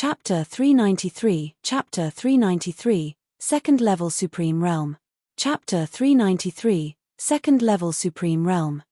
Chapter 393, Chapter 393, Second Level Supreme Realm. Chapter 393, Second Level Supreme Realm.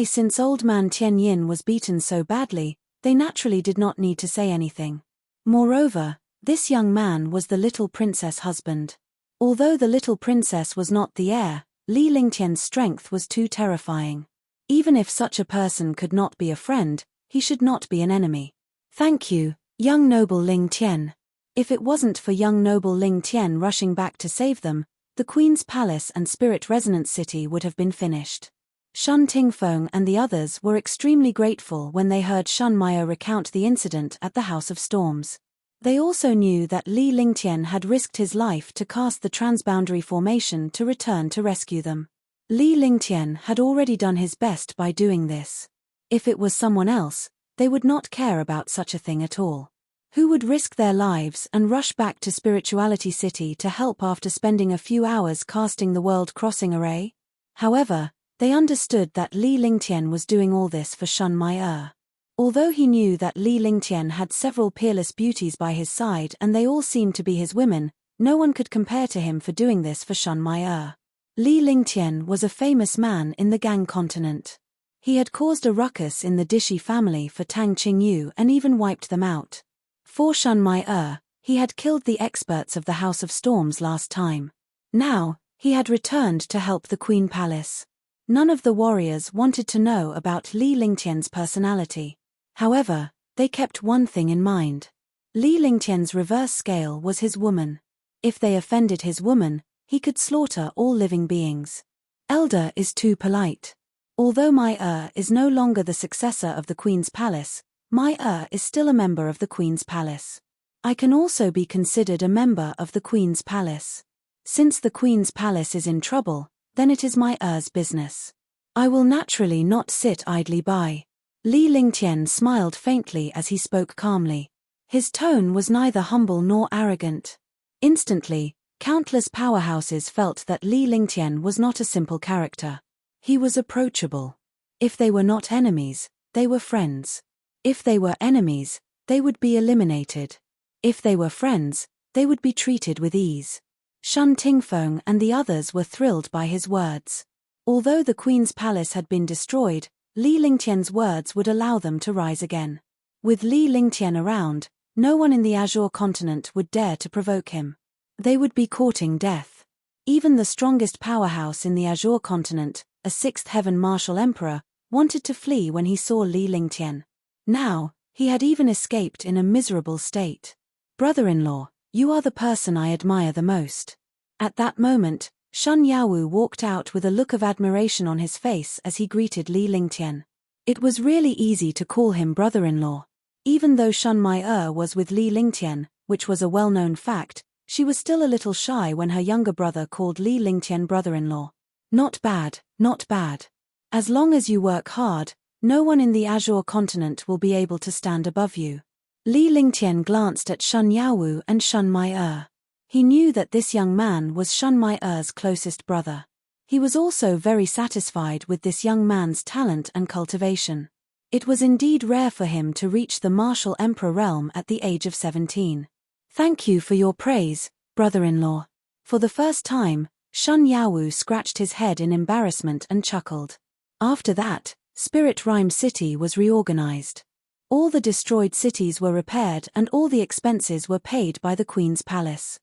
Since Old Man Tian Yin was beaten so badly, they naturally did not need to say anything. Moreover, this young man was the little princess husband. Although the little princess was not the heir, Li Lingtian's strength was too terrifying. Even if such a person could not be a friend, he should not be an enemy. Thank you, young noble Ling Tian. If it wasn't for young noble Ling Tian rushing back to save them, the Queen's Palace and Spirit Resonance City would have been finished. Shun Tingfeng and the others were extremely grateful when they heard Shun Maya recount the incident at the House of Storms. They also knew that Li Lingtian had risked his life to cast the transboundary formation to return to rescue them. Li Lingtian had already done his best by doing this. If it was someone else, they would not care about such a thing at all. Who would risk their lives and rush back to Spirituality City to help after spending a few hours casting the World Crossing Array? However, they understood that Li Lingtian was doing all this for Shun Maya. Although he knew that Li Lingtian had several peerless beauties by his side and they all seemed to be his women, no one could compare to him for doing this for Shun Maya. Li Lingtian was a famous man in the Gang continent. He had caused a ruckus in the Dishi family for Tang Qingyu and even wiped them out. For Shun Maya, he had killed the experts of the House of Storms last time. Now, he had returned to help the Queen Palace. None of the warriors wanted to know about Li Lingtian's personality. However, they kept one thing in mind. Li Lingtian's reverse scale was his woman. If they offended his woman, he could slaughter all living beings. Elder is too polite. Although Maya is no longer the successor of the Queen's Palace, Maya is still a member of the Queen's Palace. I can also be considered a member of the Queen's Palace. Since the Queen's Palace is in trouble, then it is Maya's business. I will naturally not sit idly by. Li Lingtian smiled faintly as he spoke calmly. His tone was neither humble nor arrogant. Instantly, countless powerhouses felt that Li Lingtian was not a simple character. He was approachable. If they were not enemies, they were friends. If they were enemies, they would be eliminated. If they were friends, they would be treated with ease. Shun Tingfeng and the others were thrilled by his words. Although the Queen's Palace had been destroyed, Li Lingtian's words would allow them to rise again. With Li Lingtian around, no one in the Azure continent would dare to provoke him. They would be courting death. Even the strongest powerhouse in the Azure continent, a sixth heaven martial emperor, wanted to flee when he saw Li Lingtian. Now, he had even escaped in a miserable state. Brother-in-law, you are the person I admire the most. At that moment, Shun Yaowu walked out with a look of admiration on his face as he greeted Li Lingtian. It was really easy to call him brother-in-law. Even though Shun Maya was with Li Lingtian, which was a well-known fact, she was still a little shy when her younger brother called Li Lingtian brother-in-law. Not bad, not bad. As long as you work hard, no one in the Azure continent will be able to stand above you. Li Lingtian glanced at Shun Yaowu and Shun Maya. He knew that this young man was Shun Maya's closest brother. He was also very satisfied with this young man's talent and cultivation. It was indeed rare for him to reach the martial emperor realm at the age of 17. Thank you for your praise, brother-in-law. For the first time, Shun Yaowu scratched his head in embarrassment and chuckled. After that, Spirit Rhyme City was reorganized. All the destroyed cities were repaired and all the expenses were paid by the Queen's Palace.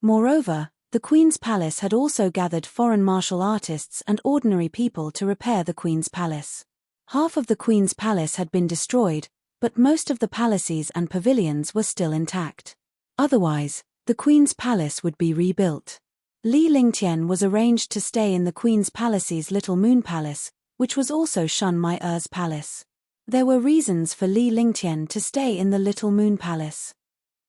Moreover, the Queen's Palace had also gathered foreign martial artists and ordinary people to repair the Queen's Palace. Half of the Queen's Palace had been destroyed, but most of the palaces and pavilions were still intact. Otherwise, the Queen's Palace would be rebuilt. Li Lingtian was arranged to stay in the Queen's Palace's Little Moon Palace, which was also Shun Maya's palace. There were reasons for Li Lingtian to stay in the Little Moon Palace.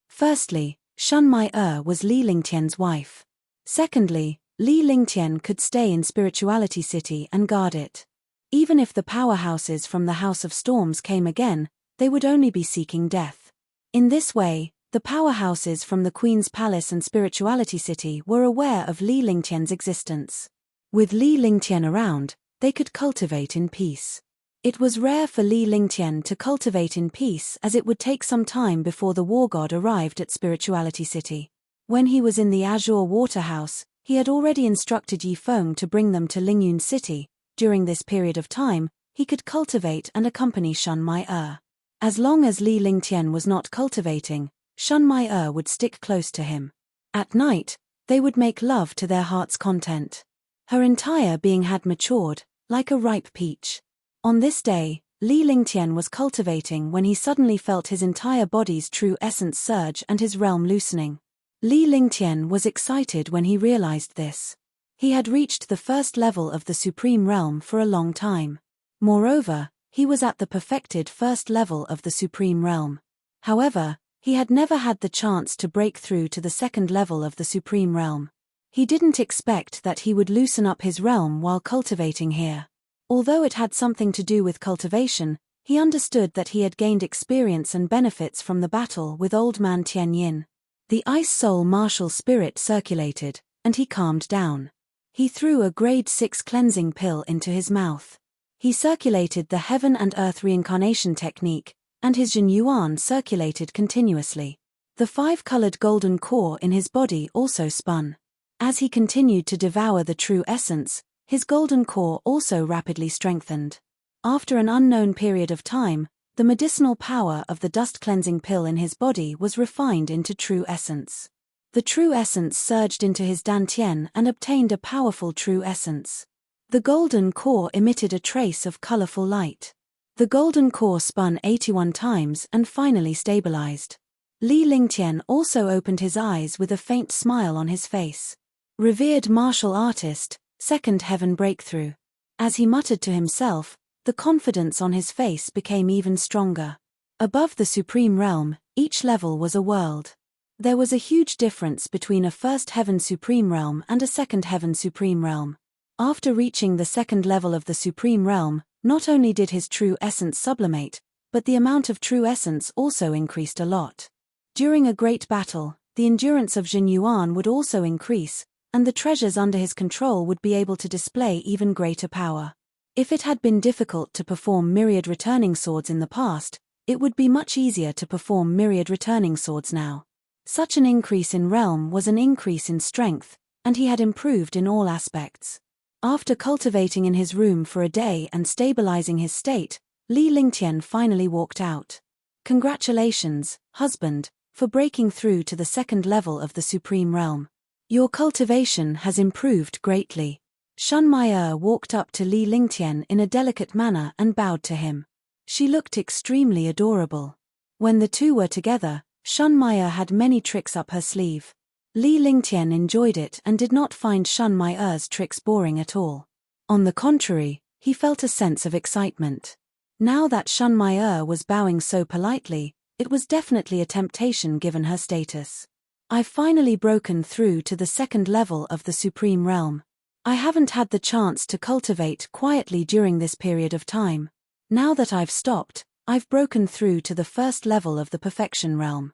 Firstly, Shun Maya was Li Lingtian's wife. Secondly, Li Lingtian could stay in Spirituality City and guard it. Even if the powerhouses from the House of Storms came again, they would only be seeking death. In this way, the powerhouses from the Queen's Palace and Spirituality City were aware of Li Lingtian's existence. With Li Lingtian around, they could cultivate in peace. It was rare for Li Lingtian to cultivate in peace, as it would take some time before the war god arrived at Spirituality City. When he was in the Azure Waterhouse, he had already instructed Yi Feng to bring them to Lingyun City. During this period of time, he could cultivate and accompany Shun Mai-er. As long as Li Lingtian was not cultivating, Shun Mai-er would stick close to him. At night, they would make love to their heart's content. Her entire being had matured, like a ripe peach. On this day, Li Lingtian was cultivating when he suddenly felt his entire body's true essence surge and his realm loosening. Li Lingtian was excited when he realized this. He had reached the first level of the Supreme Realm for a long time. Moreover, he was at the perfected first level of the Supreme Realm. However, he had never had the chance to break through to the second level of the Supreme Realm. He didn't expect that he would loosen up his realm while cultivating here. Although it had something to do with cultivation, he understood that he had gained experience and benefits from the battle with Old Man Tianyin. The Ice Soul martial spirit circulated, and he calmed down. He threw a grade 6 cleansing pill into his mouth. He circulated the Heaven and Earth reincarnation technique, and his Jin Yuan circulated continuously. The 5-colored golden core in his body also spun. As he continued to devour the true essence, his golden core also rapidly strengthened. After an unknown period of time, the medicinal power of the dust cleansing pill in his body was refined into true essence. The true essence surged into his dantian and obtained a powerful true essence. The golden core emitted a trace of colorful light. The golden core spun 81 times and finally stabilized. Li Lingtian also opened his eyes with a faint smile on his face. Revered martial artist, second heaven breakthrough. As he muttered to himself, the confidence on his face became even stronger. Above the Supreme Realm, each level was a world. There was a huge difference between a first heaven Supreme Realm and a second heaven Supreme Realm. After reaching the second level of the Supreme Realm, not only did his true essence sublimate, but the amount of true essence also increased a lot. During a great battle, the endurance of Jin Yuan would also increase, and the treasures under his control would be able to display even greater power. If it had been difficult to perform myriad returning swords in the past, it would be much easier to perform myriad returning swords now. Such an increase in realm was an increase in strength, and he had improved in all aspects. After cultivating in his room for a day and stabilizing his state, Li Lingtian finally walked out. Congratulations, husband, for breaking through to the second level of the Supreme Realm. Your cultivation has improved greatly. Shun Mai-er walked up to Li Lingtian in a delicate manner and bowed to him. She looked extremely adorable. When the two were together, Shun Mai-er had many tricks up her sleeve. Li Lingtian enjoyed it and did not find Shun Mai-er's tricks boring at all. On the contrary, he felt a sense of excitement. Now that Shun Mai-er was bowing so politely, it was definitely a temptation given her status. I've finally broken through to the second level of the Supreme Realm. I haven't had the chance to cultivate quietly during this period of time. Now that I've stopped, I've broken through to the first level of the Perfection Realm.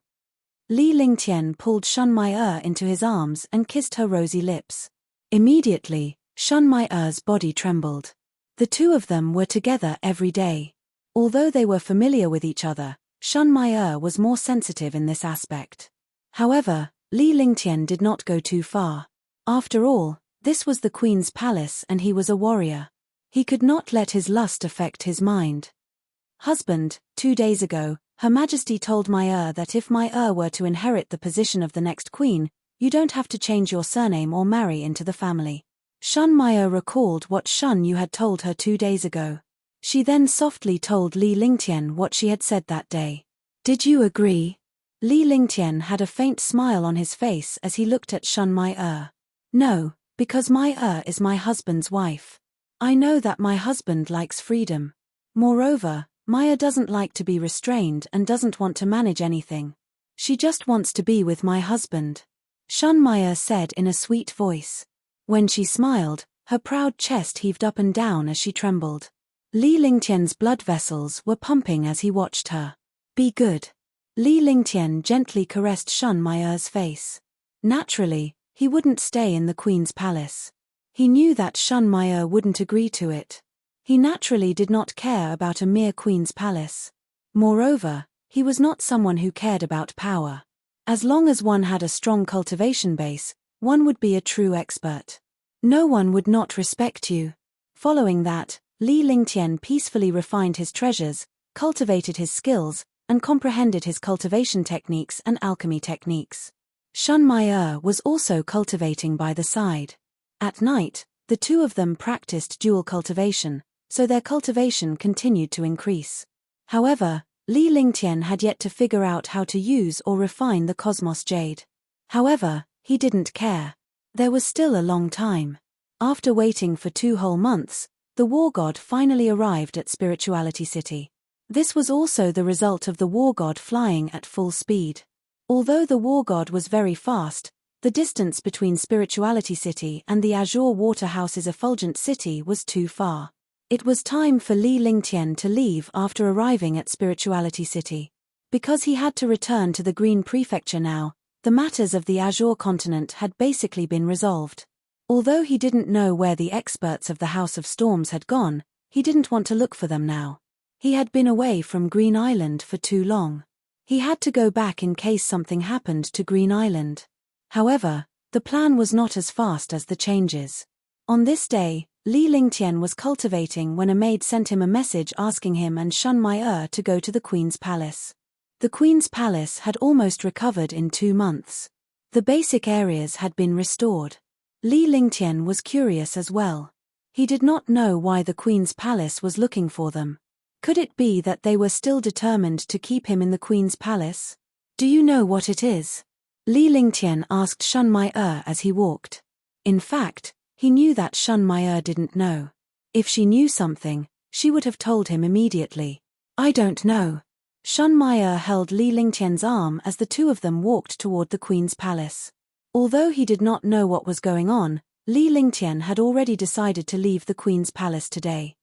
Li Lingtian pulled Shun Mai-er into his arms and kissed her rosy lips. Immediately, Shun Mai-er's body trembled. The two of them were together every day. Although they were familiar with each other, Shun Mai-er was more sensitive in this aspect. However, Li Lingtian did not go too far. After all, this was the Queen's palace and he was a warrior. He could not let his lust affect his mind. Husband, 2 days ago, Her Majesty told Mai-er that if Mai-er were to inherit the position of the next queen, you don't have to change your surname or marry into the family. Shun Mai-er recalled what Shun Yu had told her 2 days ago. She then softly told Li Lingtian what she had said that day. Did you agree? Li Lingtian had a faint smile on his face as he looked at Shun Mai-er. No, because Mai-er is my husband's wife. I know that my husband likes freedom. Moreover, Mai-er doesn't like to be restrained and doesn't want to manage anything. She just wants to be with my husband. Shun Mai-er said in a sweet voice. When she smiled, her proud chest heaved up and down as she trembled. Li Lingtian's blood vessels were pumping as he watched her. Be good. Li Lingtian gently caressed Shun Mai-er's face. Naturally, he wouldn't stay in the Queen's palace. He knew that Shun Mai-er wouldn't agree to it. He naturally did not care about a mere queen's palace. Moreover, he was not someone who cared about power. As long as one had a strong cultivation base, one would be a true expert. No one would not respect you. Following that, Li Lingtian peacefully refined his treasures, cultivated his skills, and comprehended his cultivation techniques and alchemy techniques. Shun Mai'er was also cultivating by the side. At night, the two of them practiced dual cultivation, so their cultivation continued to increase. However, Li Lingtian had yet to figure out how to use or refine the cosmos jade. However, he didn't care. There was still a long time. After waiting for 2 whole months, the war god finally arrived at Spirituality City. This was also the result of the war god flying at full speed. Although the war god was very fast, the distance between Spirituality City and the Azure Waterhouse's effulgent city was too far. It was time for Li Lingtian to leave after arriving at Spirituality City. Because he had to return to the Green Prefecture now, the matters of the Azure continent had basically been resolved. Although he didn't know where the experts of the House of Storms had gone, he didn't want to look for them now. He had been away from Green Island for too long. He had to go back in case something happened to Green Island. However, the plan was not as fast as the changes. On this day, Li Lingtian was cultivating when a maid sent him a message asking him and Shun Mai'er to go to the Queen's Palace. The Queen's Palace had almost recovered in 2 months. The basic areas had been restored. Li Lingtian was curious as well. He did not know why the Queen's Palace was looking for them. Could it be that they were still determined to keep him in the Queen's Palace? Do you know what it is? Li Lingtian asked Shun Mai'er as he walked. In fact, he knew that Shun Mai'er didn't know. If she knew something, she would have told him immediately. I don't know. Shun Mai'er held Li Lingtian's arm as the two of them walked toward the Queen's Palace. Although he did not know what was going on, Li Lingtian had already decided to leave the Queen's Palace today.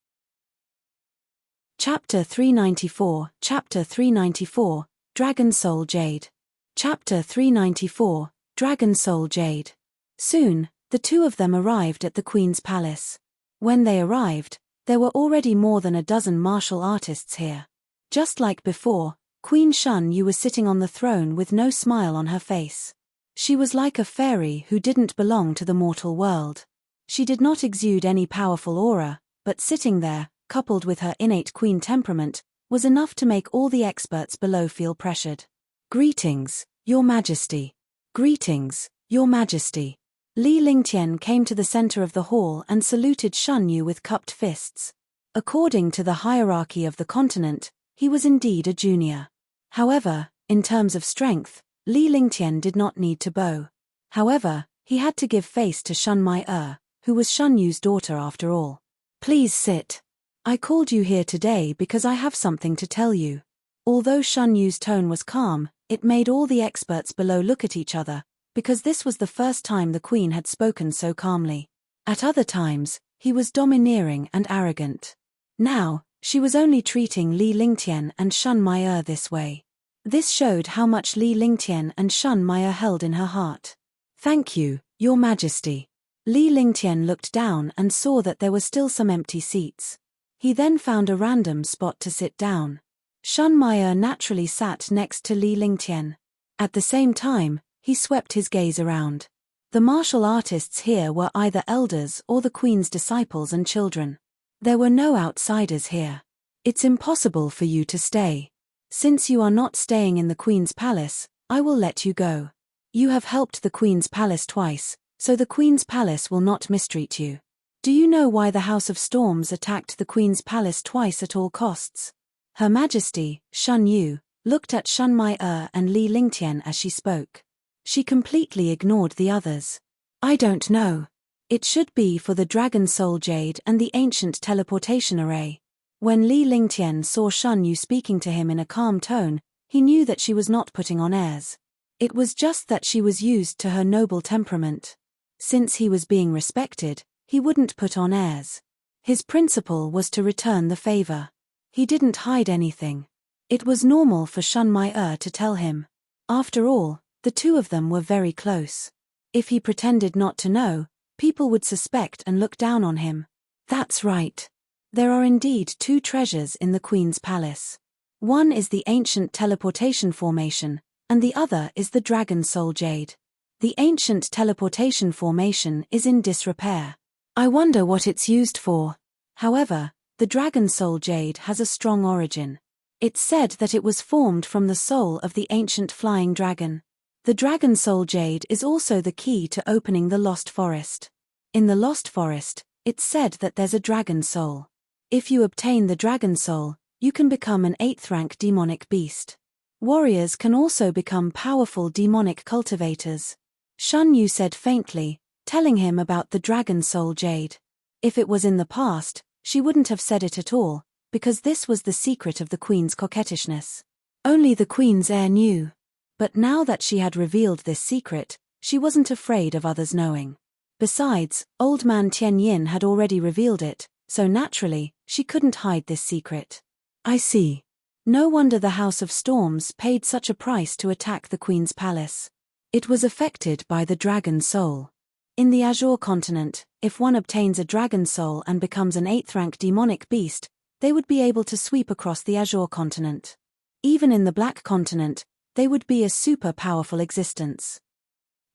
Chapter 394, Chapter 394, Dragon Soul Jade. Chapter 394, Dragon Soul Jade. Soon, the two of them arrived at the Queen's Palace. When they arrived, there were already more than a dozen martial artists here. Just like before, Queen Shun Yu was sitting on the throne with no smile on her face. She was like a fairy who didn't belong to the mortal world. She did not exude any powerful aura, but sitting there, coupled with her innate queen temperament, was enough to make all the experts below feel pressured. Greetings, Your Majesty. Greetings, Your Majesty. Li Lingtian came to the center of the hall and saluted Shun Yu with cupped fists. According to the hierarchy of the continent, he was indeed a junior. However, in terms of strength, Li Lingtian did not need to bow. However, he had to give face to Shun Mai'er, who was Shun Yu's daughter after all. Please sit. I called you here today because I have something to tell you. Although Shun Yu's tone was calm, it made all the experts below look at each other, because this was the first time the Queen had spoken so calmly. At other times, he was domineering and arrogant. Now, she was only treating Li Lingtian and Shun Mai'er this way. This showed how much Li Lingtian and Shun Mai'er held in her heart. Thank you, Your Majesty. Li Lingtian looked down and saw that there were still some empty seats. He then found a random spot to sit down. Shun Mai'er naturally sat next to Li Lingtian. At the same time, he swept his gaze around. The martial artists here were either elders or the Queen's disciples and children. There were no outsiders here. It's impossible for you to stay. Since you are not staying in the Queen's Palace, I will let you go. You have helped the Queen's Palace twice, so the Queen's Palace will not mistreat you. Do you know why the House of Storms attacked the Queen's Palace twice at all costs? Her Majesty, Shun Yu, looked at Shun Mai'er and Li Lingtian as she spoke. She completely ignored the others. I don't know. It should be for the Dragon Soul Jade and the ancient teleportation array. When Li Lingtian saw Shun Yu speaking to him in a calm tone, he knew that she was not putting on airs. It was just that she was used to her noble temperament. Since he was being respected, he wouldn't put on airs. His principle was to return the favor. He didn't hide anything. It was normal for Shun Mai'er to tell him. After all, the two of them were very close. If he pretended not to know, people would suspect and look down on him. That's right. There are indeed two treasures in the Queen's palace. One is the ancient teleportation formation, and the other is the dragon soul jade. The ancient teleportation formation is in disrepair. I wonder what it's used for. However, the dragon soul jade has a strong origin. It's said that it was formed from the soul of the ancient flying dragon. The dragon soul jade is also the key to opening the Lost Forest. In the Lost Forest, it's said that there's a dragon soul. If you obtain the dragon soul, you can become an 8th rank demonic beast. Warriors can also become powerful demonic cultivators. Shun Yu said faintly, telling him about the dragon soul jade. If it was in the past, she wouldn't have said it at all, because this was the secret of the Queen's coquettishness. Only the Queen's heir knew. But now that she had revealed this secret, she wasn't afraid of others knowing. Besides, old man Tian Yin had already revealed it, so naturally, she couldn't hide this secret. I see. No wonder the House of Storms paid such a price to attack the Queen's palace. It was affected by the dragon soul. In the Azure continent, if one obtains a dragon soul and becomes an 8th rank demonic beast, they would be able to sweep across the Azure continent. Even in the Black continent, they would be a super powerful existence.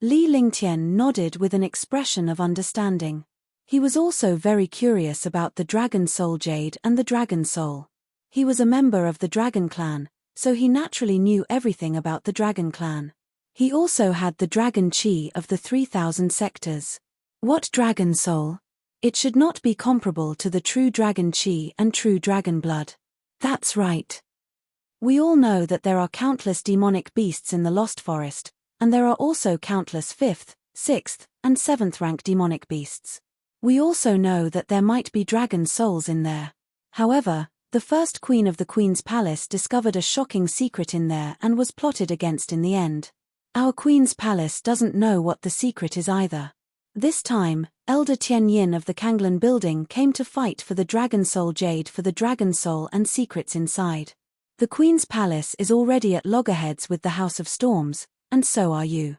Li Lingtian nodded with an expression of understanding. He was also very curious about the dragon soul jade and the dragon soul. He was a member of the dragon clan, so he naturally knew everything about the dragon clan. He also had the dragon chi of the 3,000 sectors. What dragon soul? It should not be comparable to the true dragon chi and true dragon blood. That's right. We all know that there are countless demonic beasts in the Lost Forest, and there are also countless 5th, 6th, and 7th rank demonic beasts. We also know that there might be dragon souls in there. However, the first queen of the Queen's palace discovered a shocking secret in there and was plotted against in the end. Our Queen's palace doesn't know what the secret is either. This time, Elder Tian Yin of the Kanglan building came to fight for the dragon soul jade for the dragon soul and secrets inside. The Queen's palace is already at loggerheads with the House of Storms, and so are you.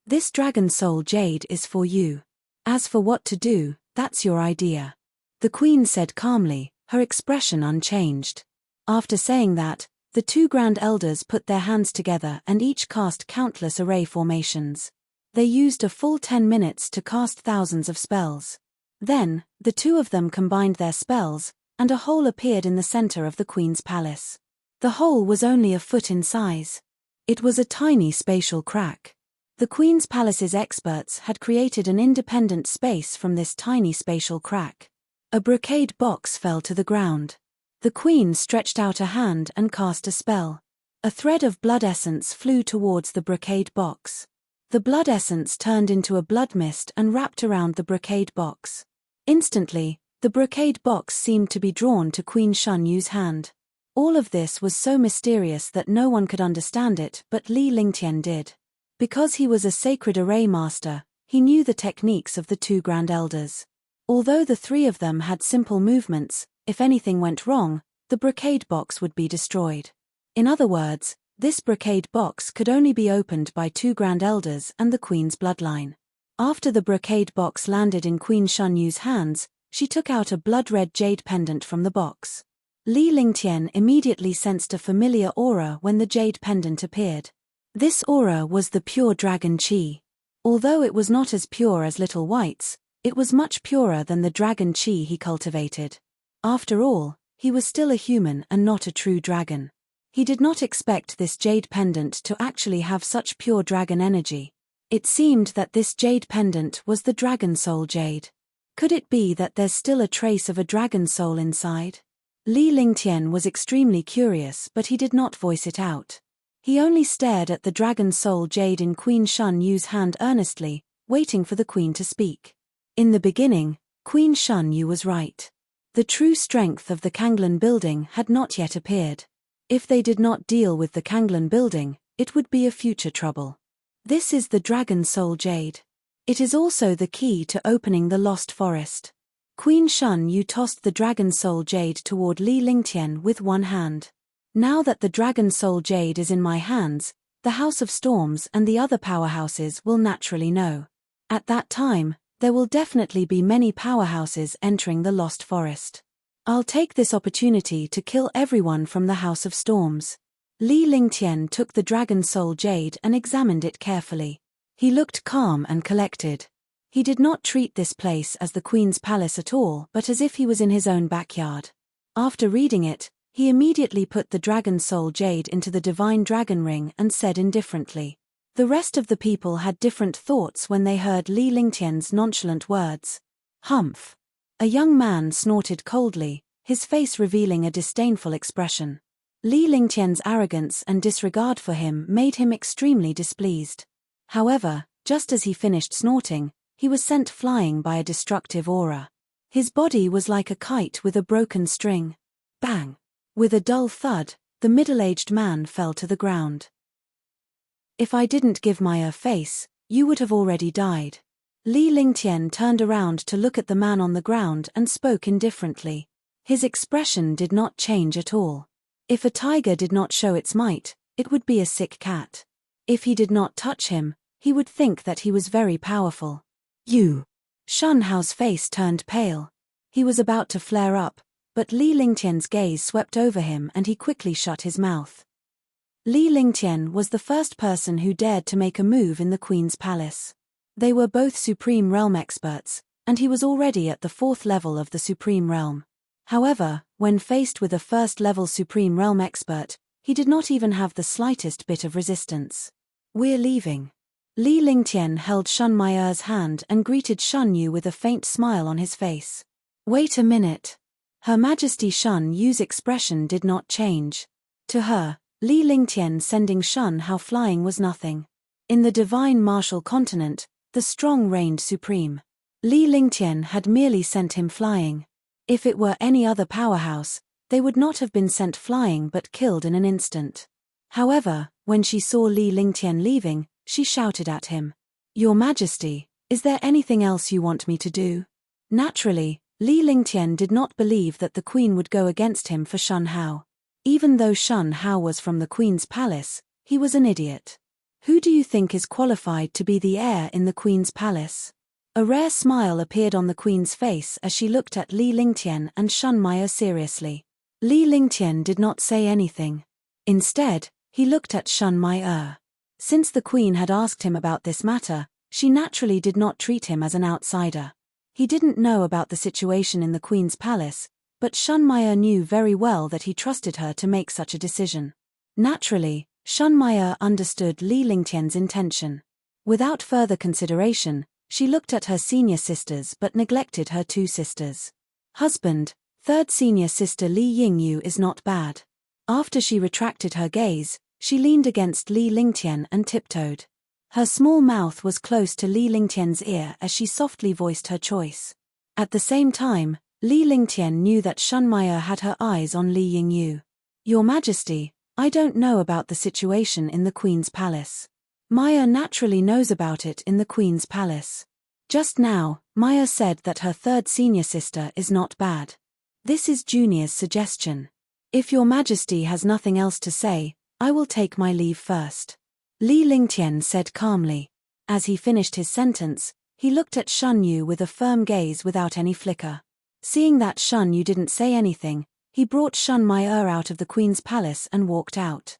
This dragon soul jade is for you. As for what to do, that's your idea. The Queen said calmly, her expression unchanged. After saying that, the two Grand Elders put their hands together and each cast countless array formations. They used a full 10 minutes to cast thousands of spells. Then, the two of them combined their spells, and a hole appeared in the center of the Queen's palace. The hole was only a foot in size. It was a tiny spatial crack. The Queen's palace's experts had created an independent space from this tiny spatial crack. A brocade box fell to the ground. The Queen stretched out a hand and cast a spell. A thread of blood essence flew towards the brocade box. The blood essence turned into a blood mist and wrapped around the brocade box. Instantly, the brocade box seemed to be drawn to Queen Shun Yu's hand. All of this was so mysterious that no one could understand it, but Li Lingtian did. Because he was a sacred array master, he knew the techniques of the two Grand Elders. Although the three of them had simple movements, if anything went wrong, the brocade box would be destroyed. In other words, this brocade box could only be opened by two Grand Elders and the Queen's bloodline. After the brocade box landed in Queen Shun Yu's hands, she took out a blood-red jade pendant from the box. Li Lingtian immediately sensed a familiar aura when the jade pendant appeared. This aura was the pure dragon chi. Although it was not as pure as Little White's, it was much purer than the dragon chi he cultivated. After all, he was still a human and not a true dragon. He did not expect this jade pendant to actually have such pure dragon energy. It seemed that this jade pendant was the dragon soul jade. Could it be that there's still a trace of a dragon soul inside? Li Lingtian was extremely curious, but he did not voice it out. He only stared at the dragon soul jade in Queen Shun Yu's hand earnestly, waiting for the Queen to speak. In the beginning, Queen Shun Yu was right. The true strength of the Kanglan building had not yet appeared. If they did not deal with the Kanglan building, it would be a future trouble. This is the dragon soul jade. It is also the key to opening the Lost Forest. Queen Shun Yu tossed the dragon soul jade toward Li Lingtian with one hand. Now that the dragon soul jade is in my hands, the House of Storms and the other powerhouses will naturally know. At that time, there will definitely be many powerhouses entering the Lost Forest. I'll take this opportunity to kill everyone from the House of Storms. Li Lingtian took the dragon soul jade and examined it carefully. He looked calm and collected. He did not treat this place as the Queen's palace at all, but as if he was in his own backyard. After reading it, he immediately put the dragon soul jade into the divine dragon ring and said indifferently. The rest of the people had different thoughts when they heard Li Lingtian's nonchalant words. Humph. A young man snorted coldly, his face revealing a disdainful expression. Li Lingtian's arrogance and disregard for him made him extremely displeased. However, just as he finished snorting, he was sent flying by a destructive aura. His body was like a kite with a broken string. Bang! With a dull thud, the middle-aged man fell to the ground. If I didn't give my face, you would have already died. Li Lingtian turned around to look at the man on the ground and spoke indifferently. His expression did not change at all. If a tiger did not show its might, it would be a sick cat. If he did not touch him, he would think that he was very powerful. You! Shun Hao's face turned pale. He was about to flare up, but Li Lingtian's gaze swept over him and he quickly shut his mouth. Li Lingtian was the first person who dared to make a move in the Queen's palace. They were both Supreme Realm experts, and he was already at the 4th level of the Supreme Realm. However, when faced with a 1st-level Supreme Realm expert, he did not even have the slightest bit of resistance. We're leaving. Li Lingtian held Shun Mai'er's hand and greeted Shun Yu with a faint smile on his face. Wait a minute. Her Majesty Shun Yu's expression did not change. To her, Li Lingtian sending Shun Hao flying was nothing. In the divine martial continent, the strong reigned supreme. Li Lingtian had merely sent him flying. If it were any other powerhouse, they would not have been sent flying but killed in an instant. However, when she saw Li Lingtian leaving, she shouted at him. Your Majesty, is there anything else you want me to do? Naturally, Li Lingtian did not believe that the Queen would go against him for Shun Hao. Even though Shun Hao was from the Queen's palace, he was an idiot. Who do you think is qualified to be the heir in the Queen's palace? A rare smile appeared on the Queen's face as she looked at Li Lingtian and Shun Mai'er seriously. Li Lingtian did not say anything. Instead, he looked at Shun Mai'er. Since the Queen had asked him about this matter, she naturally did not treat him as an outsider. He didn't know about the situation in the Queen's palace, but Shun Mai'er knew very well that he trusted her to make such a decision. Naturally, Shun Mai'er understood Li Lingtian's intention. Without further consideration, she looked at her senior sisters but neglected her 2 sisters. Husband, 3rd senior sister Li Yingyu is not bad. After she retracted her gaze, she leaned against Li Lingtian and tiptoed. Her small mouth was close to Li Lingtian's ear as she softly voiced her choice. At the same time, Li Lingtian knew that Shun Mai'er had her eyes on Li Yingyu. Your Majesty, I don't know about the situation in the Queen's palace. Mai'er naturally knows about it in the Queen's palace. Just now, Mai'er said that her 3rd senior sister is not bad. This is Junior's suggestion. If your Majesty has nothing else to say, I will take my leave first. Li Lingtian said calmly. As he finished his sentence, he looked at Shun Yu with a firm gaze without any flicker. Seeing that Shun Yu didn't say anything, he brought Shun Mai'er out of the Queen's palace and walked out.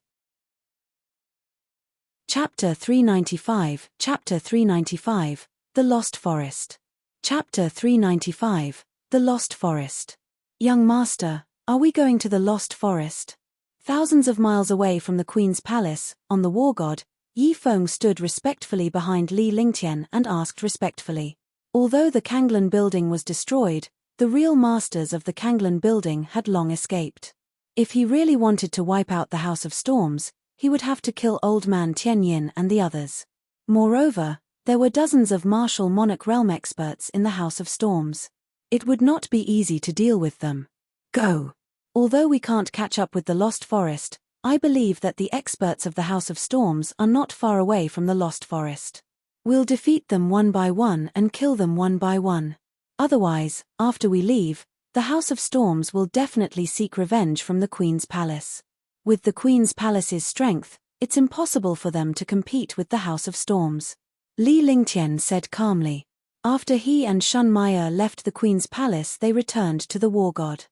Chapter 395, Chapter 395, The Lost Forest. Chapter 395, The Lost Forest. Young Master, are we going to the Lost Forest? Thousands of miles away from the Queen's palace, on the war god, Yi Feng stood respectfully behind Li Lingtian and asked respectfully. Although the Kanglan building was destroyed, the real masters of the Kanglan building had long escaped. If he really wanted to wipe out the House of Storms, he would have to kill Old Man Tianyin and the others. Moreover, there were dozens of martial monarch realm experts in the House of Storms. It would not be easy to deal with them. Go! Although we can't catch up with the Lost Forest, I believe that the experts of the House of Storms are not far away from the Lost Forest. We'll defeat them one by one and kill them one by one. Otherwise, after we leave, the House of Storms will definitely seek revenge from the Queen's palace. With the Queen's palace's strength, it's impossible for them to compete with the House of Storms. Li Lingtian said calmly. After he and Shun Mai'er left the Queen's palace, they returned to the war god.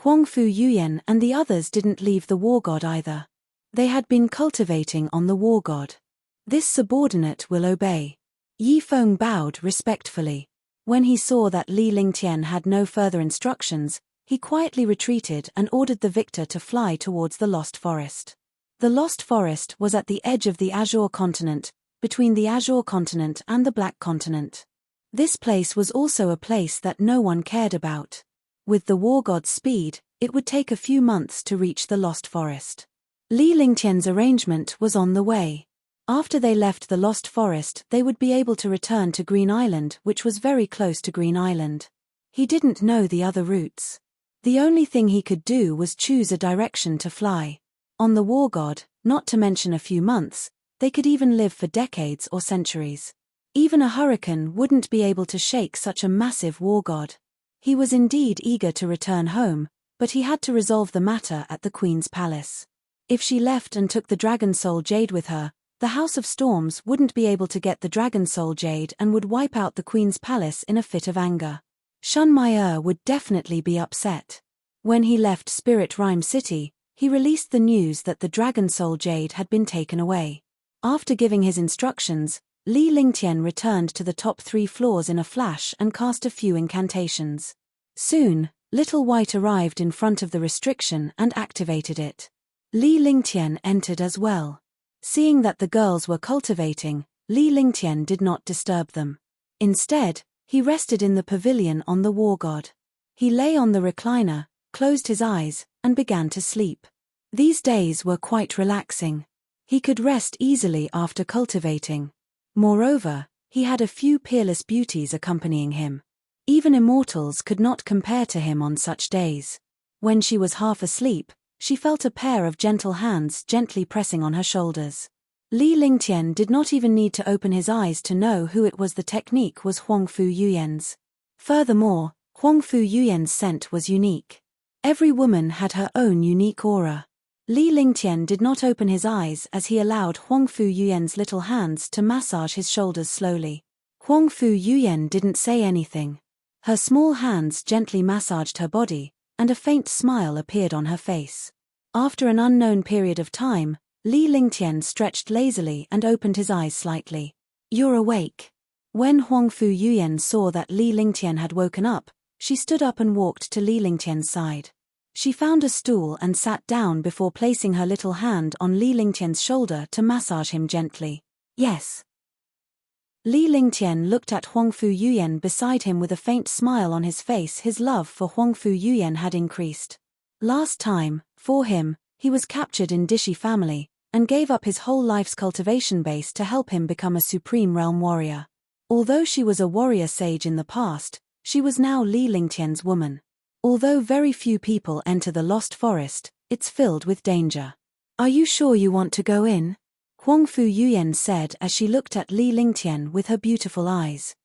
Huang Fu Yuyan and the others didn't leave the war god either. They had been cultivating on the war god. This subordinate will obey. Yi Feng bowed respectfully. When he saw that Li Lingtian had no further instructions, he quietly retreated and ordered the victor to fly towards the Lost Forest. The Lost Forest was at the edge of the Azure continent, between the Azure continent and the Black continent. This place was also a place that no one cared about. With the war god's speed, it would take a few months to reach the Lost Forest. Li Lingtian's arrangement was on the way. After they left the Lost Forest, they would be able to return to Green Island, which was very close to Green Island. He didn't know the other routes. The only thing he could do was choose a direction to fly. On the war god, not to mention a few months, they could even live for decades or centuries. Even a hurricane wouldn't be able to shake such a massive war god. He was indeed eager to return home, but he had to resolve the matter at the Queen's palace. If she left and took the Dragon Soul Jade with her, the House of Storms wouldn't be able to get the Dragon Soul Jade and would wipe out the Queen's palace in a fit of anger. Shun Maier would definitely be upset. When he left Spirit Rhyme City, he released the news that the Dragon Soul Jade had been taken away. After giving his instructions, Li Lingtian returned to the top 3 floors in a flash and cast a few incantations. Soon, Little White arrived in front of the restriction and activated it. Li Lingtian entered as well. Seeing that the girls were cultivating, Li Lingtian did not disturb them. Instead, he rested in the pavilion on the war god. He lay on the recliner, closed his eyes, and began to sleep. These days were quite relaxing. He could rest easily after cultivating. Moreover, he had a few peerless beauties accompanying him. Even immortals could not compare to him on such days. When she was half asleep, she felt a pair of gentle hands gently pressing on her shoulders. Li Lingtian did not even need to open his eyes to know who it was. The technique was Huang Fu Yuyan's. Furthermore, Huang Fu Yuyan's scent was unique. Every woman had her own unique aura. Li Lingtian did not open his eyes as he allowed Huang Fu Yuyan's little hands to massage his shoulders slowly. Huang Fu Yuyan didn't say anything. Her small hands gently massaged her body, and a faint smile appeared on her face. After an unknown period of time, Li Lingtian stretched lazily and opened his eyes slightly. "You're awake." When Huang Fu Yuyan saw that Li Lingtian had woken up, she stood up and walked to Li Lingtian's side. She found a stool and sat down before placing her little hand on Li Lingtian's shoulder to massage him gently. "Yes." Li Lingtian looked at Huang Fu Yuyan beside him with a faint smile on his face. His love for Huang Fu Yuyan had increased. Last time, for him, he was captured in Dishi family, and gave up his whole life's cultivation base to help him become a supreme realm warrior. Although she was a warrior sage in the past, she was now Li Lingtian's woman. Although very few people enter the Lost Forest, it's filled with danger. "Are you sure you want to go in?" Huang Fu Yuyan said as she looked at Li Lingtian with her beautiful eyes.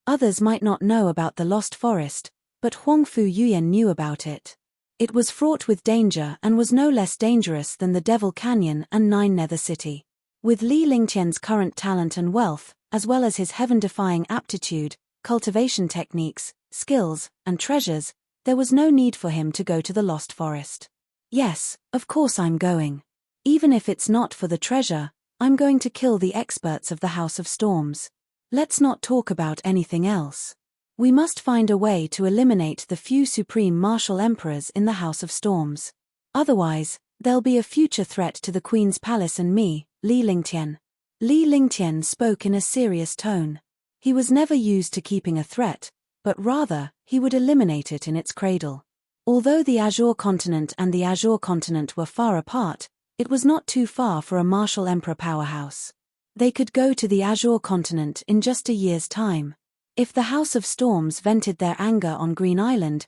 Others might not know about the Lost Forest, but Huang Fu Yuyan knew about it. It was fraught with danger and was no less dangerous than the Devil Canyon and Nine Nether City. With Li Lingtian's current talent and wealth, as well as his heaven-defying aptitude, cultivation techniques, skills, and treasures, there was no need for him to go to the Lost Forest. "Yes, of course I'm going. Even if it's not for the treasure, I'm going to kill the experts of the House of Storms. Let's not talk about anything else. We must find a way to eliminate the few supreme martial emperors in the House of Storms. Otherwise, there'll be a future threat to the Queen's palace and me, Li Lingtian." Li Lingtian spoke in a serious tone. He was never used to keeping a threat, but rather, he would eliminate it in its cradle. Although the Azure continent and the Azure continent were far apart, it was not too far for a martial emperor powerhouse. They could go to the Azure continent in just a year's time. If the House of Storms vented their anger on Green Island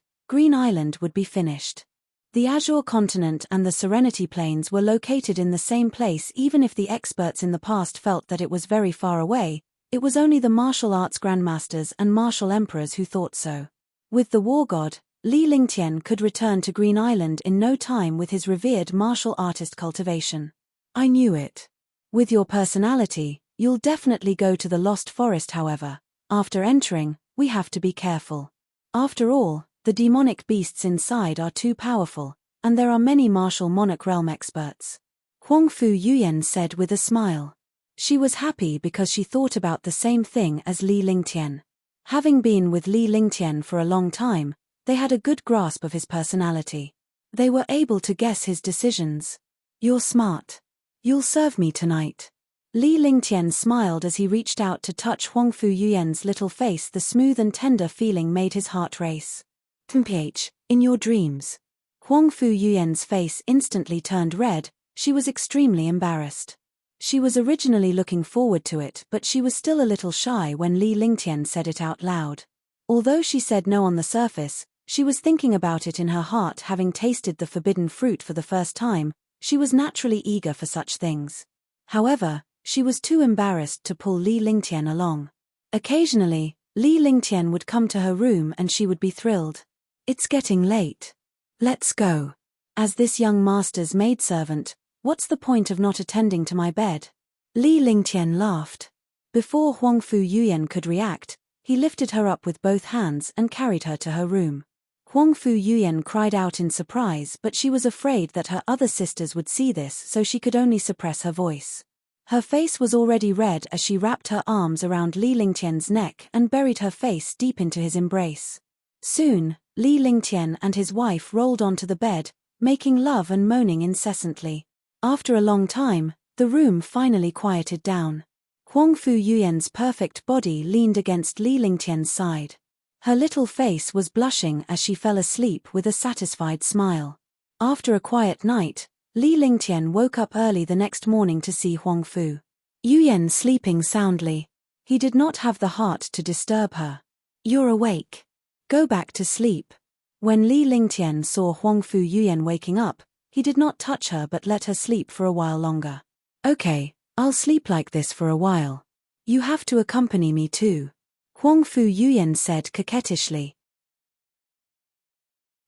would be finished. The Azure continent and the Serenity Plains were located in the same place. Even if the experts in the past felt that it was very far away, it was only the martial arts grandmasters and martial emperors who thought so. With the war god, Li Lingtian could return to Green Island in no time with his revered martial artist cultivation. "I knew it. With your personality, you'll definitely go to the Lost Forest. However, after entering, we have to be careful. After all, The demonic beasts inside are too powerful, and there are many martial monarch realm experts. Huang Fu Yuyan said with a smile. She was happy because she thought about the same thing as Li Lingtian. Having been with Li Lingtian for a long time, they had a good grasp of his personality. They were able to guess his decisions. You're smart. You'll serve me tonight. Li Lingtian smiled as he reached out to touch Huang Fu Yuyan's little face. The smooth and tender feeling made his heart race. "Temph, in your dreams." Huang Fu Yuyan's face instantly turned red. She was extremely embarrassed. She was originally looking forward to it, but she was still a little shy when Li Lingtian said it out loud. Although she said no on the surface, she was thinking about it in her heart. Having tasted the forbidden fruit for the first time, she was naturally eager for such things. However, she was too embarrassed to pull Li Lingtian along. Occasionally, Li Lingtian would come to her room and she would be thrilled. "It's getting late. Let's go. As this young master's maidservant, what's the point of not attending to my bed?" Li Lingtian laughed. Before Huang Fu Yuyan could react, he lifted her up with both hands and carried her to her room. Huang Fu Yuyan cried out in surprise, but she was afraid that her other sisters would see this, so she could only suppress her voice. Her face was already red as she wrapped her arms around Li Lingtian's neck and buried her face deep into his embrace. Soon, Li Lingtian and his wife rolled onto the bed, making love and moaning incessantly. After a long time, the room finally quieted down. Huang Fu Yuyan's perfect body leaned against Li Lingtian's side. Her little face was blushing as she fell asleep with a satisfied smile. After a quiet night, Li Lingtian woke up early the next morning to see Huang Fu Yuyan sleeping soundly. He did not have the heart to disturb her. "You're awake. Go back to sleep." When Li Lingtian saw Huang Fu Yuyan waking up, he did not touch her but let her sleep for a while longer. "Okay, I'll sleep like this for a while. You have to accompany me too," Huang Fu Yuyan said coquettishly.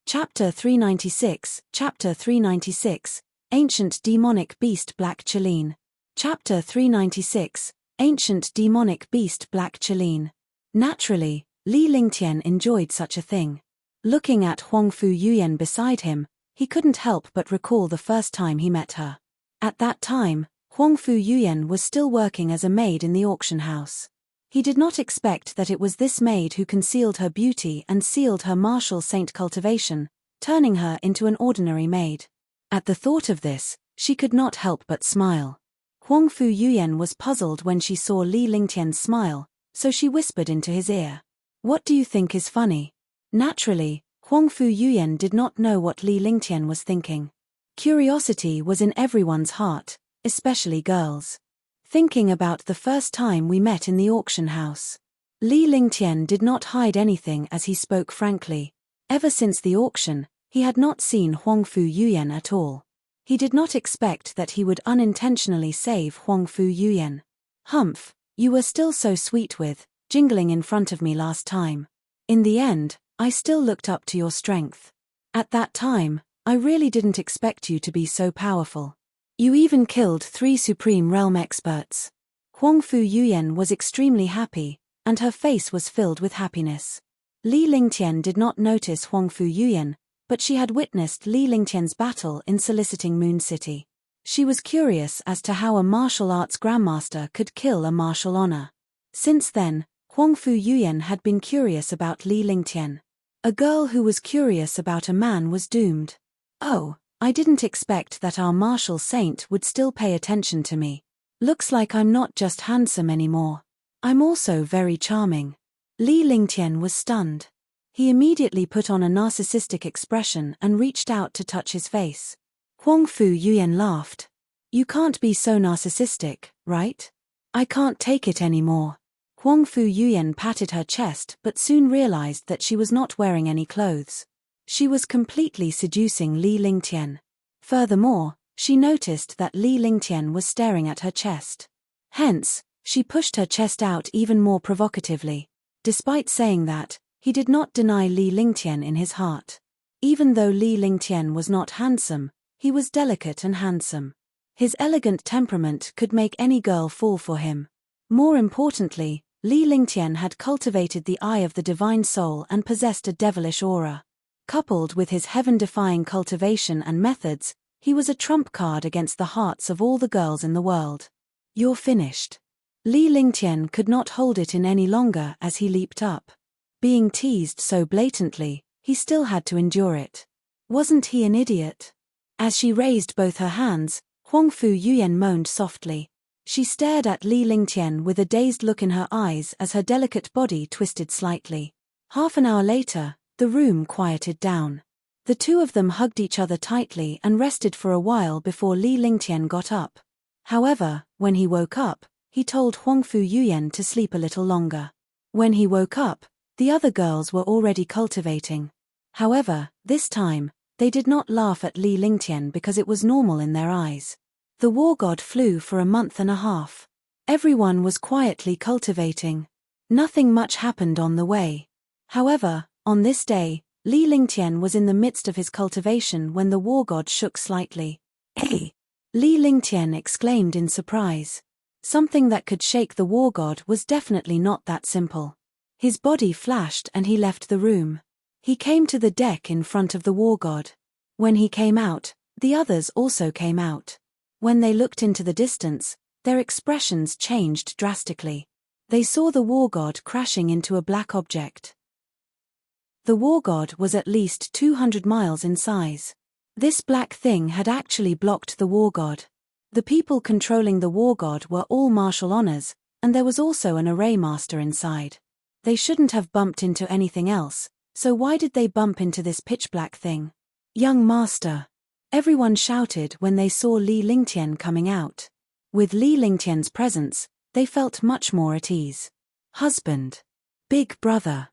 Chapter 396, Chapter 396, Ancient Demonic Beast Black Cheline. Chapter 396, Ancient Demonic Beast Black Cheline. Naturally, Li Lingtian enjoyed such a thing. Looking at Huang Fu Yuyan beside him, he couldn't help but recall the first time he met her. At that time, Huang Fu Yuyan was still working as a maid in the auction house. He did not expect that it was this maid who concealed her beauty and sealed her martial saint cultivation, turning her into an ordinary maid. At the thought of this, she could not help but smile. Huang Fu Yuyan was puzzled when she saw Li Lingtian's smile, so she whispered into his ear. "What do you think is funny?" Naturally, Huang Fu Yuyan did not know what Li Lingtian was thinking. Curiosity was in everyone's heart, especially girls. "Thinking about the first time we met in the auction house." Li Lingtian did not hide anything as he spoke frankly. Ever since the auction, he had not seen Huang Fu Yuyan at all. He did not expect that he would unintentionally save Huang Fu Yuyan. "Humph, you were still so sweet with, jingling in front of me last time. In the end, I still looked up to your strength. At that time, I really didn't expect you to be so powerful. You even killed 3 Supreme Realm experts." Huang Fu Yuyan was extremely happy, and her face was filled with happiness. Li Lingtian did not notice Huang Fu Yuyan, but she had witnessed Li Lingtian's battle in Soliciting Moon City. She was curious as to how a martial arts grandmaster could kill a martial honor. Since then, Huang Fu Yuyan had been curious about Li Lingtian. A girl who was curious about a man was doomed. "Oh, I didn't expect that our martial saint would still pay attention to me. Looks like I'm not just handsome anymore. I'm also very charming." Li Lingtian was stunned. He immediately put on a narcissistic expression and reached out to touch his face. Huang Fu Yuyan laughed. "You can't be so narcissistic, right? I can't take it anymore." Huang Fu Yuyan patted her chest but soon realized that she was not wearing any clothes. She was completely seducing Li Lingtian. Furthermore, she noticed that Li Lingtian was staring at her chest. Hence, she pushed her chest out even more provocatively. Despite saying that, he did not deny Li Lingtian in his heart. Even though Li Lingtian was not handsome, he was delicate and handsome. His elegant temperament could make any girl fall for him. More importantly, Li Lingtian had cultivated the eye of the divine soul and possessed a devilish aura. Coupled with his heaven-defying cultivation and methods, he was a trump card against the hearts of all the girls in the world. "You're finished." Li Lingtian could not hold it in any longer as he leaped up. Being teased so blatantly, he still had to endure it. Wasn't he an idiot? As she raised both her hands, Huangfu Yuyan moaned softly. She stared at Li Lingtian with a dazed look in her eyes as her delicate body twisted slightly. Half an hour later, the room quieted down. The two of them hugged each other tightly and rested for a while before Li Lingtian got up. However, when he woke up, he told Huangfu Yuyan to sleep a little longer. When he woke up, the other girls were already cultivating. However, this time, they did not laugh at Li Lingtian because it was normal in their eyes. The war god flew for a month and a half. Everyone was quietly cultivating. Nothing much happened on the way. However, on this day, Li Lingtian was in the midst of his cultivation when the war god shook slightly. "Hey!" Li Lingtian exclaimed in surprise. Something that could shake the war god was definitely not that simple. His body flashed and he left the room. He came to the deck in front of the war god. When he came out, the others also came out. When they looked into the distance, their expressions changed drastically. They saw the war god crashing into a black object. The war god was at least 200 miles in size. This black thing had actually blocked the war god. The people controlling the war god were all martial honors, and there was also an array master inside. They shouldn't have bumped into anything else, so why did they bump into this pitch-black thing? "Young master!" Everyone shouted when they saw Li Lingtian coming out. With Li Lingtian's presence, they felt much more at ease. "Husband. Big brother."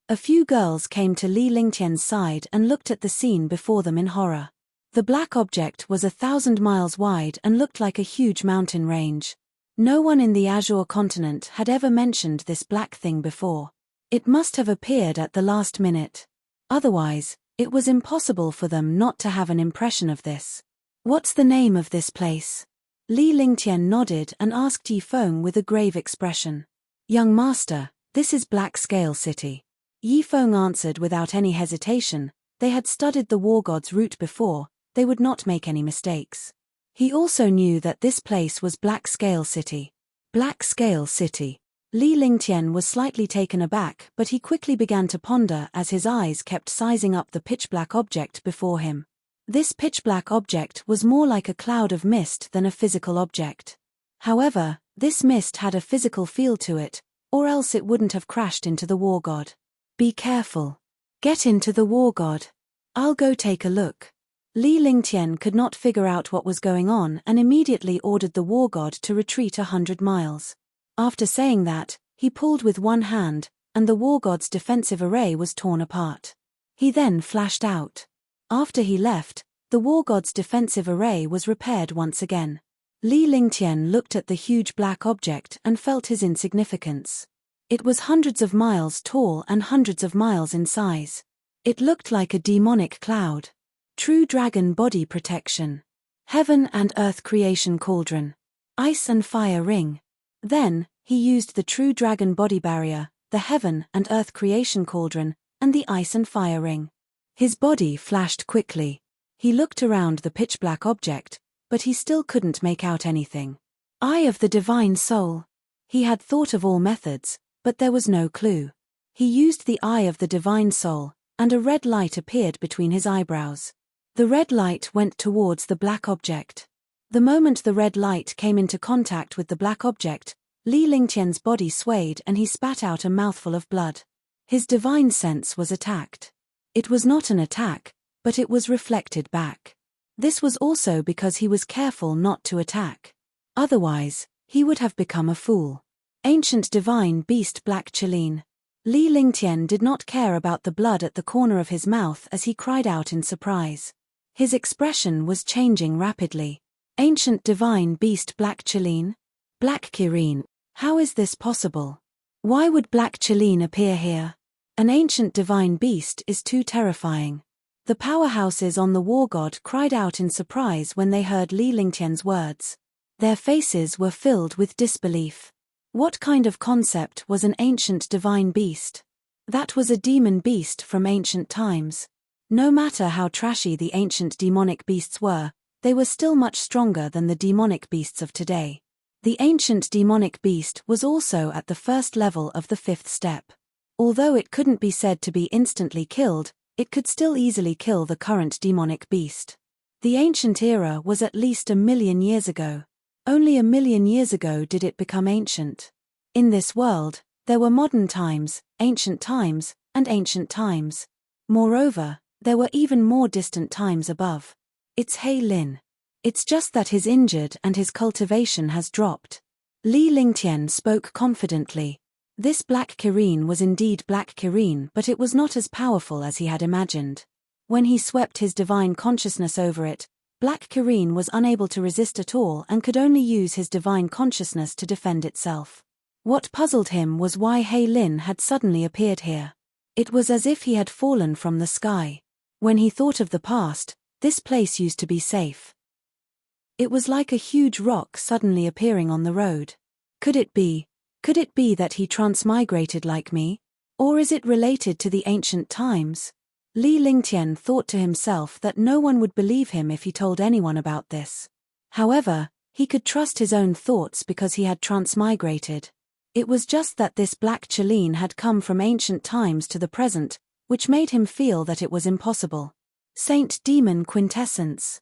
A few girls came to Li Lingtian's side and looked at the scene before them in horror. The black object was 1,000 miles wide and looked like a huge mountain range. No one in the Azure continent had ever mentioned this black thing before. It must have appeared at the last minute. Otherwise, it was impossible for them not to have an impression of this. "What's the name of this place?" Li Lingtian nodded and asked Yifeng with a grave expression. "Young master, this is Black Scale City." Yifeng answered without any hesitation. They had studied the war god's route before, they would not make any mistakes. He also knew that this place was Black Scale City. Black Scale City. Li Lingtian was slightly taken aback, but he quickly began to ponder as his eyes kept sizing up the pitch-black object before him. This pitch-black object was more like a cloud of mist than a physical object. However, this mist had a physical feel to it, or else it wouldn't have crashed into the war god. "Be careful. Get into the war god. I'll go take a look." Li Lingtian could not figure out what was going on and immediately ordered the war god to retreat 100 miles. After saying that, he pulled with one hand, and the war god's defensive array was torn apart. He then flashed out. After he left, the war god's defensive array was repaired once again. Li Lingtian looked at the huge black object and felt his insignificance. It was hundreds of miles tall and hundreds of miles in size. It looked like a demonic cloud. True dragon body protection. Heaven and earth creation cauldron. Ice and fire ring. Then, he used the true dragon body barrier, the heaven and earth creation cauldron, and the ice and fire ring. His body flashed quickly. He looked around the pitch-black object, but he still couldn't make out anything. Eye of the divine soul. He had thought of all methods, but there was no clue. He used the eye of the divine soul, and a red light appeared between his eyebrows. The red light went towards the black object. The moment the red light came into contact with the black object, Li Lingtian's body swayed and he spat out a mouthful of blood. His divine sense was attacked. It was not an attack, but it was reflected back. This was also because he was careful not to attack. Otherwise, he would have become a fool. Ancient divine beast Black Chileen. Li Lingtian did not care about the blood at the corner of his mouth as he cried out in surprise. His expression was changing rapidly. Ancient divine beast Black Chileen? Black Kirin. How is this possible? Why would Black Chileen appear here? An ancient divine beast is too terrifying. The powerhouses on the war god cried out in surprise when they heard Li Lingtian's words. Their faces were filled with disbelief. What kind of concept was an ancient divine beast? That was a demon beast from ancient times. No matter how trashy the ancient demonic beasts were, they were still much stronger than the demonic beasts of today. The ancient demonic beast was also at the first level of the 5th step. Although it couldn't be said to be instantly killed, it could still easily kill the current demonic beast. The ancient era was at least 1,000,000 years ago. Only 1,000,000 years ago did it become ancient. In this world, there were modern times, ancient times, and ancient times. Moreover, there were even more distant times above. It's He Lin. It's just that he's injured and his cultivation has dropped. Li Lingtian spoke confidently. This Black Kirin was indeed Black Kirin, but it was not as powerful as he had imagined. When he swept his divine consciousness over it, Black Kirin was unable to resist at all and could only use his divine consciousness to defend itself. What puzzled him was why He Lin had suddenly appeared here. It was as if he had fallen from the sky. When he thought of the past, this place used to be safe. It was like a huge rock suddenly appearing on the road. Could it be that he transmigrated like me? Or is it related to the ancient times? Li Lingtian thought to himself that no one would believe him if he told anyone about this. However, he could trust his own thoughts because he had transmigrated. It was just that this Black Chileen had come from ancient times to the present, which made him feel that it was impossible. Saint Demon Quintessence.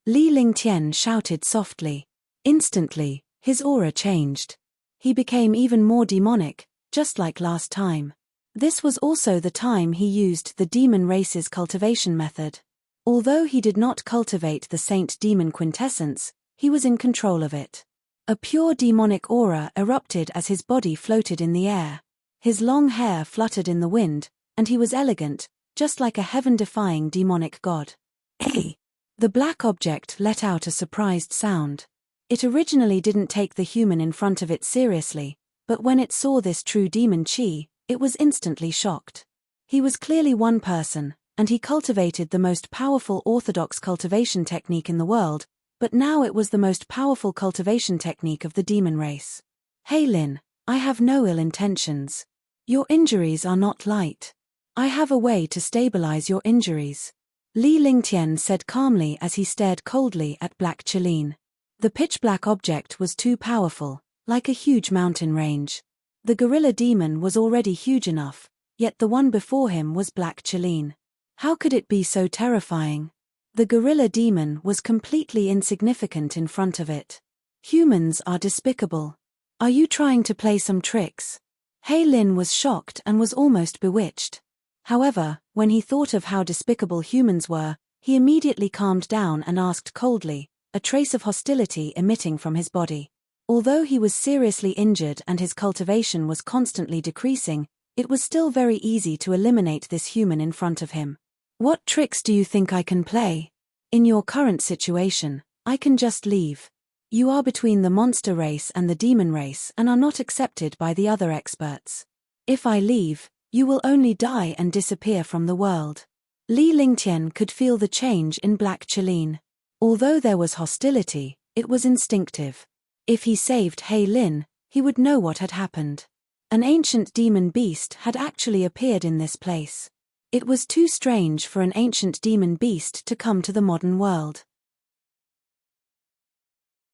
Li Lingtian shouted softly. Instantly, his aura changed. He became even more demonic, just like last time. This was also the time he used the demon race's cultivation method. Although he did not cultivate the Saint Demon Quintessence, he was in control of it. A pure demonic aura erupted as his body floated in the air. His long hair fluttered in the wind, and he was elegant, just like a heaven-defying demonic god. Hey! The black object let out a surprised sound. It originally didn't take the human in front of it seriously, but when it saw this true demon chi, it was instantly shocked. He was clearly one person, and he cultivated the most powerful orthodox cultivation technique in the world, but now it was the most powerful cultivation technique of the demon race. Hey Lin, I have no ill intentions. Your injuries are not light. I have a way to stabilize your injuries. Li Lingtian said calmly as he stared coldly at Black Chileen. The pitch-black object was too powerful, like a huge mountain range. The gorilla demon was already huge enough, yet the one before him was Black Chileen. How could it be so terrifying? The gorilla demon was completely insignificant in front of it. Humans are despicable. Are you trying to play some tricks? He Lin was shocked and was almost bewitched. However, when he thought of how despicable humans were, he immediately calmed down and asked coldly, a trace of hostility emitting from his body. Although he was seriously injured and his cultivation was constantly decreasing, it was still very easy to eliminate this human in front of him. What tricks do you think I can play? In your current situation, I can just leave. You are between the monster race and the demon race and are not accepted by the other experts. If I leave, you will only die and disappear from the world. Li Lingtian could feel the change in Black Chileen. Although there was hostility, it was instinctive. If he saved He Lin, he would know what had happened. An ancient demon beast had actually appeared in this place. It was too strange for an ancient demon beast to come to the modern world.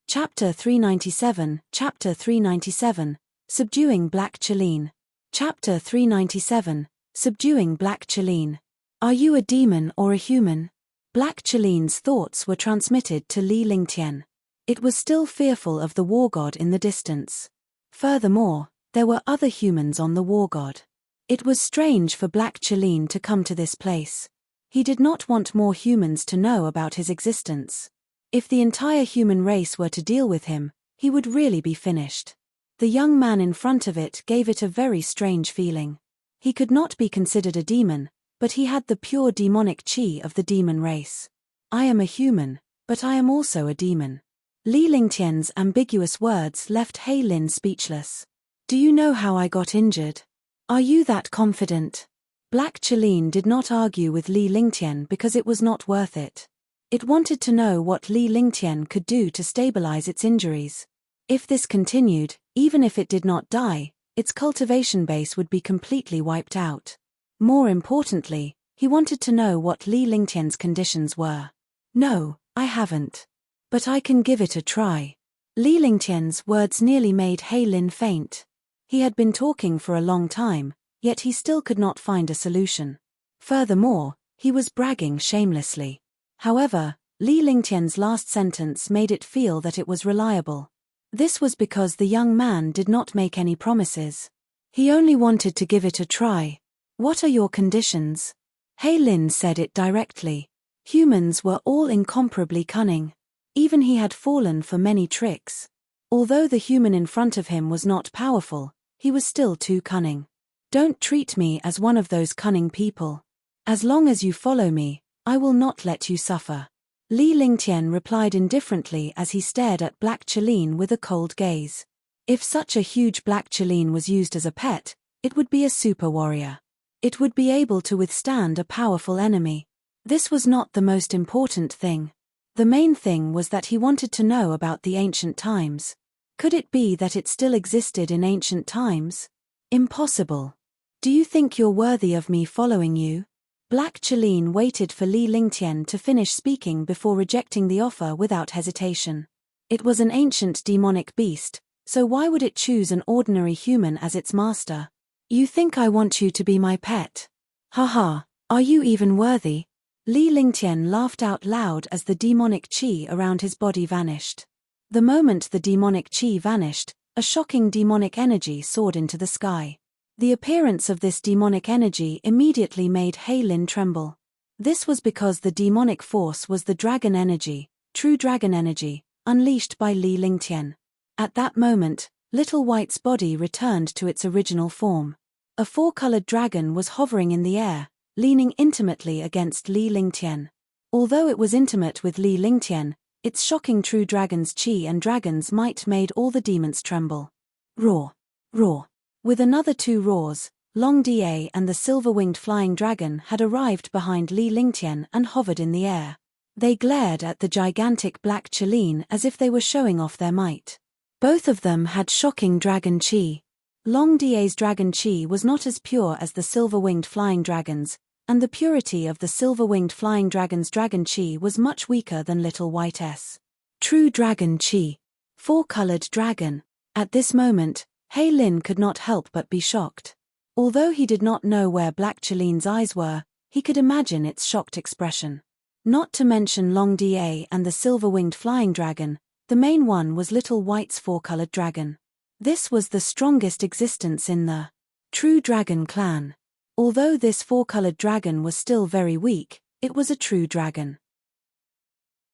Chapter 397, Chapter 397, Subduing Black Chileen. Chapter 397, Subduing Black Chileen. Are you a demon or a human? Black Chileen's thoughts were transmitted to Li Lingtian. It was still fearful of the war god in the distance. Furthermore, there were other humans on the war god. It was strange for Black Chileen to come to this place. He did not want more humans to know about his existence. If the entire human race were to deal with him, he would really be finished. The young man in front of it gave it a very strange feeling. He could not be considered a demon, but he had the pure demonic chi of the demon race. I am a human, but I am also a demon. Li Lingtian's ambiguous words left He Lin speechless. Do you know how I got injured? Are you that confident? Black Chileen did not argue with Li Lingtian because it was not worth it. It wanted to know what Li Lingtian could do to stabilize its injuries. If this continued, Even if it did not die, its cultivation base would be completely wiped out. More importantly, he wanted to know what Li Lingtian's conditions were. No, I haven't. But I can give it a try. Li Lingtian's words nearly made He Lin faint. He had been talking for a long time, yet he still could not find a solution. Furthermore, he was bragging shamelessly. However, Li Lingtian's last sentence made it feel that it was reliable. This was because the young man did not make any promises. He only wanted to give it a try. What are your conditions? He Lin said it directly. Humans were all incomparably cunning. Even he had fallen for many tricks. Although the human in front of him was not powerful, he was still too cunning. Don't treat me as one of those cunning people. As long as you follow me, I will not let you suffer. Li Lingtian replied indifferently as he stared at Black Cheline with a cold gaze. If such a huge Black Cheline was used as a pet, it would be a super warrior. It would be able to withstand a powerful enemy. This was not the most important thing. The main thing was that he wanted to know about the ancient times. Could it be that it still existed in ancient times? Impossible. Do you think you're worthy of me following you? Black Cheline waited for Li Lingtian to finish speaking before rejecting the offer without hesitation. It was an ancient demonic beast, so why would it choose an ordinary human as its master? You think I want you to be my pet? Haha, are you even worthy? Li Lingtian laughed out loud as the demonic qi around his body vanished. The moment the demonic qi vanished, a shocking demonic energy soared into the sky. The appearance of this demonic energy immediately made He Lin tremble. This was because the demonic force was the dragon energy, true dragon energy, unleashed by Li Lingtian. At that moment, Little White's body returned to its original form. A four-colored dragon was hovering in the air, leaning intimately against Li Lingtian. Although it was intimate with Li Lingtian, its shocking true dragon's qi and dragon's might made all the demons tremble. Roar! Roar! With another two roars, Long Da and the silver-winged flying dragon had arrived behind Li Lingtian and hovered in the air. They glared at the gigantic Black Cheline as if they were showing off their might. Both of them had shocking dragon qi. Long Da's dragon qi was not as pure as the silver-winged flying dragon's, and the purity of the silver-winged flying dragon's dragon qi was much weaker than Little White's. True dragon qi. Four-colored dragon. At this moment, He Lin could not help but be shocked. Although he did not know where Black Cheline's eyes were, he could imagine its shocked expression. Not to mention Long Da and the silver-winged flying dragon, the main one was Little White's four-colored dragon. This was the strongest existence in the True Dragon clan. Although this four-colored dragon was still very weak, it was a true dragon.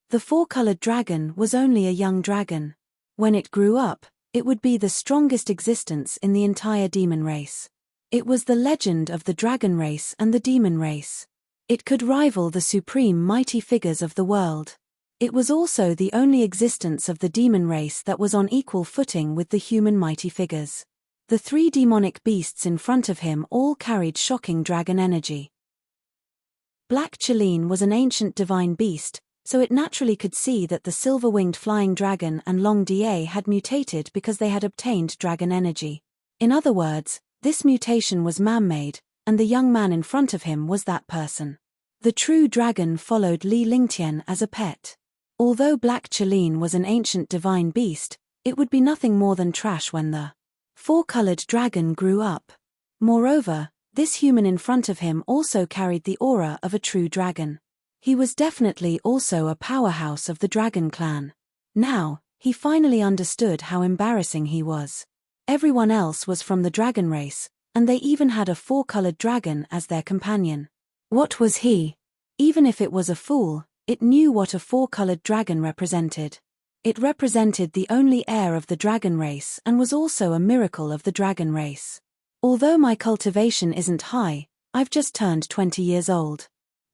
The four-colored dragon was only a young dragon. When it grew up, it would be the strongest existence in the entire demon race. It was the legend of the dragon race and the demon race. It could rival the supreme mighty figures of the world. It was also the only existence of the demon race that was on equal footing with the human mighty figures. The three demonic beasts in front of him all carried shocking dragon energy. Black Cheline was an ancient divine beast, so it naturally could see that the silver-winged flying dragon and Long Da had mutated because they had obtained dragon energy. In other words, this mutation was man-made, and the young man in front of him was that person. The true dragon followed Li Lingtian as a pet. Although Black Cheline was an ancient divine beast, it would be nothing more than trash when the four-colored dragon grew up. Moreover, this human in front of him also carried the aura of a true dragon. He was definitely also a powerhouse of the dragon clan. Now, he finally understood how embarrassing he was. Everyone else was from the dragon race, and they even had a four-colored dragon as their companion. What was he? Even if it was a fool, it knew what a four-colored dragon represented. It represented the only heir of the dragon race and was also a miracle of the dragon race. Although my cultivation isn't high, I've just turned 20 years old.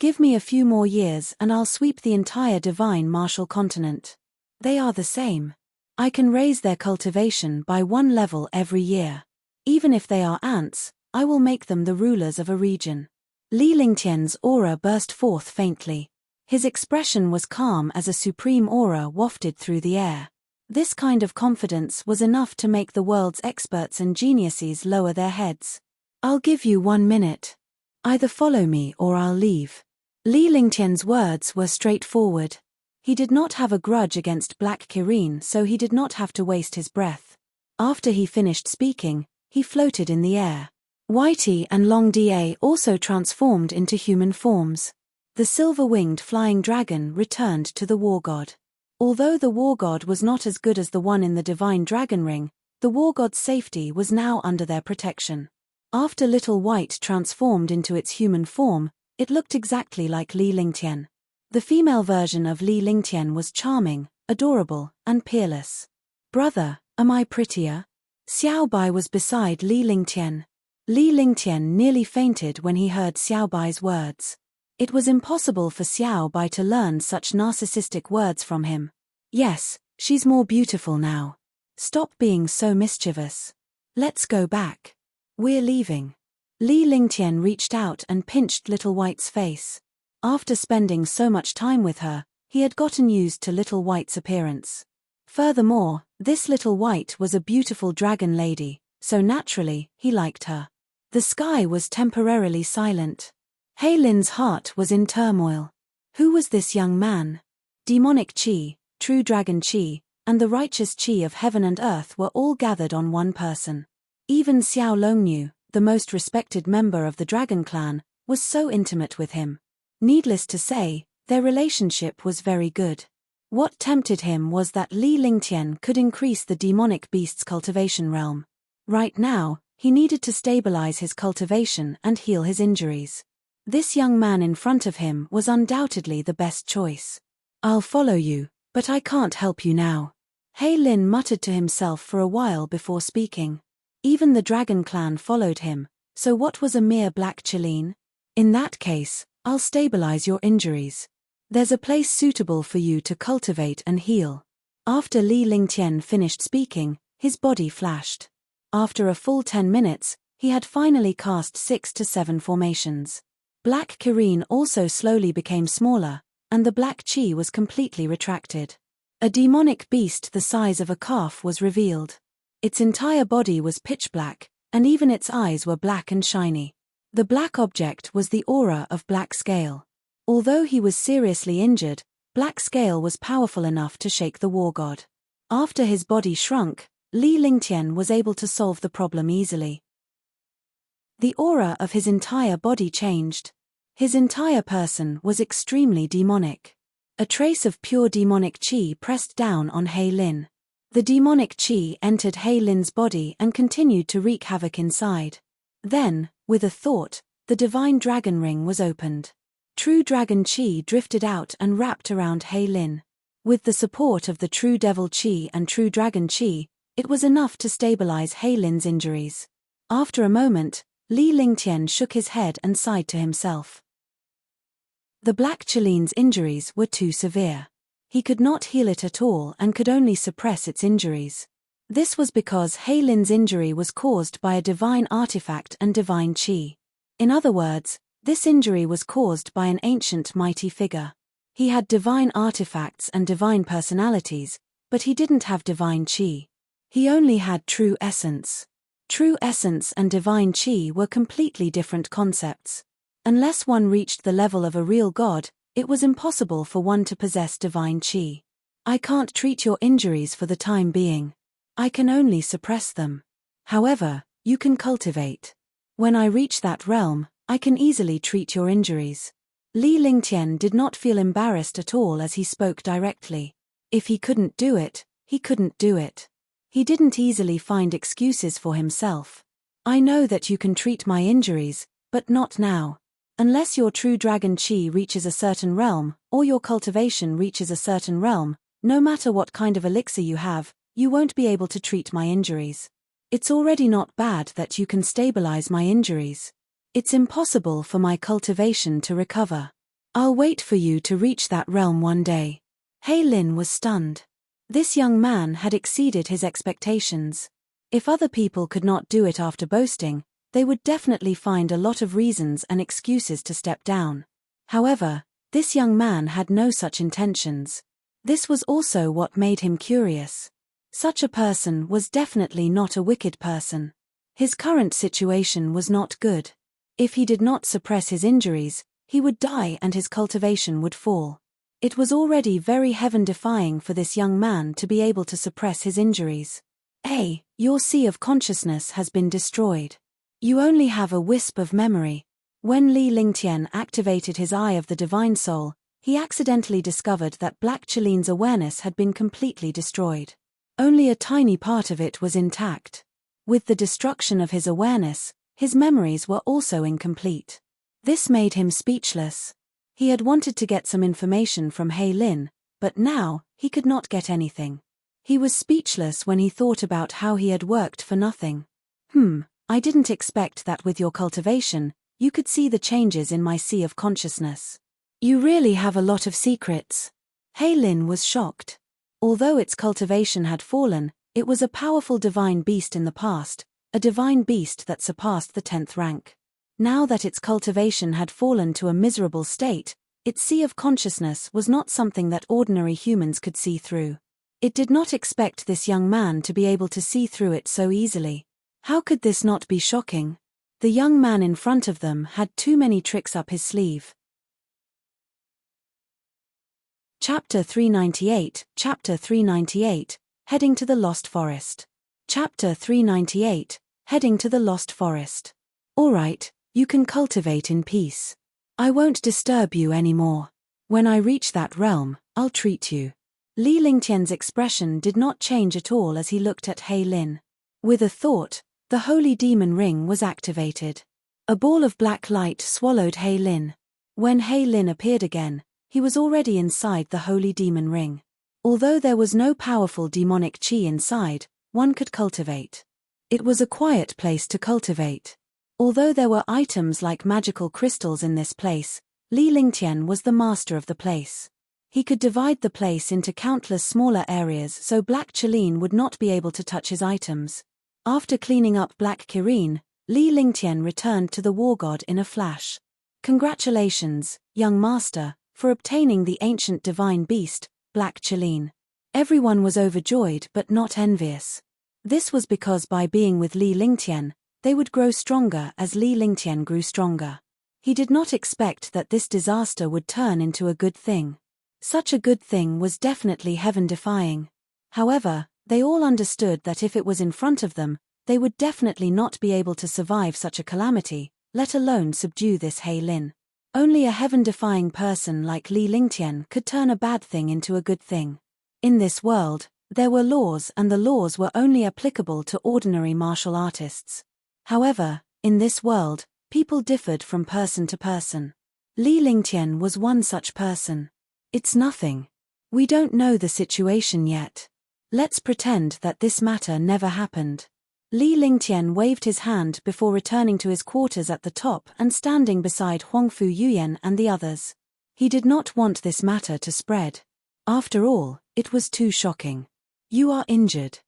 Give me a few more years and I'll sweep the entire divine martial continent. They are the same. I can raise their cultivation by one level every year. Even if they are ants, I will make them the rulers of a region. Li Lingtian's aura burst forth faintly. His expression was calm as a supreme aura wafted through the air. This kind of confidence was enough to make the world's experts and geniuses lower their heads. "I'll give you 1 minute. Either follow me or I'll leave." Li Lingtian's words were straightforward. He did not have a grudge against Black Kirin, so he did not have to waste his breath. After he finished speaking, he floated in the air. Whitey and Long Da also transformed into human forms. The silver-winged flying dragon returned to the war god. Although the war god was not as good as the one in the divine dragon ring, the war god's safety was now under their protection. After Little White transformed into its human form, it looked exactly like Li Lingtian. The female version of Li Lingtian was charming, adorable, and peerless. "Brother, am I prettier?" Xiao Bai was beside Li Lingtian. Li Lingtian nearly fainted when he heard Xiao Bai's words. It was impossible for Xiao Bai to learn such narcissistic words from him. "Yes, she's more beautiful now. Stop being so mischievous. Let's go back. We're leaving." Li Lingtian reached out and pinched Little White's face. After spending so much time with her, he had gotten used to Little White's appearance. Furthermore, this Little White was a beautiful dragon lady, so naturally, he liked her. The sky was temporarily silent. Hei Lin's heart was in turmoil. Who was this young man? Demonic Qi, true dragon Qi, and the righteous Qi of heaven and earth were all gathered on one person. Even Xiao Longnu, the most respected member of the dragon clan, was so intimate with him. Needless to say, their relationship was very good. What tempted him was that Li Lingtian could increase the demonic beast's cultivation realm. Right now, he needed to stabilize his cultivation and heal his injuries. This young man in front of him was undoubtedly the best choice. "I'll follow you, but I can't help you now." Hei Lin muttered to himself for a while before speaking. Even the dragon clan followed him, so what was a mere Black Qilin? "In that case, I'll stabilize your injuries. There's a place suitable for you to cultivate and heal." After Li Lingtian finished speaking, his body flashed. After a full 10 minutes, he had finally cast 6 to 7 formations. Black Kirin also slowly became smaller, and the Black Qi was completely retracted. A demonic beast the size of a calf was revealed. Its entire body was pitch black, and even its eyes were black and shiny. The black object was the aura of Black Scale. Although he was seriously injured, Black Scale was powerful enough to shake the war god. After his body shrunk, Li Lingtian was able to solve the problem easily. The aura of his entire body changed. His entire person was extremely demonic. A trace of pure demonic Qi pressed down on Hei Lin. The demonic Qi entered Hei Lin's body and continued to wreak havoc inside. Then, with a thought, the divine dragon ring was opened. True dragon Qi drifted out and wrapped around Hei Lin. With the support of the true devil Qi and true dragon Qi, it was enough to stabilize Hei Lin's injuries. After a moment, Li Lingtian shook his head and sighed to himself. The Black Qilin's injuries were too severe. He could not heal it at all and could only suppress its injuries. This was because Hei Lin's injury was caused by a divine artifact and divine Qi. In other words, this injury was caused by an ancient mighty figure. He had divine artifacts and divine personalities, but he didn't have divine Qi. He only had true essence. True essence and divine Qi were completely different concepts. Unless one reached the level of a real god, it was impossible for one to possess divine Qi. "I can't treat your injuries for the time being. I can only suppress them. However, you can cultivate. When I reach that realm, I can easily treat your injuries." Li Lingtian did not feel embarrassed at all as he spoke directly. If he couldn't do it, he couldn't do it. He didn't easily find excuses for himself. "I know that you can treat my injuries, but not now. Unless your true dragon Qi reaches a certain realm, or your cultivation reaches a certain realm, no matter what kind of elixir you have, you won't be able to treat my injuries. It's already not bad that you can stabilize my injuries. It's impossible for my cultivation to recover. I'll wait for you to reach that realm one day." Hei Lin was stunned. This young man had exceeded his expectations. If other people could not do it after boasting, they would definitely find a lot of reasons and excuses to step down. However, this young man had no such intentions. This was also what made him curious. Such a person was definitely not a wicked person. His current situation was not good. If he did not suppress his injuries, he would die and his cultivation would fall. It was already very heaven-defying for this young man to be able to suppress his injuries. Your sea of consciousness has been destroyed. You only have a wisp of memory. When Li Lingtian activated his Eye of the Divine Soul, he accidentally discovered that Black Chiline's awareness had been completely destroyed. Only a tiny part of it was intact. With the destruction of his awareness, his memories were also incomplete. This made him speechless. He had wanted to get some information from Hei Lin, but now, he could not get anything. He was speechless when he thought about how he had worked for nothing. I didn't expect that with your cultivation, you could see the changes in my sea of consciousness. You really have a lot of secrets. Hei Lin was shocked. Although its cultivation had fallen, it was a powerful divine beast in the past, a divine beast that surpassed the 10th rank. Now that its cultivation had fallen to a miserable state, its sea of consciousness was not something that ordinary humans could see through. It did not expect this young man to be able to see through it so easily. How could this not be shocking? The young man in front of them had too many tricks up his sleeve. Chapter 398, Chapter 398, Heading to the Lost Forest. Chapter 398, Heading to the Lost Forest. Alright, you can cultivate in peace. I won't disturb you anymore. When I reach that realm, I'll treat you. Li Lingtian's expression did not change at all as he looked at Hei Lin. With a thought, the holy demon ring was activated. A ball of black light swallowed Hei Lin. When Hei Lin appeared again, he was already inside the holy demon ring. Although there was no powerful demonic qi inside, one could cultivate. It was a quiet place to cultivate. Although there were items like magical crystals in this place, Li Lingtian was the master of the place. He could divide the place into countless smaller areas so Black Chiline would not be able to touch his items. After cleaning up Black Kirin, Li Lingtian returned to the war god in a flash. Congratulations, young master, for obtaining the ancient divine beast, Black Chiline. Everyone was overjoyed but not envious. This was because by being with Li Lingtian, they would grow stronger as Li Lingtian grew stronger. He did not expect that this disaster would turn into a good thing. Such a good thing was definitely heaven-defying. However, they all understood that if it was in front of them, they would definitely not be able to survive such a calamity, let alone subdue this Hei Lin. Only a heaven-defying person like Li Lingtian could turn a bad thing into a good thing. In this world, there were laws and the laws were only applicable to ordinary martial artists. However, in this world, people differed from person to person. Li Lingtian was one such person. It's nothing. We don't know the situation yet. Let's pretend that this matter never happened. Li Lingtian waved his hand before returning to his quarters at the top and standing beside Huangfu Yuyan and the others. He did not want this matter to spread. After all, it was too shocking. You are injured.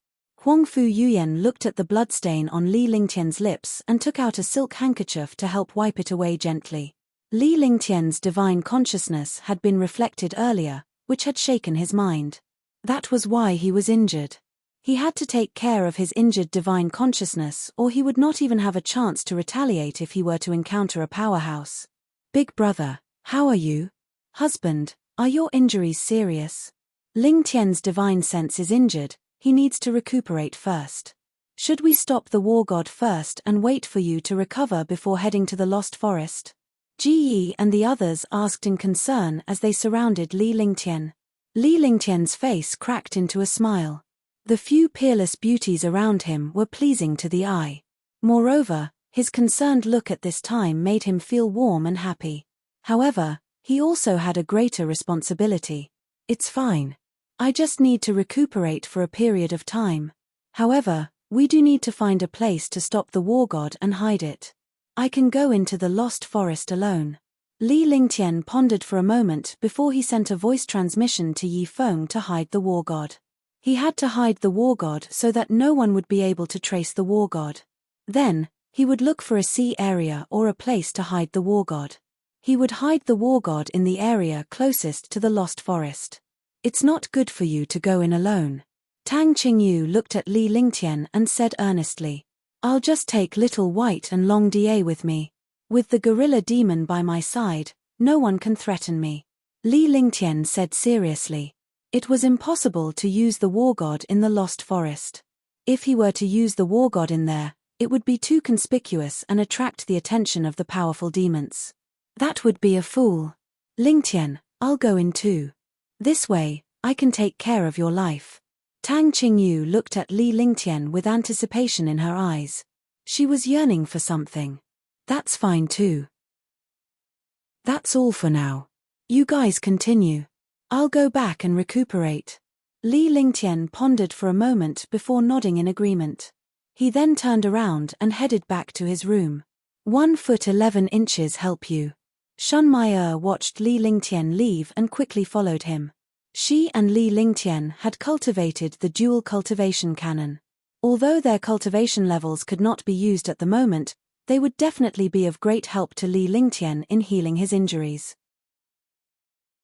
Huangfu Yuyan looked at the bloodstain on Li Lingtian's lips and took out a silk handkerchief to help wipe it away gently. Li Lingtian's divine consciousness had been reflected earlier, which had shaken his mind. That was why he was injured. He had to take care of his injured divine consciousness or he would not even have a chance to retaliate if he were to encounter a powerhouse. Big brother, how are you? Husband, are your injuries serious? Ling Tian's divine sense is injured, he needs to recuperate first. Should we stop the war god first and wait for you to recover before heading to the Lost Forest? Ji Yi and the others asked in concern as they surrounded Li Lingtian. Li Lingtian's face cracked into a smile. The few peerless beauties around him were pleasing to the eye. Moreover, his concerned look at this time made him feel warm and happy. However, he also had a greater responsibility. It's fine. I just need to recuperate for a period of time. However, we do need to find a place to stop the war god and hide it. I can go into the Lost Forest alone. Li Lingtian pondered for a moment before he sent a voice transmission to Yi Feng to hide the war god. He had to hide the war god so that no one would be able to trace the war god. Then, he would look for a sea area or a place to hide the war god. He would hide the war god in the area closest to the Lost Forest. It's not good for you to go in alone. Tang Qingyu looked at Li Lingtian and said earnestly, "I'll just take little white and long Da with me. With the gorilla demon by my side, no one can threaten me." Li Lingtian said seriously. It was impossible to use the war god in the Lost Forest. If he were to use the war god in there, it would be too conspicuous and attract the attention of the powerful demons. That would be a fool. "Lingtian, I'll go in too. This way, I can take care of your life." Tang Qingyu looked at Li Lingtian with anticipation in her eyes. She was yearning for something. "That's fine too. That's all for now. You guys continue. I'll go back and recuperate." Li Lingtian pondered for a moment before nodding in agreement. He then turned around and headed back to his room. 1 foot 11 inches help you. Shun Maier watched Li Lingtian leave and quickly followed him. She and Li Lingtian had cultivated the dual cultivation cannon. Although their cultivation levels could not be used at the moment, they would definitely be of great help to Li Lingtian in healing his injuries.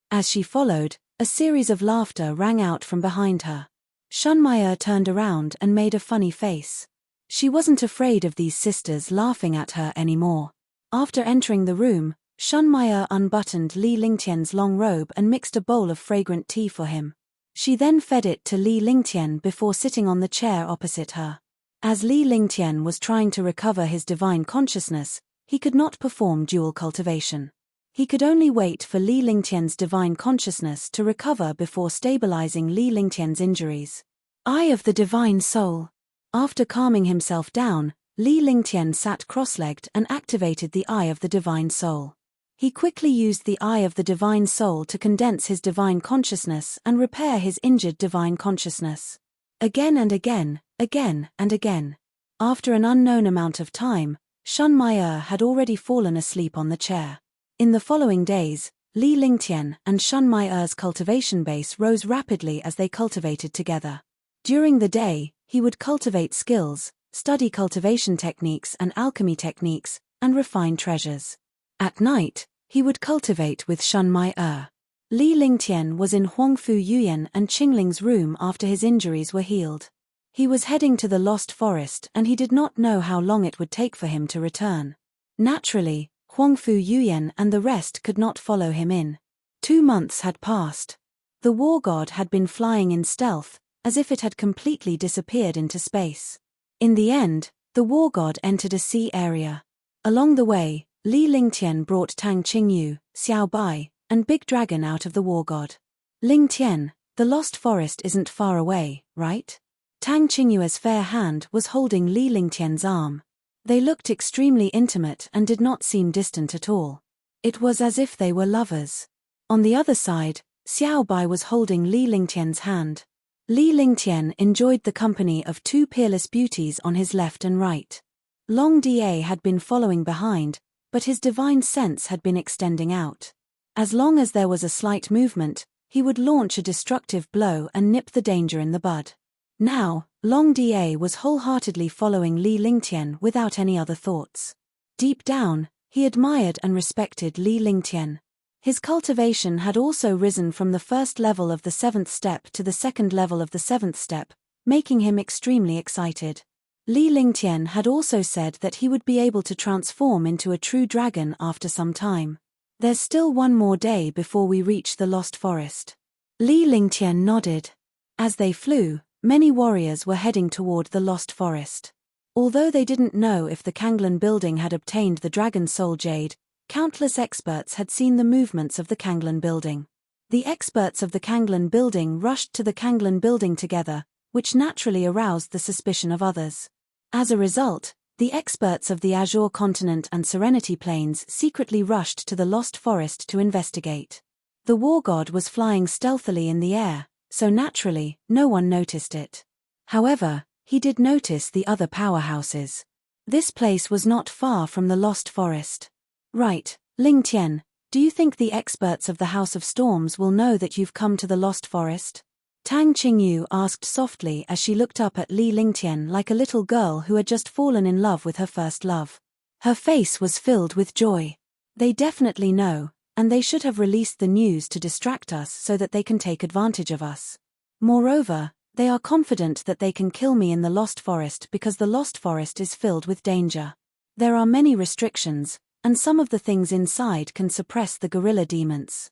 As she followed, a series of laughter rang out from behind her. Shun Maier turned around and made a funny face. She wasn't afraid of these sisters laughing at her anymore. After entering the room, Shun Maier unbuttoned Li Lingtian's long robe and mixed a bowl of fragrant tea for him. She then fed it to Li Lingtian before sitting on the chair opposite her. As Li Lingtian was trying to recover his divine consciousness, he could not perform dual cultivation. He could only wait for Li Lingtian's divine consciousness to recover before stabilizing Li Lingtian's injuries. Eye of the Divine Soul. After calming himself down, Li Lingtian sat cross-legged and activated the Eye of the Divine Soul. He quickly used the Eye of the Divine Soul to condense his divine consciousness and repair his injured divine consciousness. Again and again, again and again. After an unknown amount of time, Shun Maier had already fallen asleep on the chair. In the following days, Li Lingtian and Shun Maier's cultivation base rose rapidly as they cultivated together. During the day, he would cultivate skills, study cultivation techniques and alchemy techniques, and refine treasures. At night, he would cultivate with Shun Maier. Li Lingtian was in Huangfu Yuyan and Qingling's room after his injuries were healed. He was heading to the Lost Forest and he did not know how long it would take for him to return. Naturally, Huangfu Yuyan and the rest could not follow him in. 2 months had passed. The war god had been flying in stealth, as if it had completely disappeared into space. In the end, the war god entered a sea area. Along the way, Li Lingtian brought Tang Qingyu, Xiao Bai, and Big Dragon out of the war god. "Lingtian, the Lost Forest isn't far away, right?" Tang Qingyu's fair hand was holding Li Lingtian's arm. They looked extremely intimate and did not seem distant at all. It was as if they were lovers. On the other side, Xiao Bai was holding Li Lingtian's hand. Li Lingtian enjoyed the company of 2 peerless beauties on his left and right. Long Da had been following behind, but his divine sense had been extending out. As long as there was a slight movement, he would launch a destructive blow and nip the danger in the bud. Now, Long Da was wholeheartedly following Li Lingtian without any other thoughts. Deep down, he admired and respected Li Lingtian. His cultivation had also risen from the first level of the 7th step to the 2nd level of the 7th step, making him extremely excited. Li Lingtian had also said that he would be able to transform into a true dragon after some time. "There's still 1 more day before we reach the Lost Forest." Li Lingtian nodded. As they flew, many warriors were heading toward the Lost Forest. Although they didn't know if the Kanglan building had obtained the Dragon Soul Jade, countless experts had seen the movements of the Kanglan building. The experts of the Kanglan building rushed to the Kanglan building together, which naturally aroused the suspicion of others. As a result, the experts of the Azure Continent and Serenity Plains secretly rushed to the Lost Forest to investigate. The war god was flying stealthily in the air, so naturally, no one noticed it. However, he did notice the other powerhouses. This place was not far from the Lost Forest. "Right, Lingtian, do you think the experts of the House of Storms will know that you've come to the Lost Forest?" Tang Qingyu asked softly as she looked up at Li Lingtian like a little girl who had just fallen in love with her first love. Her face was filled with joy. "They definitely know, and they should have released the news to distract us so that they can take advantage of us. Moreover, They are confident that they can kill me in the Lost Forest because the Lost Forest is filled with danger. There are many restrictions, and some of the things inside can suppress the gorilla demons.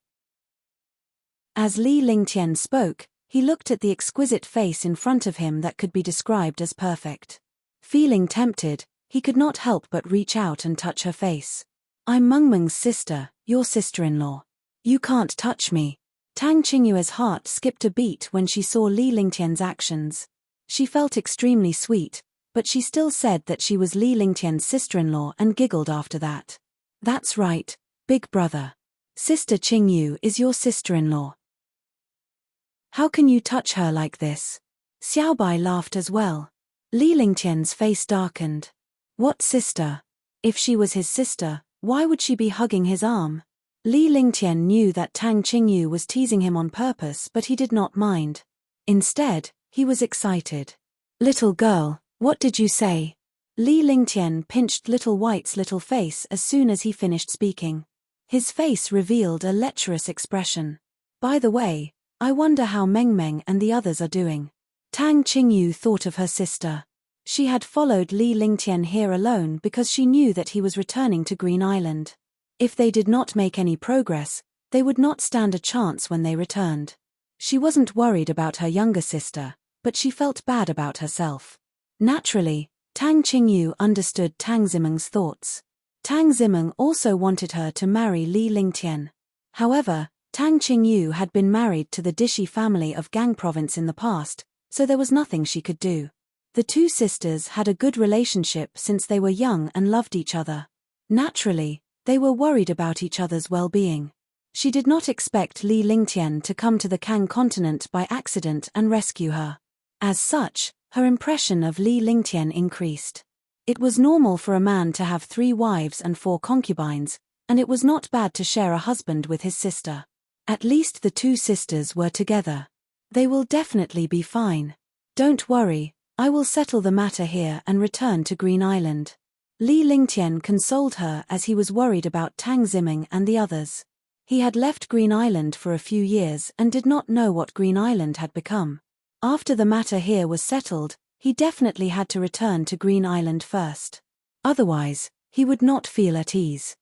As Li Lingtian spoke, he looked at the exquisite face in front of him that could be described as perfect. Feeling tempted, he could not help but reach out and touch her face. I'm Mengmeng's sister, your sister-in-law. You can't touch me. Tang Qingyue's heart skipped a beat when she saw Li Lingtian's actions. She felt extremely sweet, but she still said that she was Li Lingtian's sister-in-law and giggled after that. That's right, big brother. Sister Qingyu is your sister-in-law. How can you touch her like this? Xiaobai laughed as well. Li Lingtian's face darkened. What sister? If she was his sister, why would she be hugging his arm? Li Lingtian knew that Tang Qingyu was teasing him on purpose, but he did not mind. Instead, he was excited. Little girl, what did you say? Li Lingtian pinched Little White's little face as soon as he finished speaking. His face revealed a lecherous expression. By the way, I wonder how Mengmeng and the others are doing. Tang Qingyu thought of her sister. She had followed Li Lingtian here alone because she knew that he was returning to Green Island. If they did not make any progress, they would not stand a chance when they returned. She wasn't worried about her younger sister, but she felt bad about herself. Naturally, Tang Qingyu understood Tang Zimeng's thoughts. Tang Zimeng also wanted her to marry Li Lingtian. However, Tang Qingyu had been married to the Dishi family of Gang Province in the past, so there was nothing she could do. The two sisters had a good relationship since they were young and loved each other. Naturally, they were worried about each other's well-being. She did not expect Li Lingtian to come to the Kang continent by accident and rescue her. As such, her impression of Li Lingtian increased. It was normal for a man to have 3 wives and 4 concubines, and it was not bad to share a husband with his sister. At least the two sisters were together. They will definitely be fine. Don't worry, I will settle the matter here and return to Green Island. Li Lingtian consoled her as he was worried about Tang Zimeng and the others. He had left Green Island for a few years and did not know what Green Island had become. After the matter here was settled, he definitely had to return to Green Island first. Otherwise, he would not feel at ease.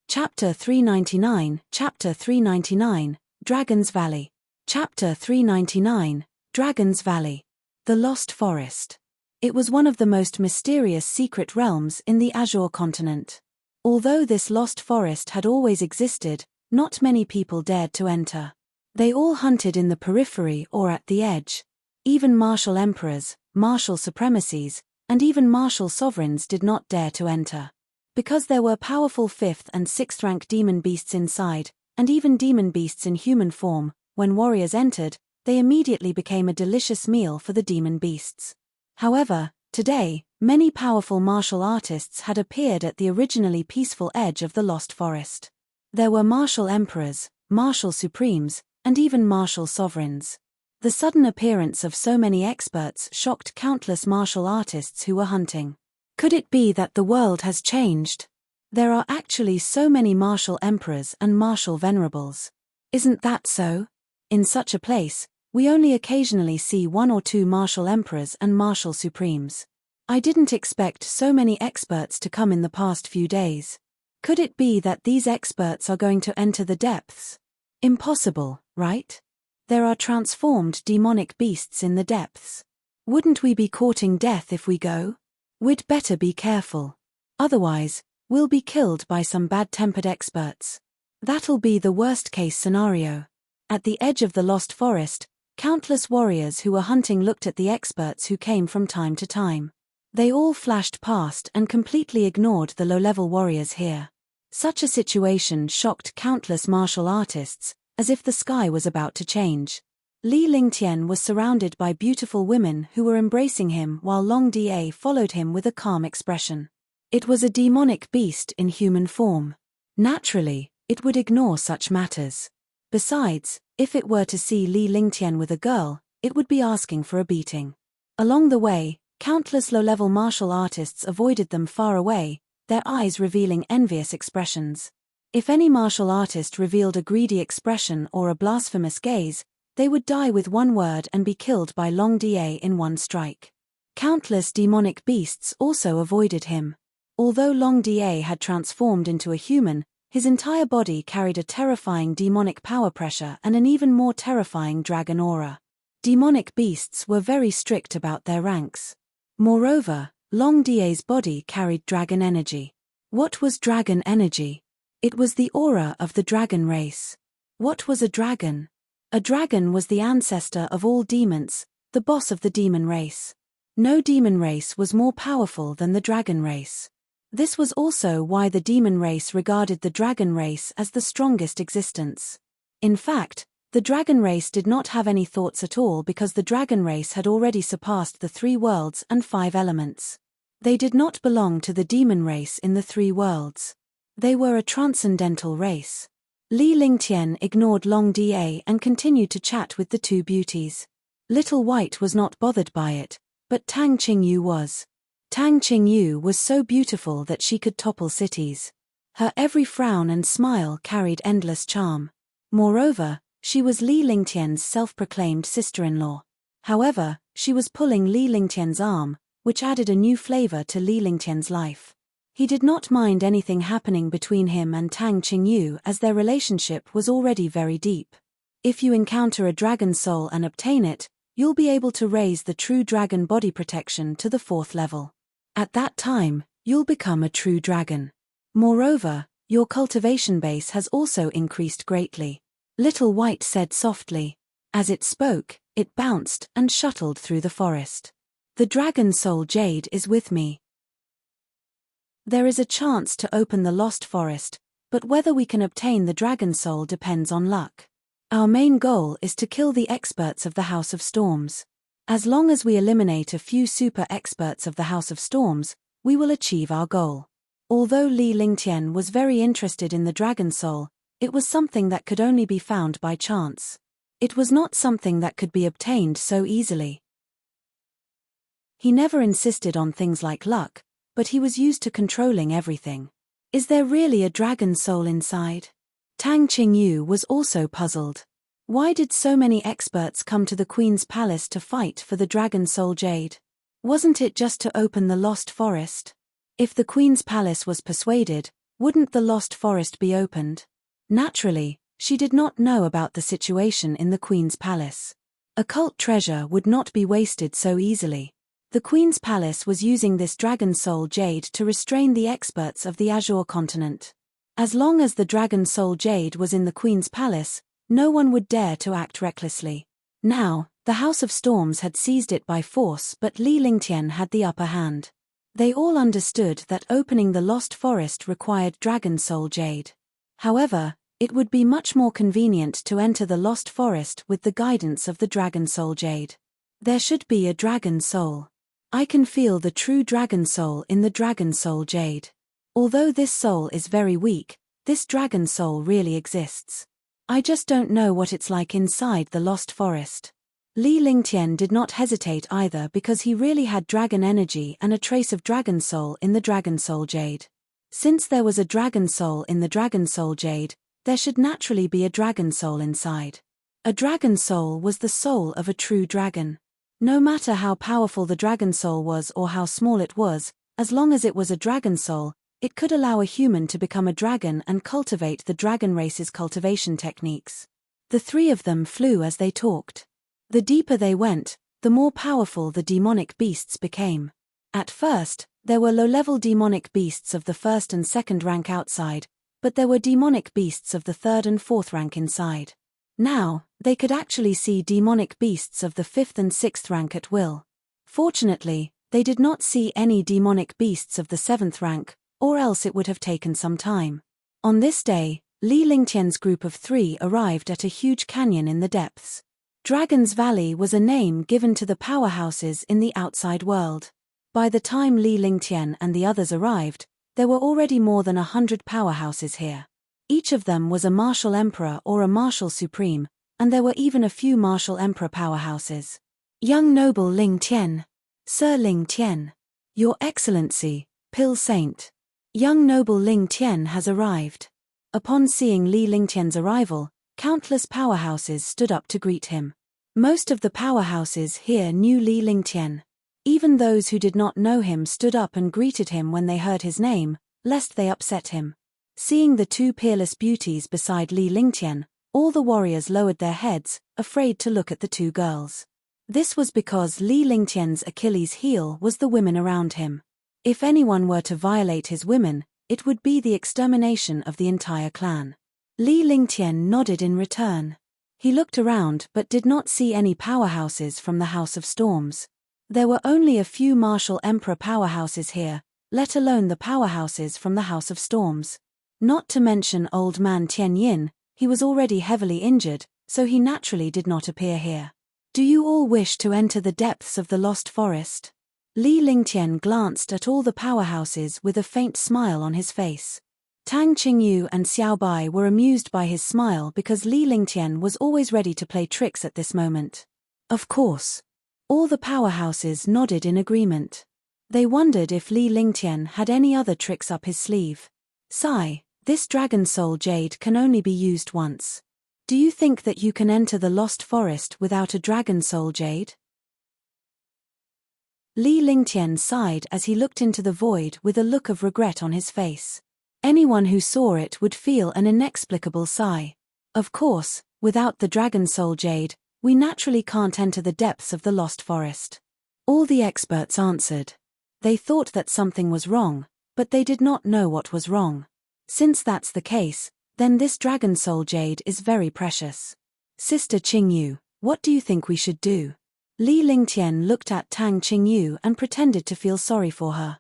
Chapter 399, Chapter 399, Dragon's Valley. Chapter 399, Dragon's Valley. The Lost Forest. It was one of the most mysterious secret realms in the Azure continent. Although this lost forest had always existed, not many people dared to enter. They all hunted in the periphery or at the edge. Even martial emperors, martial supremacies, and even martial sovereigns did not dare to enter. Because there were powerful 5th and 6th rank demon beasts inside, and even demon beasts in human form, when warriors entered, they immediately became a delicious meal for the demon beasts. However, today, many powerful martial artists had appeared at the originally peaceful edge of the Lost Forest. There were martial emperors, martial supremes, and even martial sovereigns. The sudden appearance of so many experts shocked countless martial artists who were hunting. Could it be that the world has changed? There are actually so many martial emperors and martial venerables. Isn't that so? In such a place, we only occasionally see 1 or 2 martial emperors and martial supremes. I didn't expect so many experts to come in the past few days. Could it be that these experts are going to enter the depths? Impossible, right? There are transformed demonic beasts in the depths. Wouldn't we be courting death if we go? We'd better be careful. Otherwise, we'll be killed by some bad-tempered experts. That'll be the worst-case scenario. At the edge of the Lost Forest, countless warriors who were hunting looked at the experts who came from time to time. They all flashed past and completely ignored the low-level warriors here. Such a situation shocked countless martial artists, as if the sky was about to change. Li Lingtian was surrounded by beautiful women who were embracing him while Long Da followed him with a calm expression. It was a demonic beast in human form. Naturally, it would ignore such matters. Besides, if it were to see Li Lingtian with a girl, it would be asking for a beating. Along the way, countless low-level martial artists avoided them far away, their eyes revealing envious expressions. If any martial artist revealed a greedy expression or a blasphemous gaze, they would die with one word and be killed by Long Da in one strike. Countless demonic beasts also avoided him. Although Long Da had transformed into a human, his entire body carried a terrifying demonic power pressure and an even more terrifying dragon aura. Demonic beasts were very strict about their ranks. Moreover, Long Da's body carried dragon energy. What was dragon energy? It was the aura of the dragon race. What was a dragon? A dragon was the ancestor of all demons, the boss of the demon race. No demon race was more powerful than the dragon race. This was also why the demon race regarded the dragon race as the strongest existence. In fact, the dragon race did not have any thoughts at all because the dragon race had already surpassed the 3 worlds and 5 elements. They did not belong to the demon race in the 3 worlds. They were a transcendental race. Li Lingtian ignored Long Da and continued to chat with the 2 beauties. Little White was not bothered by it, but Tang Qingyu was. Tang Qingyu was so beautiful that she could topple cities. Her every frown and smile carried endless charm. Moreover, she was Li Lingtian's self-proclaimed sister-in-law. However, she was pulling Li Lingtian's arm, which added a new flavor to Li Lingtian's life. He did not mind anything happening between him and Tang Qingyu as their relationship was already very deep. If you encounter a dragon soul and obtain it, you'll be able to raise the true dragon body protection to the 4th level. At that time, you'll become a true dragon. Moreover, your cultivation base has also increased greatly. Little White said softly. As it spoke, it bounced and shuttled through the forest. The dragon soul jade is with me. There is a chance to open the lost forest, but whether we can obtain the dragon soul depends on luck. Our main goal is to kill the experts of the House of Storms. As long as we eliminate a few super experts of the House of Storms, we will achieve our goal. Although Li Lingtian was very interested in the dragon soul, it was something that could only be found by chance. It was not something that could be obtained so easily. He never insisted on things like luck, but he was used to controlling everything. Is there really a dragon soul inside? Tang Qingyu was also puzzled. Why did so many experts come to the Queen's palace to fight for the dragon soul jade? Wasn't it just to open the lost forest? If the Queen's palace was persuaded, wouldn't the lost forest be opened? Naturally, she did not know about the situation in the Queen's palace. Occult treasure would not be wasted so easily. The Queen's palace was using this dragon soul jade to restrain the experts of the Azure continent. As long as the dragon soul jade was in the Queen's palace, no one would dare to act recklessly. Now, the House of Storms had seized it by force, but Li Lingtian had the upper hand. They all understood that opening the lost forest required dragon soul jade. However, it would be much more convenient to enter the lost forest with the guidance of the dragon soul jade. There should be a dragon soul. I can feel the true dragon soul in the dragon soul jade. Although this soul is very weak, this dragon soul really exists. I just don't know what it's like inside the lost forest. Li Lingtian did not hesitate either because he really had dragon energy and a trace of dragon soul in the dragon soul jade. Since there was a dragon soul in the dragon soul jade, there should naturally be a dragon soul inside. A dragon soul was the soul of a true dragon. No matter how powerful the dragon soul was or how small it was, as long as it was a dragon soul, it could allow a human to become a dragon and cultivate the dragon race's cultivation techniques. The 3 of them flew as they talked. The deeper they went, the more powerful the demonic beasts became. At first, there were low-level demonic beasts of the 1st and 2nd rank outside, but there were demonic beasts of the 3rd and 4th rank inside. Now, they could actually see demonic beasts of the 5th and 6th rank at will. Fortunately, they did not see any demonic beasts of the 7th rank, or else it would have taken some time. On this day, Li Lingtian's group of 3 arrived at a huge canyon in the depths. Dragon's Valley was a name given to the powerhouses in the outside world. By the time Li Lingtian and the others arrived, there were already more than 100 powerhouses here. Each of them was a martial emperor or a martial supreme, and there were even a few martial emperor powerhouses. Young Noble Ling Tian. Sir Ling Tian. Your Excellency, Pill Saint. Young Noble Ling Tian has arrived. Upon seeing Li Lingtian's arrival, countless powerhouses stood up to greet him. Most of the powerhouses here knew Li Lingtian. Even those who did not know him stood up and greeted him when they heard his name, lest they upset him. Seeing the two peerless beauties beside Li Lingtian, all the warriors lowered their heads, afraid to look at the two girls. This was because Li Lingtian's Achilles' heel was the women around him. If anyone were to violate his women, it would be the extermination of the entire clan. Li Lingtian nodded in return. He looked around but did not see any powerhouses from the House of Storms. There were only a few martial emperor powerhouses here, let alone the powerhouses from the House of Storms. Not to mention old man Tian Yin, he was already heavily injured, so he naturally did not appear here. Do you all wish to enter the depths of the Lost Forest? Li Lingtian glanced at all the powerhouses with a faint smile on his face. Tang Qingyu and Xiao Bai were amused by his smile because Li Lingtian was always ready to play tricks at this moment. Of course. All the powerhouses nodded in agreement. They wondered if Li Lingtian had any other tricks up his sleeve. Sigh, this Dragon Soul Jade can only be used once. Do you think that you can enter the Lost Forest without a Dragon Soul Jade? Li Lingtian sighed as he looked into the void with a look of regret on his face. Anyone who saw it would feel an inexplicable sigh. Of course, without the Dragon Soul Jade, we naturally can't enter the depths of the Lost Forest. All the experts answered. They thought that something was wrong, but they did not know what was wrong. Since that's the case, then this Dragon Soul Jade is very precious. Sister Qingyu, what do you think we should do? Li Lingtian looked at Tang Qingyu and pretended to feel sorry for her.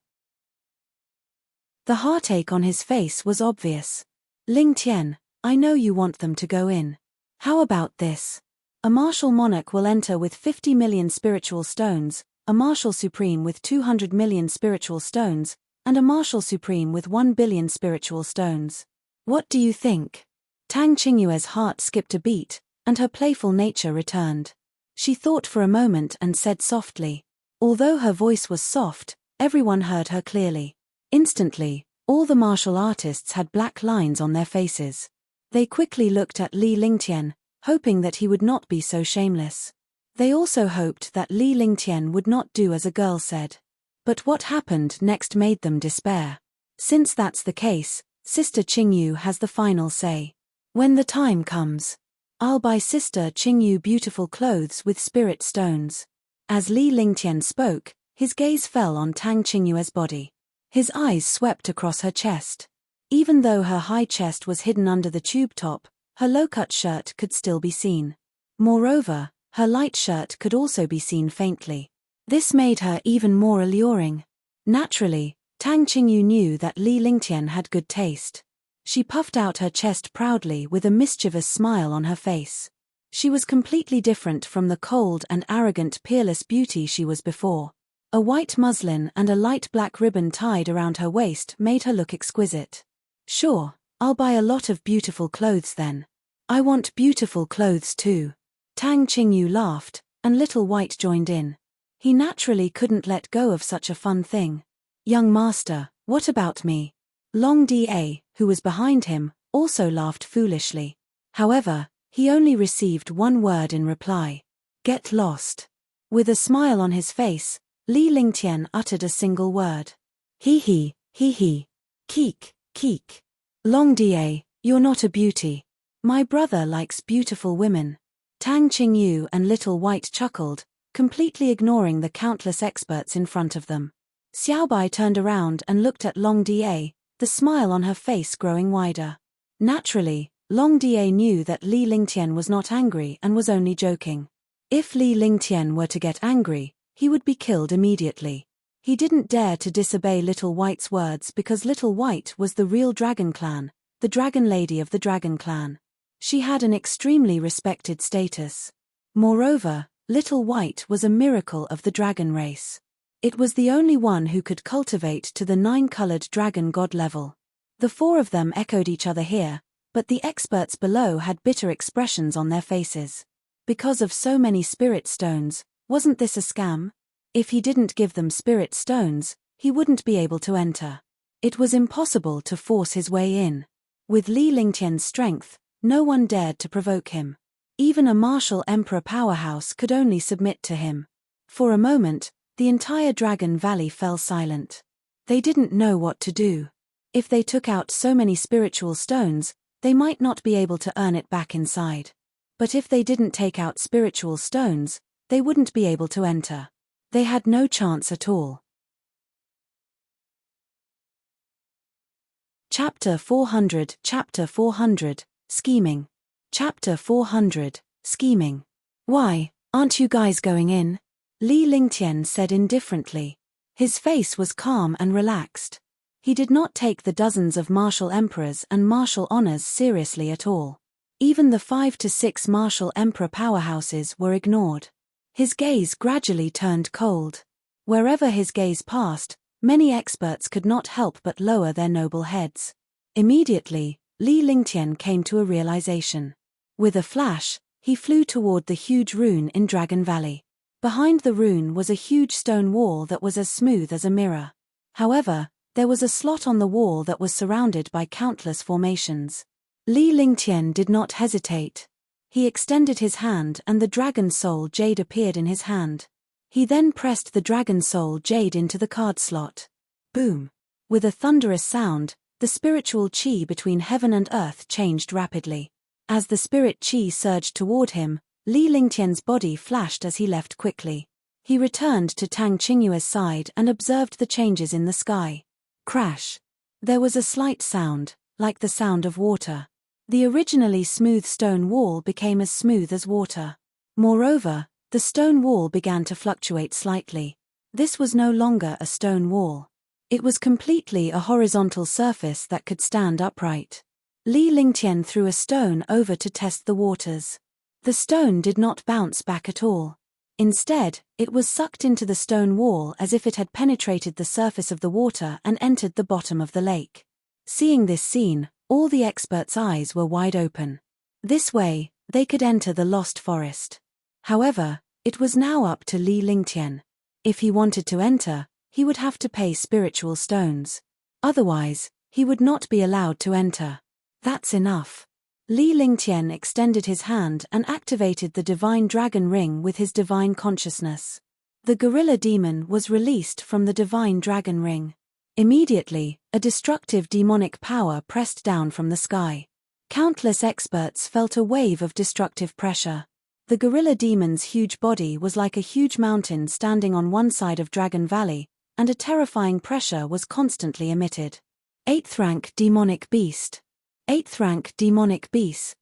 The heartache on his face was obvious. Lingtian, I know you want them to go in. How about this? A martial monarch will enter with 50 million spiritual stones, a martial supreme with 200 million spiritual stones, and a martial supreme with 1 billion spiritual stones. What do you think? Tang Qingyue's heart skipped a beat, and her playful nature returned. She thought for a moment and said softly. Although her voice was soft, everyone heard her clearly. Instantly, all the martial artists had black lines on their faces. They quickly looked at Li Lingtian, hoping that he would not be so shameless. They also hoped that Li Lingtian would not do as a girl said. But what happened next made them despair. Since that's the case, Sister Qingyu has the final say. When the time comes, I'll buy Sister Qingyu beautiful clothes with spirit stones. As Li Lingtian spoke, his gaze fell on Tang Qingyue's body. His eyes swept across her chest. Even though her high chest was hidden under the tube top, her low-cut shirt could still be seen. Moreover, her light shirt could also be seen faintly. This made her even more alluring. Naturally, Tang Qingyu knew that Li Lingtian had good taste. She puffed out her chest proudly with a mischievous smile on her face. She was completely different from the cold and arrogant peerless beauty she was before. A white muslin and a light black ribbon tied around her waist made her look exquisite. Sure, I'll buy a lot of beautiful clothes then. I want beautiful clothes too. Tang Qingyu laughed, and Little White joined in. He naturally couldn't let go of such a fun thing. Young master, what about me? Long Da, who was behind him, also laughed foolishly. However, he only received one word in reply. Get lost. With a smile on his face, Li Lingtian uttered a single word. Hee, keek, keek. Long Da, you're not a beauty. My brother likes beautiful women. Tang Qingyu and Little White chuckled, completely ignoring the countless experts in front of them. Xiao Bai turned around and looked at Long Da, the smile on her face growing wider. Naturally, Long Da knew that Li Lingtian was not angry and was only joking. If Li Lingtian were to get angry, he would be killed immediately. He didn't dare to disobey Little White's words because Little White was the real Dragon Clan, the Dragon Lady of the Dragon Clan. She had an extremely respected status. Moreover, Little White was a miracle of the dragon race. It was the only one who could cultivate to the 9-colored dragon god level. The four of them echoed each other here, but the experts below had bitter expressions on their faces. Because of so many spirit stones, wasn't this a scam? If he didn't give them spirit stones, he wouldn't be able to enter. It was impossible to force his way in. With Li Lingtian's strength, no one dared to provoke him. Even a martial emperor powerhouse could only submit to him. For a moment, the entire Dragon Valley fell silent. They didn't know what to do. If they took out so many spiritual stones, they might not be able to earn it back inside. But if they didn't take out spiritual stones, they wouldn't be able to enter. They had no chance at all. Chapter 400 Scheming. Chapter 400 Scheming. Why, aren't you guys going in? Li Lingtian said indifferently. His face was calm and relaxed. He did not take the dozens of martial emperors and martial honors seriously at all. Even the 5 to 6 martial emperor powerhouses were ignored. His gaze gradually turned cold. Wherever his gaze passed, many experts could not help but lower their noble heads. Immediately, Li Lingtian came to a realization. With a flash, he flew toward the huge rune in Dragon Valley. Behind the rune was a huge stone wall that was as smooth as a mirror. However, there was a slot on the wall that was surrounded by countless formations. Li Lingtian did not hesitate. He extended his hand and the Dragon Soul Jade appeared in his hand. He then pressed the Dragon Soul Jade into the card slot. Boom! With a thunderous sound, the spiritual chi between heaven and earth changed rapidly. As the spirit chi surged toward him, Li Lingtian's body flashed as he left quickly. He returned to Tang Qingyue's side and observed the changes in the sky. Crash! There was a slight sound, like the sound of water. The originally smooth stone wall became as smooth as water. Moreover, the stone wall began to fluctuate slightly. This was no longer a stone wall. It was completely a horizontal surface that could stand upright. Li Lingtian threw a stone over to test the waters. The stone did not bounce back at all. Instead, it was sucked into the stone wall as if it had penetrated the surface of the water and entered the bottom of the lake. Seeing this scene, all the experts' eyes were wide open. This way, they could enter the lost forest. However, it was now up to Li Lingtian. If he wanted to enter, he would have to pay spiritual stones. Otherwise, he would not be allowed to enter. That's enough. Li Lingtian extended his hand and activated the divine dragon ring with his divine consciousness. The gorilla demon was released from the divine dragon ring. Immediately, a destructive demonic power pressed down from the sky. Countless experts felt a wave of destructive pressure. The gorilla demon's huge body was like a huge mountain standing on one side of Dragon Valley, and a terrifying pressure was constantly emitted. 8th rank demonic beast. 8th rank demonic beast.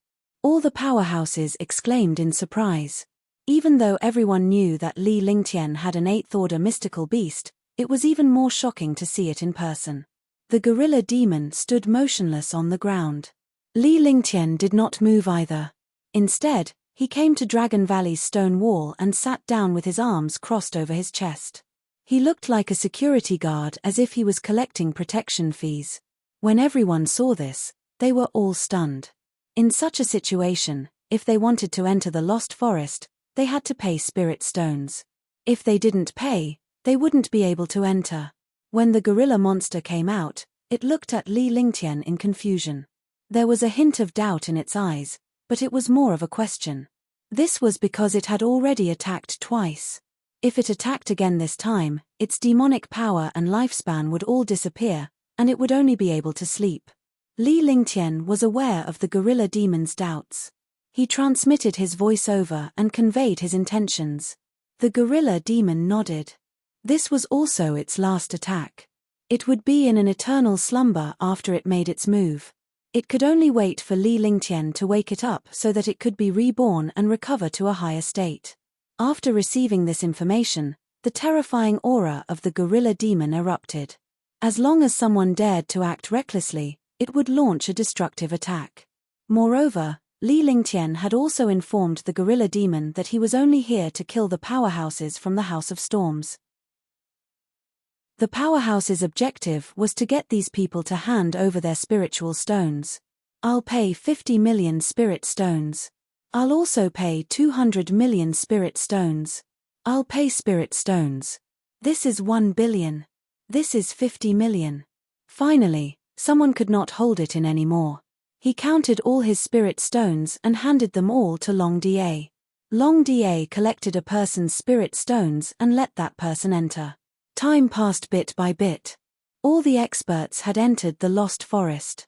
All the powerhouses exclaimed in surprise. Even though everyone knew that Li Lingtian had an 8th order mystical beast, it was even more shocking to see it in person. The gorilla demon stood motionless on the ground. Li Lingtian did not move either. Instead, he came to Dragon Valley's stone wall and sat down with his arms crossed over his chest. He looked like a security guard as if he was collecting protection fees. When everyone saw this, they were all stunned. In such a situation, if they wanted to enter the Lost Forest, they had to pay spirit stones. If they didn't pay, they wouldn't be able to enter. When the gorilla monster came out, it looked at Li Lingtian in confusion. There was a hint of doubt in its eyes, but it was more of a question. This was because it had already attacked twice. If it attacked again this time, its demonic power and lifespan would all disappear, and it would only be able to sleep. Li Lingtian was aware of the gorilla demon's doubts. He transmitted his voice over and conveyed his intentions. The gorilla demon nodded. This was also its last attack. It would be in an eternal slumber after it made its move. It could only wait for Li Lingtian to wake it up so that it could be reborn and recover to a higher state. After receiving this information, the terrifying aura of the gorilla demon erupted. As long as someone dared to act recklessly, it would launch a destructive attack. Moreover, Li Lingtian had also informed the gorilla demon that he was only here to kill the powerhouses from the House of Storms. The powerhouse's objective was to get these people to hand over their spiritual stones. I'll pay 50 million spirit stones. I'll also pay 200 million spirit stones. I'll pay spirit stones. This is 1 billion. This is 50 million. Finally, someone could not hold it in anymore. He counted all his spirit stones and handed them all to Long Da. Long Da collected a person's spirit stones and let that person enter. Time passed bit by bit. All the experts had entered the lost forest.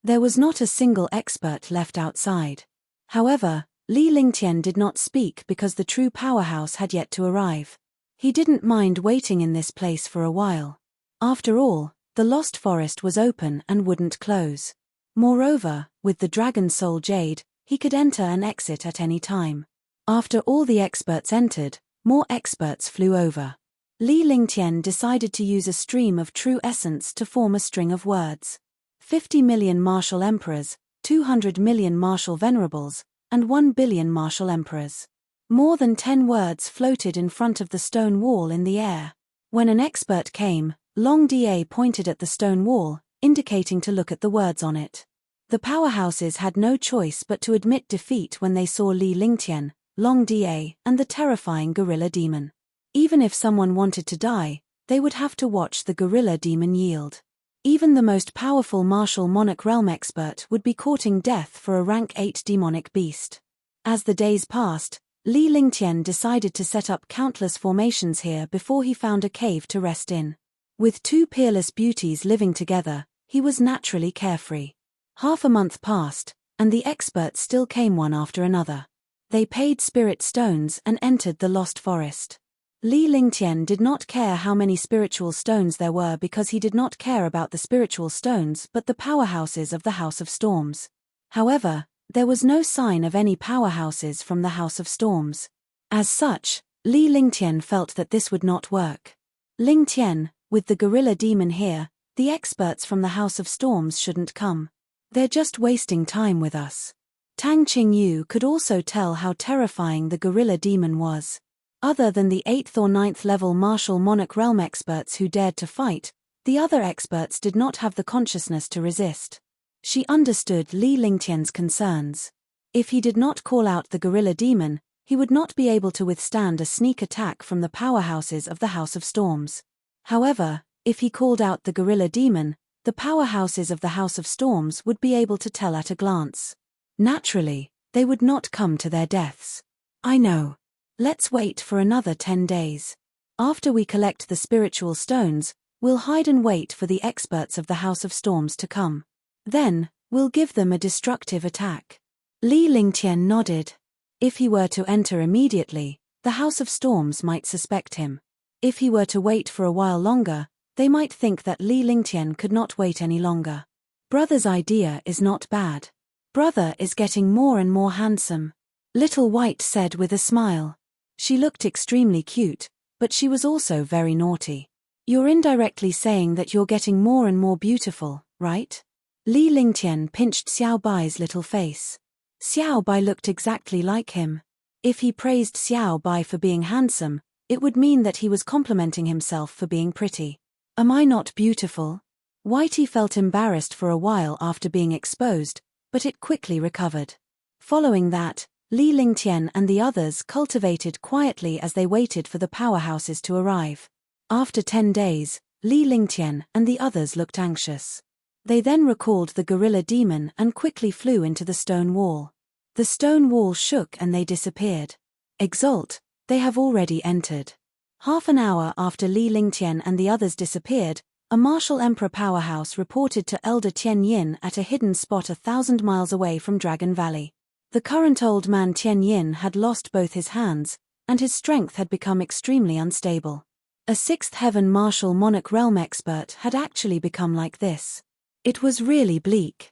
There was not a single expert left outside. However, Li Lingtian did not speak because the true powerhouse had yet to arrive. He didn't mind waiting in this place for a while. After all, the lost forest was open and wouldn't close. Moreover, with the Dragon Soul Jade, he could enter and exit at any time. After all the experts entered, more experts flew over. Li Lingtian decided to use a stream of true essence to form a string of words. 50 million martial emperors, 200 million martial venerables, and 1 billion martial emperors. More than 10 words floated in front of the stone wall in the air. When an expert came, Long Da pointed at the stone wall, indicating to look at the words on it. The powerhouses had no choice but to admit defeat when they saw Li Lingtian, Long Da, and the terrifying gorilla demon. Even if someone wanted to die, they would have to watch the gorilla demon yield. Even the most powerful martial monarch realm expert would be courting death for a rank 8 demonic beast. As the days passed, Li Lingtian decided to set up countless formations here before he found a cave to rest in. With two peerless beauties living together, he was naturally carefree. Half a month passed, and the experts still came one after another. They paid spirit stones and entered the lost forest. Li Lingtian did not care how many spiritual stones there were because he did not care about the spiritual stones but the powerhouses of the House of Storms. However, there was no sign of any powerhouses from the House of Storms. As such, Li Lingtian felt that this would not work. Lingtian, with the gorilla demon here, the experts from the House of Storms shouldn't come. They're just wasting time with us. Tang Qingyu could also tell how terrifying the gorilla demon was. Other than the 8th or 9th level martial monarch realm experts who dared to fight, the other experts did not have the consciousness to resist. She understood Li Lingtian's concerns. If he did not call out the gorilla demon, he would not be able to withstand a sneak attack from the powerhouses of the House of Storms. However, if he called out the gorilla demon, the powerhouses of the House of Storms would be able to tell at a glance. Naturally, they would not come to their deaths. I know. Let's wait for another 10 days. After we collect the spiritual stones, we'll hide and wait for the experts of the House of Storms to come. Then, we'll give them a destructive attack. Li Lingtian nodded. If he were to enter immediately, the House of Storms might suspect him. If he were to wait for a while longer, they might think that Li Lingtian could not wait any longer. Brother's idea is not bad. Brother is getting more and more handsome, Little White said with a smile. She looked extremely cute, but she was also very naughty. You're indirectly saying that you're getting more and more beautiful, right? Li Lingtian pinched Xiao Bai's little face. Xiao Bai looked exactly like him. If he praised Xiao Bai for being handsome, it would mean that he was complimenting himself for being pretty. Am I not beautiful? Whitey felt embarrassed for a while after being exposed, but it quickly recovered. Following that, Li Lingtian and the others cultivated quietly as they waited for the powerhouses to arrive. After 10 days, Li Lingtian and the others looked anxious. They then recalled the gorilla demon and quickly flew into the stone wall. The stone wall shook and they disappeared. Exult, they have already entered. Half an hour after Li Lingtian and the others disappeared, a martial emperor powerhouse reported to Elder Tian Yin at a hidden spot 1,000 miles away from Dragon Valley. The current old man Tian Yin had lost both his hands, and his strength had become extremely unstable. A 6th heaven martial monarch realm expert had actually become like this. It was really bleak.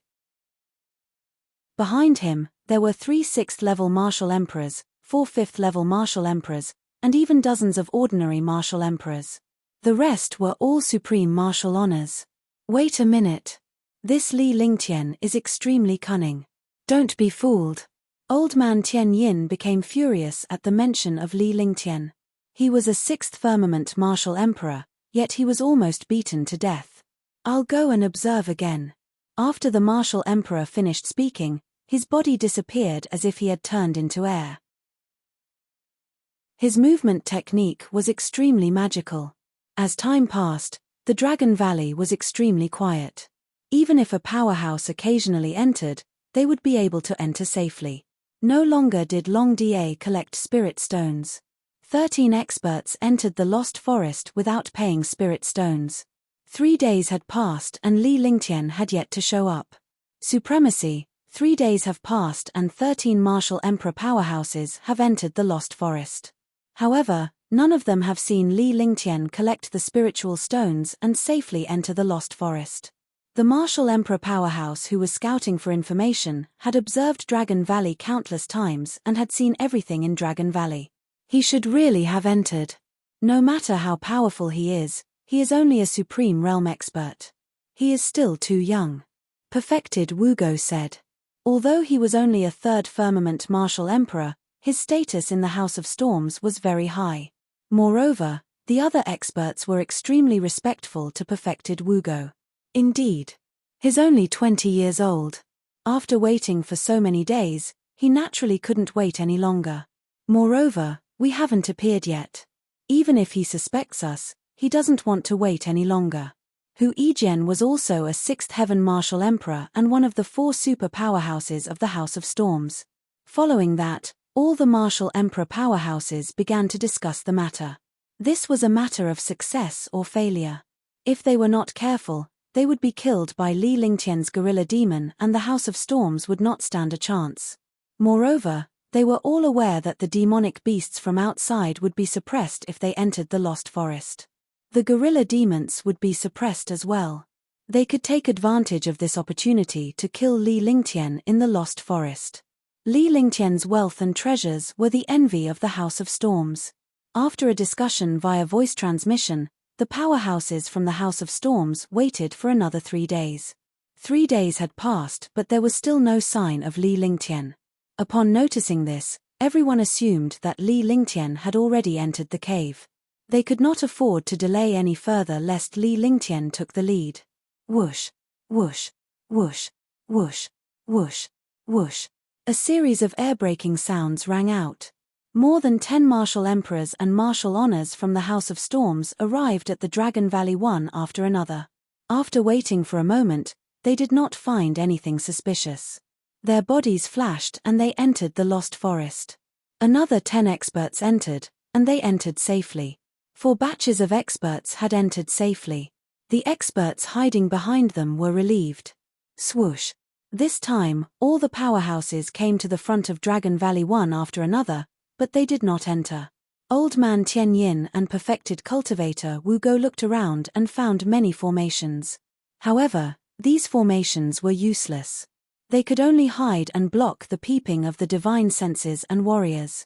Behind him, there were 3 6th level martial emperors, 4 5th level martial emperors, and even dozens of ordinary martial emperors. The rest were all supreme martial honors. Wait a minute. This Li Lingtian is extremely cunning. Don't be fooled. Old man Tian Yin became furious at the mention of Li Lingtian. He was a 6th firmament martial emperor, yet he was almost beaten to death. I'll go and observe again. After the martial emperor finished speaking, his body disappeared as if he had turned into air. His movement technique was extremely magical. As time passed, the Dragon Valley was extremely quiet. Even if a powerhouse occasionally entered, they would be able to enter safely. No longer did Long Da collect spirit stones. 13 experts entered the Lost Forest without paying spirit stones. 3 days had passed and Li Lingtian had yet to show up. Supremacy, 3 days have passed and 13 martial emperor powerhouses have entered the Lost Forest. However, none of them have seen Li Lingtian collect the spiritual stones and safely enter the Lost Forest. The martial emperor powerhouse who was scouting for information had observed Dragon Valley countless times and had seen everything in Dragon Valley. He should really have entered. No matter how powerful he is only a supreme realm expert. He is still too young. Perfected Wugo said. Although he was only a third firmament martial emperor, his status in the House of Storms was very high. Moreover, the other experts were extremely respectful to Perfected Wugo. Indeed. He's only 20 years old. After waiting for so many days, he naturally couldn't wait any longer. Moreover, we haven't appeared yet. Even if he suspects us, he doesn't want to wait any longer. Hu Yijian was also a 6th Heaven Martial Emperor and one of the 4 super powerhouses of the House of Storms. Following that, all the Martial Emperor powerhouses began to discuss the matter. This was a matter of success or failure. If they were not careful, they would be killed by Li Lingtian's gorilla demon and the House of Storms would not stand a chance. Moreover, they were all aware that the demonic beasts from outside would be suppressed if they entered the Lost Forest. The gorilla demons would be suppressed as well. They could take advantage of this opportunity to kill Li Lingtian in the Lost Forest. Li Lingtian's wealth and treasures were the envy of the House of Storms. After a discussion via voice transmission, the powerhouses from the House of Storms waited for another 3 days. 3 days had passed but there was still no sign of Li Lingtian. Upon noticing this, everyone assumed that Li Lingtian had already entered the cave. They could not afford to delay any further lest Li Lingtian took the lead. Whoosh, whoosh, whoosh, whoosh, whoosh, whoosh. A series of air-breaking sounds rang out. More than 10 martial emperors and martial honors from the House of Storms arrived at the Dragon Valley one after another. After waiting for a moment, they did not find anything suspicious. Their bodies flashed and they entered the Lost Forest. Another 10 experts entered, and they entered safely. 4 batches of experts had entered safely. The experts hiding behind them were relieved. Swoosh. This time, all the powerhouses came to the front of Dragon Valley one after another, but they did not enter. Old Man Tian Yin and Perfected Cultivator Wu Go looked around and found many formations. However, these formations were useless. They could only hide and block the peeping of the divine senses and warriors.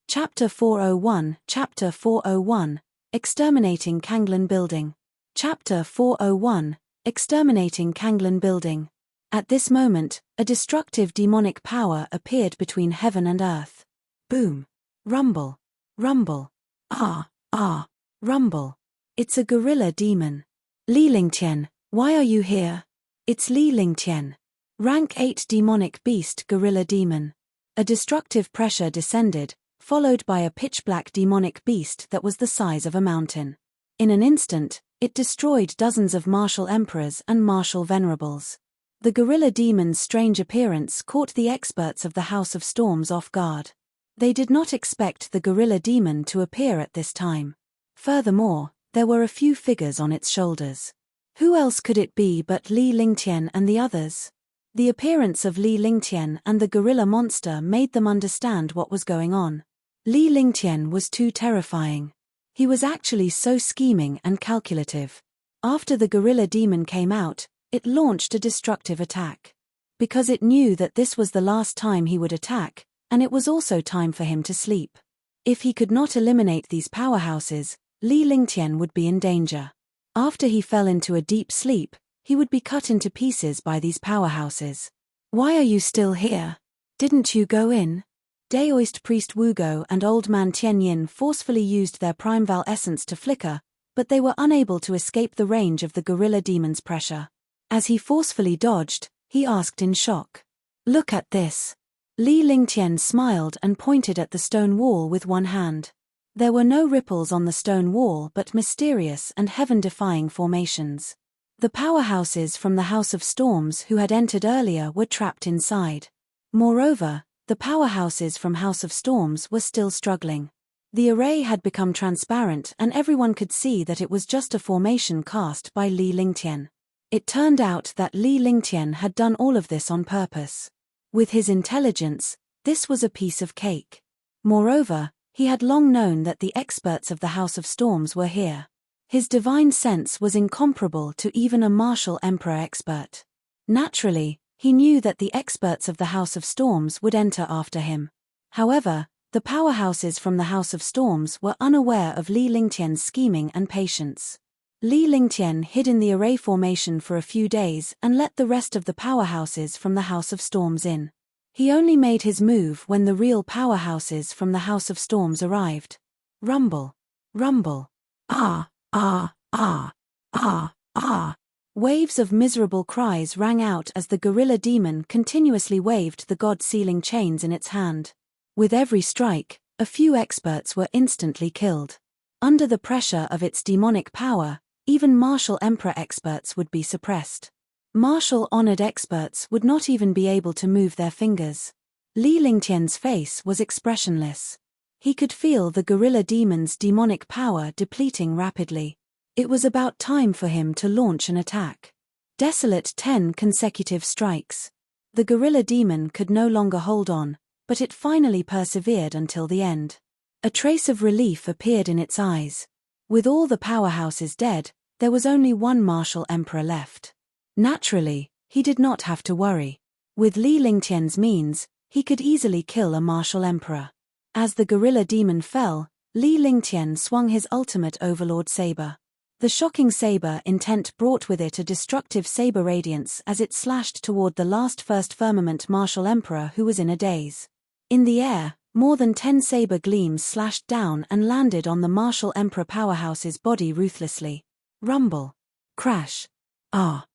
Chapter 401 Chapter 401 Exterminating Kanglan Building. Chapter 401 Exterminating Kanglan Building. At this moment, a destructive demonic power appeared between heaven and earth. Boom. Rumble. Rumble. Ah, ah, rumble. It's a gorilla demon. Li Lingtian, why are you here? It's Li Lingtian. Rank 8 demonic beast gorilla demon. A destructive pressure descended, followed by a pitch-black demonic beast that was the size of a mountain. In an instant, it destroyed dozens of martial emperors and martial venerables. The gorilla demon's strange appearance caught the experts of the House of Storms off guard. They did not expect the gorilla demon to appear at this time. Furthermore, there were a few figures on its shoulders. Who else could it be but Li Lingtian and the others? The appearance of Li Lingtian and the gorilla monster made them understand what was going on. Li Lingtian was too terrifying. He was actually so scheming and calculative. After the gorilla demon came out, it launched a destructive attack. Because it knew that this was the last time he would attack, and it was also time for him to sleep. If he could not eliminate these powerhouses, Li Lingtian would be in danger. After he fell into a deep sleep, he would be cut into pieces by these powerhouses. Why are you still here? Didn't you go in? Daoist Priest Wugo and Old Man Tianyin forcefully used their Primeval essence to flicker, but they were unable to escape the range of the gorilla demon's pressure. As he forcefully dodged, he asked in shock. Look at this. Li Lingtian smiled and pointed at the stone wall with one hand. There were no ripples on the stone wall but mysterious and heaven-defying formations. The powerhouses from the House of Storms who had entered earlier were trapped inside. Moreover, the powerhouses from House of Storms were still struggling. The array had become transparent and everyone could see that it was just a formation cast by Li Lingtian. It turned out that Li Lingtian had done all of this on purpose. With his intelligence, this was a piece of cake. Moreover, he had long known that the experts of the House of Storms were here. His divine sense was incomparable to even a martial emperor expert. Naturally, he knew that the experts of the House of Storms would enter after him. However, the powerhouses from the House of Storms were unaware of Li Lingtian's scheming and patience. Li Lingtian hid in the array formation for a few days and let the rest of the powerhouses from the House of Storms in. He only made his move when the real powerhouses from the House of Storms arrived. Rumble. Rumble. Ah, ah, ah, ah, ah. Waves of miserable cries rang out as the gorilla demon continuously waved the god-sealing chains in its hand. With every strike, a few experts were instantly killed. Under the pressure of its demonic power, even martial emperor experts would be suppressed. Martial honored experts would not even be able to move their fingers. Li Lingtian's face was expressionless. He could feel the gorilla demon's demonic power depleting rapidly. It was about time for him to launch an attack. Desolate 10 consecutive strikes. The gorilla demon could no longer hold on, but it finally persevered until the end. A trace of relief appeared in its eyes. With all the powerhouses dead, there was only one martial emperor left. Naturally, he did not have to worry. With Li Lingtian's means, he could easily kill a martial emperor. As the gorilla demon fell, Li Lingtian swung his ultimate overlord saber. The shocking saber intent brought with it a destructive saber radiance as it slashed toward the last first firmament martial emperor who was in a daze. In the air, more than 10 saber gleams slashed down and landed on the martial emperor powerhouse's body ruthlessly. Rumble. Crash. Ah.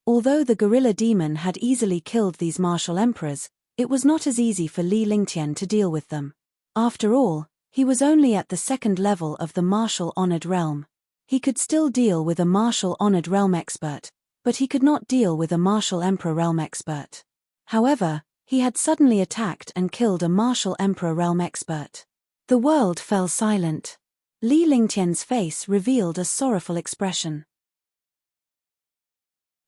Although the gorilla demon had easily killed these martial emperors, it was not as easy for Li Lingtian to deal with them. After all, he was only at the second level of the martial honored realm. He could still deal with a martial honored realm expert, but he could not deal with a martial emperor realm expert. However, he had suddenly attacked and killed a martial emperor realm expert. The world fell silent. Li Lingtian's face revealed a sorrowful expression.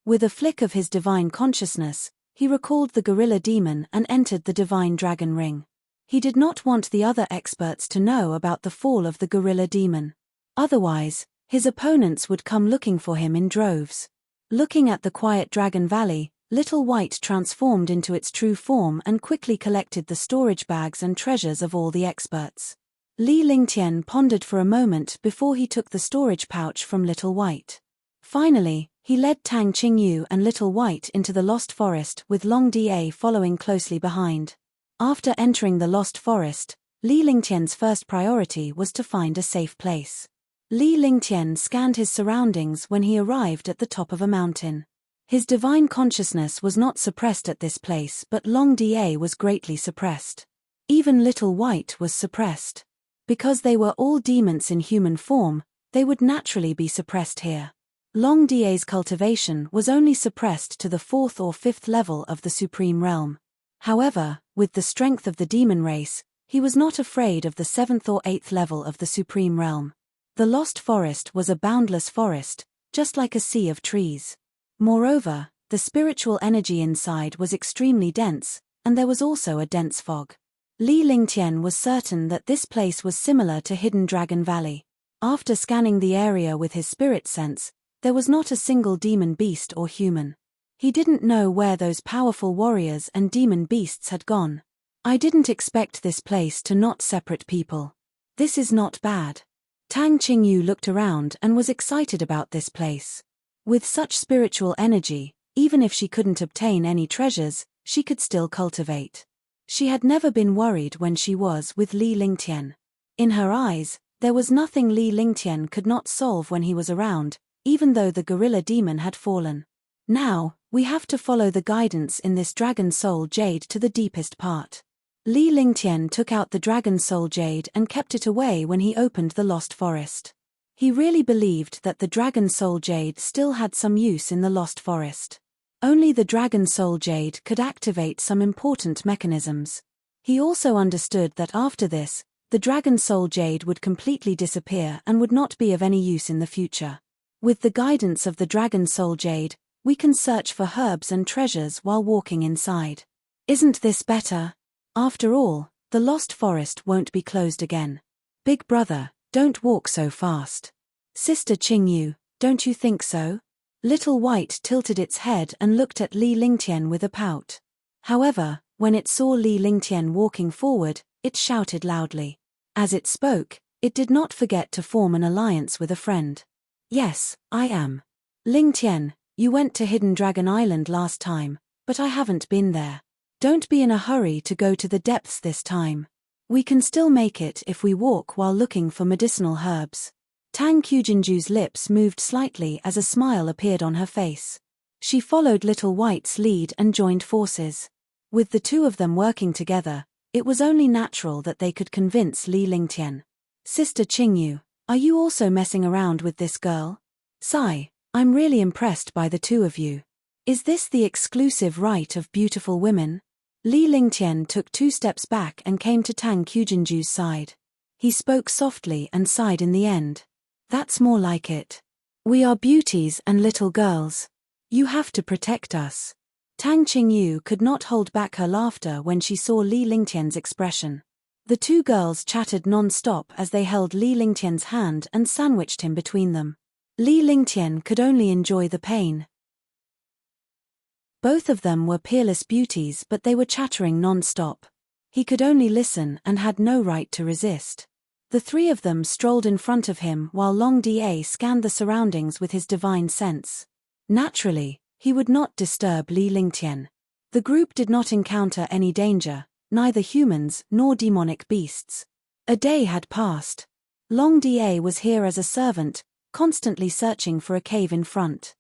With a flick of his divine consciousness, he recalled the gorilla demon and entered the divine dragon ring. He did not want the other experts to know about the fall of the gorilla demon. Otherwise, his opponents would come looking for him in droves. Looking at the quiet Dragon Valley, Little White transformed into its true form and quickly collected the storage bags and treasures of all the experts. Li Lingtian pondered for a moment before he took the storage pouch from Little White. Finally, he led Tang Qingyu and Little White into the Lost Forest with Long Da following closely behind. After entering the Lost Forest, Li Lingtian's first priority was to find a safe place. Li Lingtian scanned his surroundings when he arrived at the top of a mountain. His divine consciousness was not suppressed at this place, but Long Da was greatly suppressed. Even Little White was suppressed. Because they were all demons in human form, they would naturally be suppressed here. Long Da's cultivation was only suppressed to the 4th or 5th level of the Supreme Realm. However, with the strength of the demon race, he was not afraid of the 7th or 8th level of the Supreme Realm. The Lost Forest was a boundless forest, just like a sea of trees. Moreover, the spiritual energy inside was extremely dense, and there was also a dense fog. Li Lingtian was certain that this place was similar to Hidden Dragon Valley. After scanning the area with his spirit sense, there was not a single demon beast or human. He didn't know where those powerful warriors and demon beasts had gone. I didn't expect this place to not separate people. This is not bad. Tang Qingyu looked around and was excited about this place. With such spiritual energy, even if she couldn't obtain any treasures, she could still cultivate. She had never been worried when she was with Li Lingtian. In her eyes, there was nothing Li Lingtian could not solve when he was around, even though the gorilla demon had fallen. Now, we have to follow the guidance in this dragon soul jade to the deepest part. Li Lingtian took out the dragon soul jade and kept it away when he opened the lost forest. He really believed that the dragon soul jade still had some use in the lost forest. Only the dragon soul jade could activate some important mechanisms. He also understood that after this, the dragon soul jade would completely disappear and would not be of any use in the future. With the guidance of the dragon soul jade, we can search for herbs and treasures while walking inside. Isn't this better? After all, the lost forest won't be closed again. Big brother, don't walk so fast. Sister Qingyu, don't you think so? Little White tilted its head and looked at Li Lingtian with a pout. However, when it saw Li Lingtian walking forward, it shouted loudly. As it spoke, it did not forget to form an alliance with a friend. Yes, I am. Lingtian, you went to Hidden Dragon Island last time, but I haven't been there. Don't be in a hurry to go to the depths this time. We can still make it if we walk while looking for medicinal herbs. Tang Qujinju's lips moved slightly as a smile appeared on her face. She followed Little White's lead and joined forces. With the two of them working together, it was only natural that they could convince Li Lingtian. Sister Qingyu, are you also messing around with this girl? Sigh, I'm really impressed by the two of you. Is this the exclusive right of beautiful women? Li Lingtian took 2 steps back and came to Tang Qujinju's side. He spoke softly and sighed in the end. That's more like it. We are beauties and little girls. You have to protect us. Tang Qingyu could not hold back her laughter when she saw Li Lingtian's expression. The two girls chattered non-stop as they held Li Lingtian's hand and sandwiched him between them. Li Lingtian could only enjoy the pain. Both of them were peerless beauties, but they were chattering non-stop. He could only listen and had no right to resist. The three of them strolled in front of him while Long Da scanned the surroundings with his divine sense. Naturally, he would not disturb Li Lingtian. The group did not encounter any danger, neither humans nor demonic beasts. A day had passed. Long Da was here as a servant, constantly searching for a cave in front.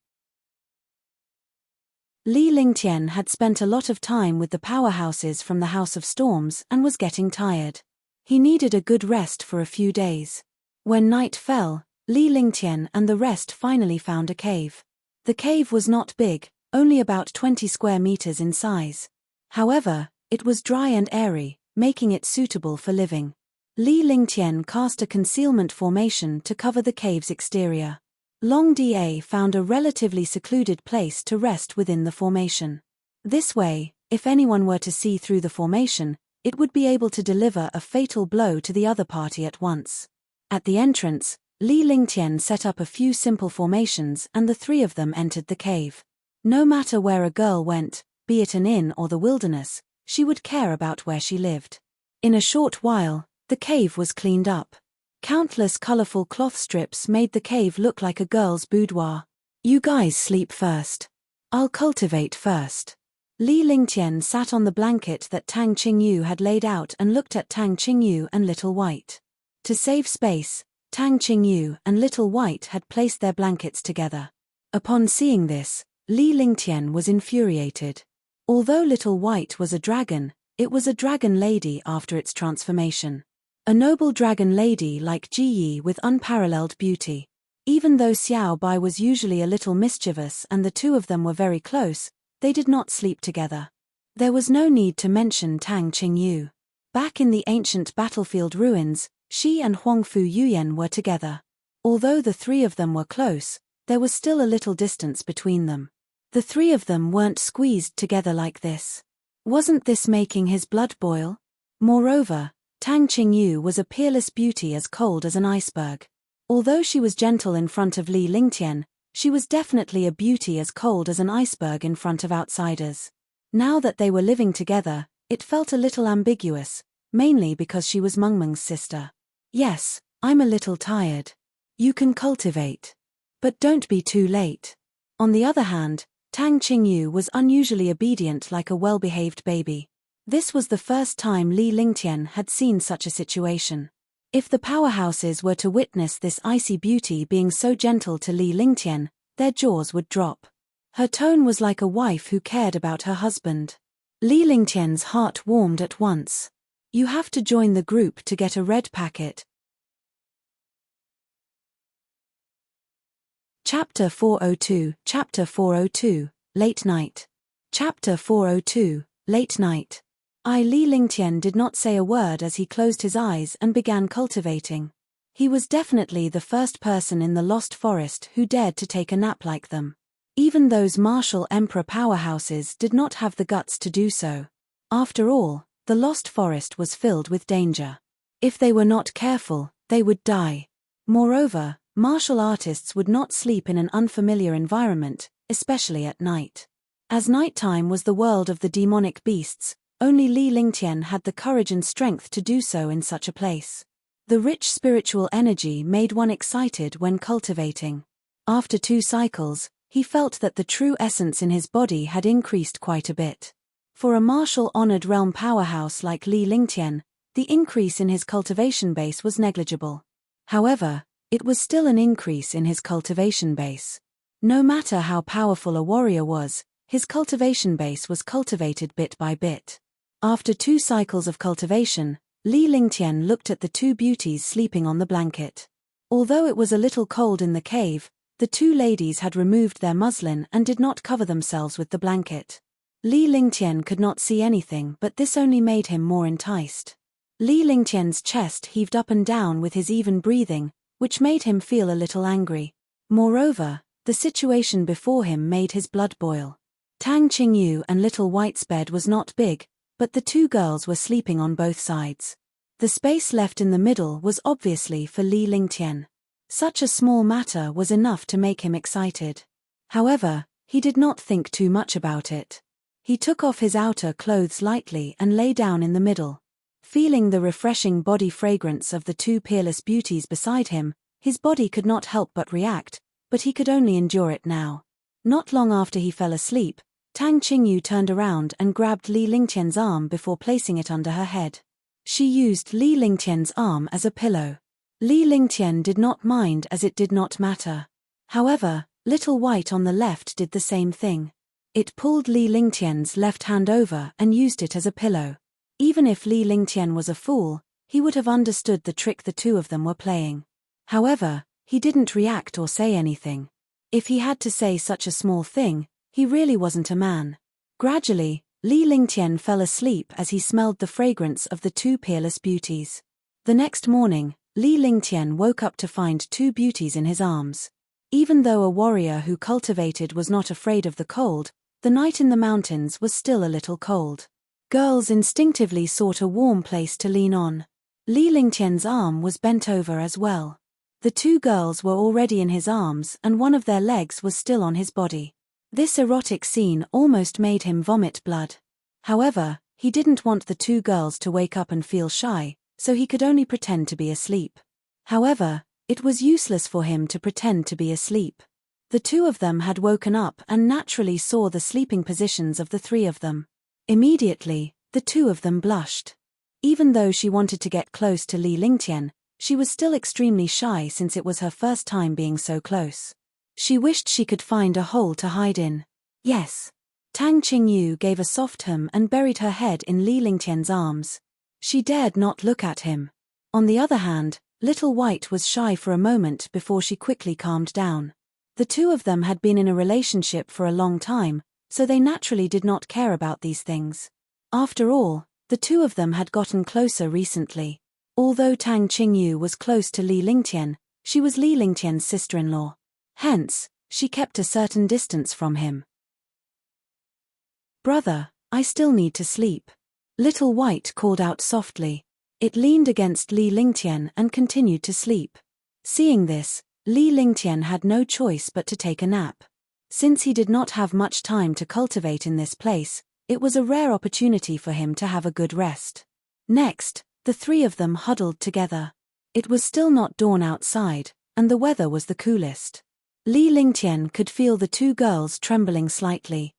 Li Lingtian had spent a lot of time with the powerhouses from the House of Storms and was getting tired. He needed a good rest for a few days. When night fell, Li Lingtian and the rest finally found a cave. The cave was not big, only about 20 square meters in size. However, it was dry and airy, making it suitable for living. Li Lingtian cast a concealment formation to cover the cave's exterior. Long Da found a relatively secluded place to rest within the formation. This way, if anyone were to see through the formation, it would be able to deliver a fatal blow to the other party at once. At the entrance, Li Lingtian set up a few simple formations and the three of them entered the cave. No matter where a girl went, be it an inn or the wilderness, she would care about where she lived. In a short while, the cave was cleaned up. Countless colorful cloth strips made the cave look like a girl's boudoir. You guys sleep first. I'll cultivate first. Li Lingtian sat on the blanket that Tang Qingyu had laid out and looked at Tang Qingyu and Little White. To save space, Tang Qingyu and Little White had placed their blankets together. Upon seeing this, Li Lingtian was infuriated. Although Little White was a dragon, it was a dragon lady after its transformation. A noble dragon lady like Ji Yi with unparalleled beauty. Even though Xiao Bai was usually a little mischievous and the two of them were very close, they did not sleep together. There was no need to mention Tang Qingyu. Back in the ancient battlefield ruins, she and Huangfu Yuyan were together. Although the three of them were close, there was still a little distance between them. The three of them weren't squeezed together like this. Wasn't this making his blood boil? Moreover, Tang Qingyu was a peerless beauty as cold as an iceberg. Although she was gentle in front of Li Lingtian, she was definitely a beauty as cold as an iceberg in front of outsiders. Now that they were living together, it felt a little ambiguous, mainly because she was Mengmeng's sister. Yes, I'm a little tired. You can cultivate. But don't be too late. On the other hand, Tang Qingyu was unusually obedient like a well-behaved baby. This was the first time Li Lingtian had seen such a situation. If the powerhouses were to witness this icy beauty being so gentle to Li Lingtian, their jaws would drop. Her tone was like a wife who cared about her husband. Li Lingtian's heart warmed at once. You have to join the group to get a red packet. Chapter 402, Chapter 402, Late Night. Chapter 402, Late Night. Li Lingtian did not say a word as he closed his eyes and began cultivating. He was definitely the first person in the Lost Forest who dared to take a nap like them. Even those martial emperor powerhouses did not have the guts to do so. After all, the Lost Forest was filled with danger. If they were not careful, they would die. Moreover, martial artists would not sleep in an unfamiliar environment, especially at night. As nighttime was the world of the demonic beasts, only Li Lingtian had the courage and strength to do so in such a place. The rich spiritual energy made one excited when cultivating. After 2 cycles, he felt that the true essence in his body had increased quite a bit. For a martial-honored realm powerhouse like Li Lingtian, the increase in his cultivation base was negligible. However, it was still an increase in his cultivation base. No matter how powerful a warrior was, his cultivation base was cultivated bit by bit. After 2 cycles of cultivation, Li Lingtian looked at the 2 beauties sleeping on the blanket. Although it was a little cold in the cave, the 2 ladies had removed their muslin and did not cover themselves with the blanket. Li Lingtian could not see anything, but this only made him more enticed. Li Lingtian's chest heaved up and down with his even breathing, which made him feel a little angry. Moreover, the situation before him made his blood boil. Tang Qingyu and Little White's bed was not big, but the 2 girls were sleeping on both sides. The space left in the middle was obviously for Li Lingtian. Such a small matter was enough to make him excited. However, he did not think too much about it. He took off his outer clothes lightly and lay down in the middle. Feeling the refreshing body fragrance of the 2 peerless beauties beside him, his body could not help but react, but he could only endure it now. Not long after he fell asleep, Tang Qingyu turned around and grabbed Li Lingtian's arm before placing it under her head. She used Li Lingtian's arm as a pillow. Li Lingtian did not mind as it did not matter. However, Little White on the left did the same thing. It pulled Li Lingtian's left hand over and used it as a pillow. Even if Li Lingtian was a fool, he would have understood the trick the 2 of them were playing. However, he didn't react or say anything. If he had to say such a small thing, he really wasn't a man. Gradually, Li Lingtian fell asleep as he smelled the fragrance of the 2 peerless beauties. The next morning, Li Lingtian woke up to find 2 beauties in his arms. Even though a warrior who cultivated was not afraid of the cold, the night in the mountains was still a little cold. Girls instinctively sought a warm place to lean on. Li Lingtian's arm was bent over as well. The 2 girls were already in his arms and one of their legs was still on his body. This erotic scene almost made him vomit blood. However, he didn't want the 2 girls to wake up and feel shy, so he could only pretend to be asleep. However, it was useless for him to pretend to be asleep. The 2 of them had woken up and naturally saw the sleeping positions of the 3 of them. Immediately, the 2 of them blushed. Even though she wanted to get close to Li Lingtian, she was still extremely shy since it was her first time being so close. She wished she could find a hole to hide in. Yes. Tang Qingyu gave a soft hum and buried her head in Li Lingtian's arms. She dared not look at him. On the other hand, Little White was shy for a moment before she quickly calmed down. The 2 of them had been in a relationship for a long time, so they naturally did not care about these things. After all, the 2 of them had gotten closer recently. Although Tang Qingyu was close to Li Lingtian, she was Li Lingtian's sister-in-law. Hence, she kept a certain distance from him. "Brother, I still need to sleep," Little White called out softly. It leaned against Li Lingtian and continued to sleep. Seeing this, Li Lingtian had no choice but to take a nap. Since he did not have much time to cultivate in this place, it was a rare opportunity for him to have a good rest. Next, the 3 of them huddled together. It was still not dawn outside, and the weather was the coolest. Li Lingtian could feel the 2 girls trembling slightly.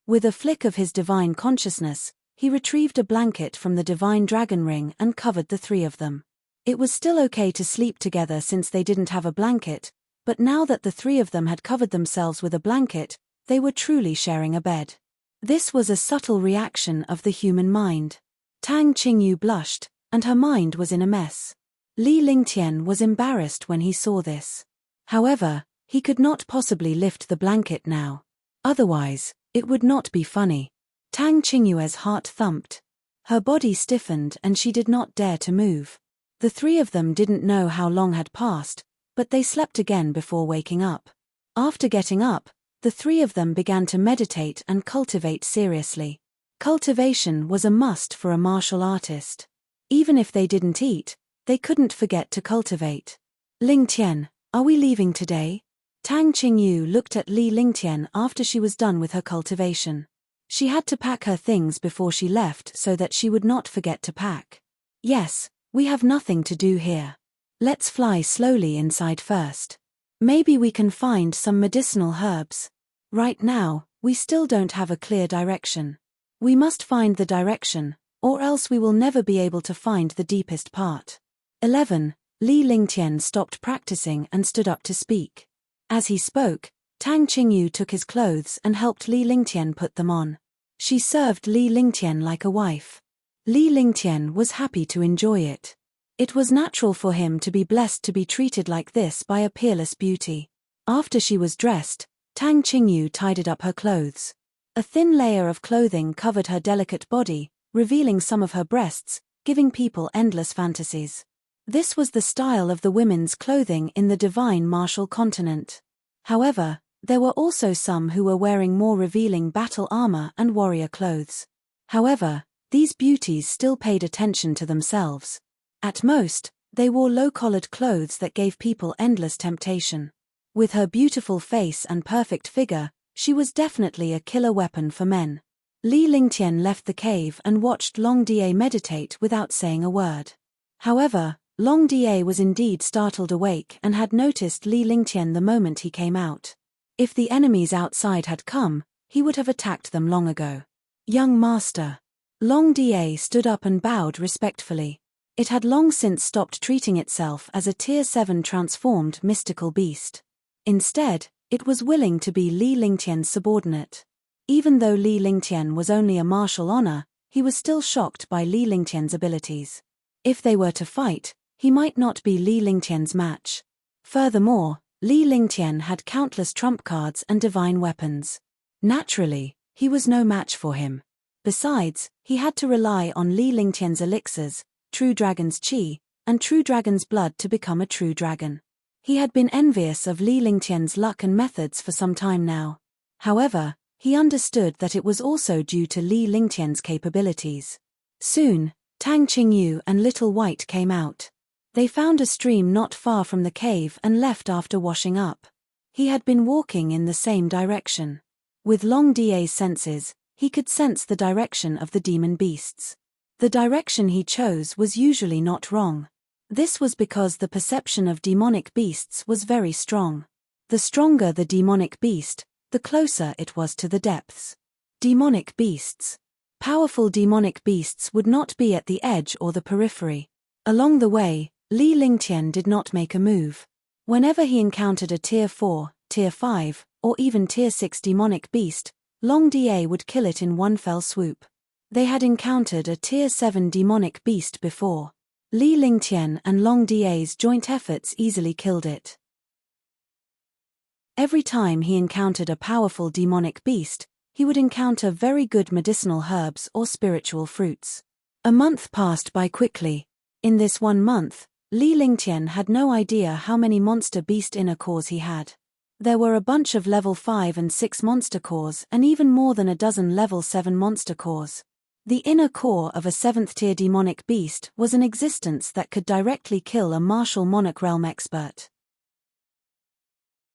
With a flick of his divine consciousness, he retrieved a blanket from the divine dragon ring and covered the 3 of them. It was still okay to sleep together since they didn't have a blanket, but now that the 3 of them had covered themselves with a blanket, they were truly sharing a bed. This was a subtle reaction of the human mind. Tang Qingyu blushed, and her mind was in a mess. Li Lingtian was embarrassed when he saw this. However, he could not possibly lift the blanket now. Otherwise, it would not be funny. Tang Qingyue's heart thumped. Her body stiffened and she did not dare to move. The three of them didn't know how long had passed, but they slept again before waking up. After getting up, the three of them began to meditate and cultivate seriously. Cultivation was a must for a martial artist. Even if they didn't eat, they couldn't forget to cultivate. Lingtian, are we leaving today? Tang Qingyu looked at Li Lingtian after she was done with her cultivation. She had to pack her things before she left so that she would not forget to pack. Yes, we have nothing to do here. Let's fly slowly inside first. Maybe we can find some medicinal herbs. Right now, we still don't have a clear direction. We must find the direction, or else we will never be able to find the deepest part. 11. Li Lingtian stopped practicing and stood up to speak. As he spoke, Tang Qingyu took his clothes and helped Li Lingtian put them on. She served Li Lingtian like a wife. Li Lingtian was happy to enjoy it. It was natural for him to be blessed to be treated like this by a peerless beauty. After she was dressed, Tang Qingyu tidied up her clothes. A thin layer of clothing covered her delicate body, revealing some of her breasts, giving people endless fantasies. This was the style of the women's clothing in the divine martial continent. However, there were also some who were wearing more revealing battle armor and warrior clothes. However, these beauties still paid attention to themselves. At most, they wore low-collared clothes that gave people endless temptation. With her beautiful face and perfect figure, she was definitely a killer weapon for men. Li Lingtian left the cave and watched Long Da meditate without saying a word. However, Long Da was indeed startled awake and had noticed Li Lingtian the moment he came out. If the enemies outside had come, he would have attacked them long ago. Young master. Long Da stood up and bowed respectfully. It had long since stopped treating itself as a Tier 7 transformed mystical beast. Instead, it was willing to be Li Lingtian's subordinate. Even though Li Lingtian was only a martial honor, he was still shocked by Li Lingtian's abilities. If they were to fight, he might not be Li Lingtian's match. Furthermore, Li Lingtian had countless trump cards and divine weapons. Naturally, he was no match for him. Besides, he had to rely on Li Lingtian's elixirs, True Dragon's Qi, and True Dragon's blood to become a true dragon. He had been envious of Li Lingtian's luck and methods for some time now. However, he understood that it was also due to Li Lingtian's capabilities. Soon, Tang Qingyu and Little White came out. They found a stream not far from the cave and left after washing up. He had been walking in the same direction. With Long Da's senses, he could sense the direction of the demon beasts. The direction he chose was usually not wrong. This was because the perception of demonic beasts was very strong. The stronger the demonic beast, the closer it was to the depths. Demonic beasts. Powerful demonic beasts would not be at the edge or the periphery. Along the way, Li Lingtian did not make a move. Whenever he encountered a Tier 4, Tier 5, or even Tier 6 demonic beast, Long Da would kill it in one fell swoop. They had encountered a Tier 7 demonic beast before. Li Lingtian and Long Da's joint efforts easily killed it. Every time he encountered a powerful demonic beast, he would encounter very good medicinal herbs or spiritual fruits. A month passed by quickly. In this 1 month, Li Lingtian had no idea how many monster beast inner cores he had. There were a bunch of level 5 and 6 monster cores and even more than a dozen level 7 monster cores. The inner core of a 7th tier demonic beast was an existence that could directly kill a martial monarch realm expert.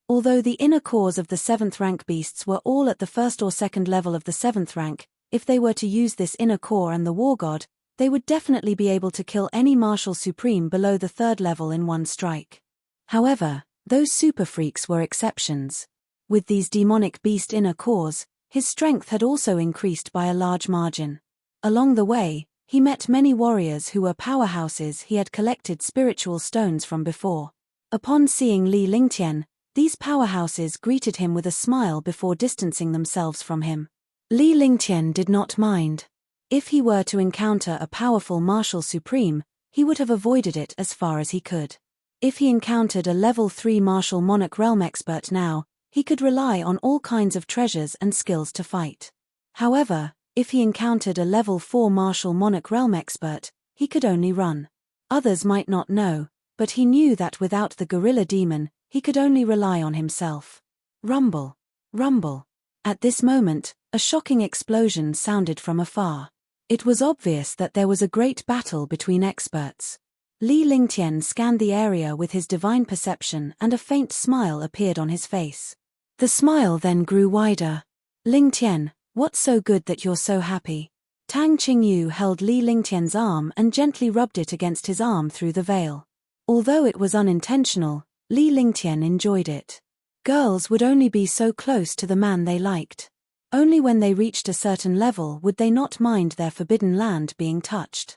Although the inner cores of the 7th rank beasts were all at the 1st or 2nd level of the 7th rank, if they were to use this inner core and the war god, they would definitely be able to kill any martial supreme below the 3rd level in one strike. However, those super freaks were exceptions. With these demonic beast inner cores, his strength had also increased by a large margin. Along the way, he met many warriors who were powerhouses he had collected spiritual stones from before. Upon seeing Li Lingtian, these powerhouses greeted him with a smile before distancing themselves from him. Li Lingtian did not mind. If he were to encounter a powerful martial supreme, he would have avoided it as far as he could. If he encountered a level 3 martial monarch realm expert now, he could rely on all kinds of treasures and skills to fight. However, if he encountered a level 4 martial monarch realm expert, he could only run. Others might not know, but he knew that without the gorilla demon, he could only rely on himself. Rumble. Rumble. At this moment, a shocking explosion sounded from afar. It was obvious that there was a great battle between experts. Li Lingtian scanned the area with his divine perception and a faint smile appeared on his face. The smile then grew wider. Lingtian, what's so good that you're so happy? Tang Qingyu held Li Lingtian's arm and gently rubbed it against his arm through the veil. Although it was unintentional, Li Lingtian enjoyed it. Girls would only be so close to the man they liked. Only when they reached a certain level would they not mind their forbidden land being touched.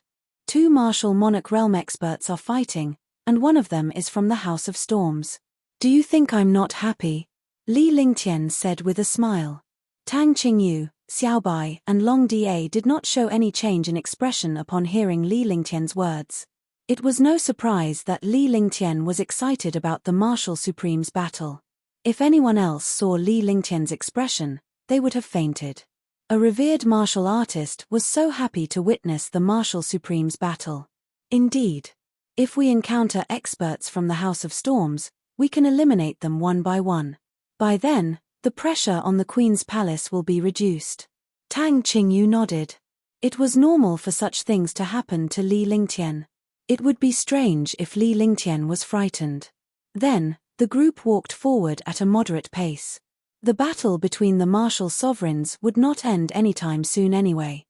2 martial monarch realm experts are fighting, and one of them is from the House of Storms. Do you think I'm not happy? Li Lingtian said with a smile. Tang Qingyu, Xiaobai, and Long Da did not show any change in expression upon hearing Li Lingtian's words. It was no surprise that Li Lingtian was excited about the martial supreme's battle. If anyone else saw Li Lingtian's expression, they would have fainted. A revered martial artist was so happy to witness the martial supreme's battle. Indeed. If we encounter experts from the House of Storms, we can eliminate them one by one. By then, the pressure on the Queen's palace will be reduced. Tang Qingyu nodded. It was normal for such things to happen to Li Lingtian. It would be strange if Li Lingtian was frightened. Then, the group walked forward at a moderate pace. The battle between the martial sovereigns would not end anytime soon anyway.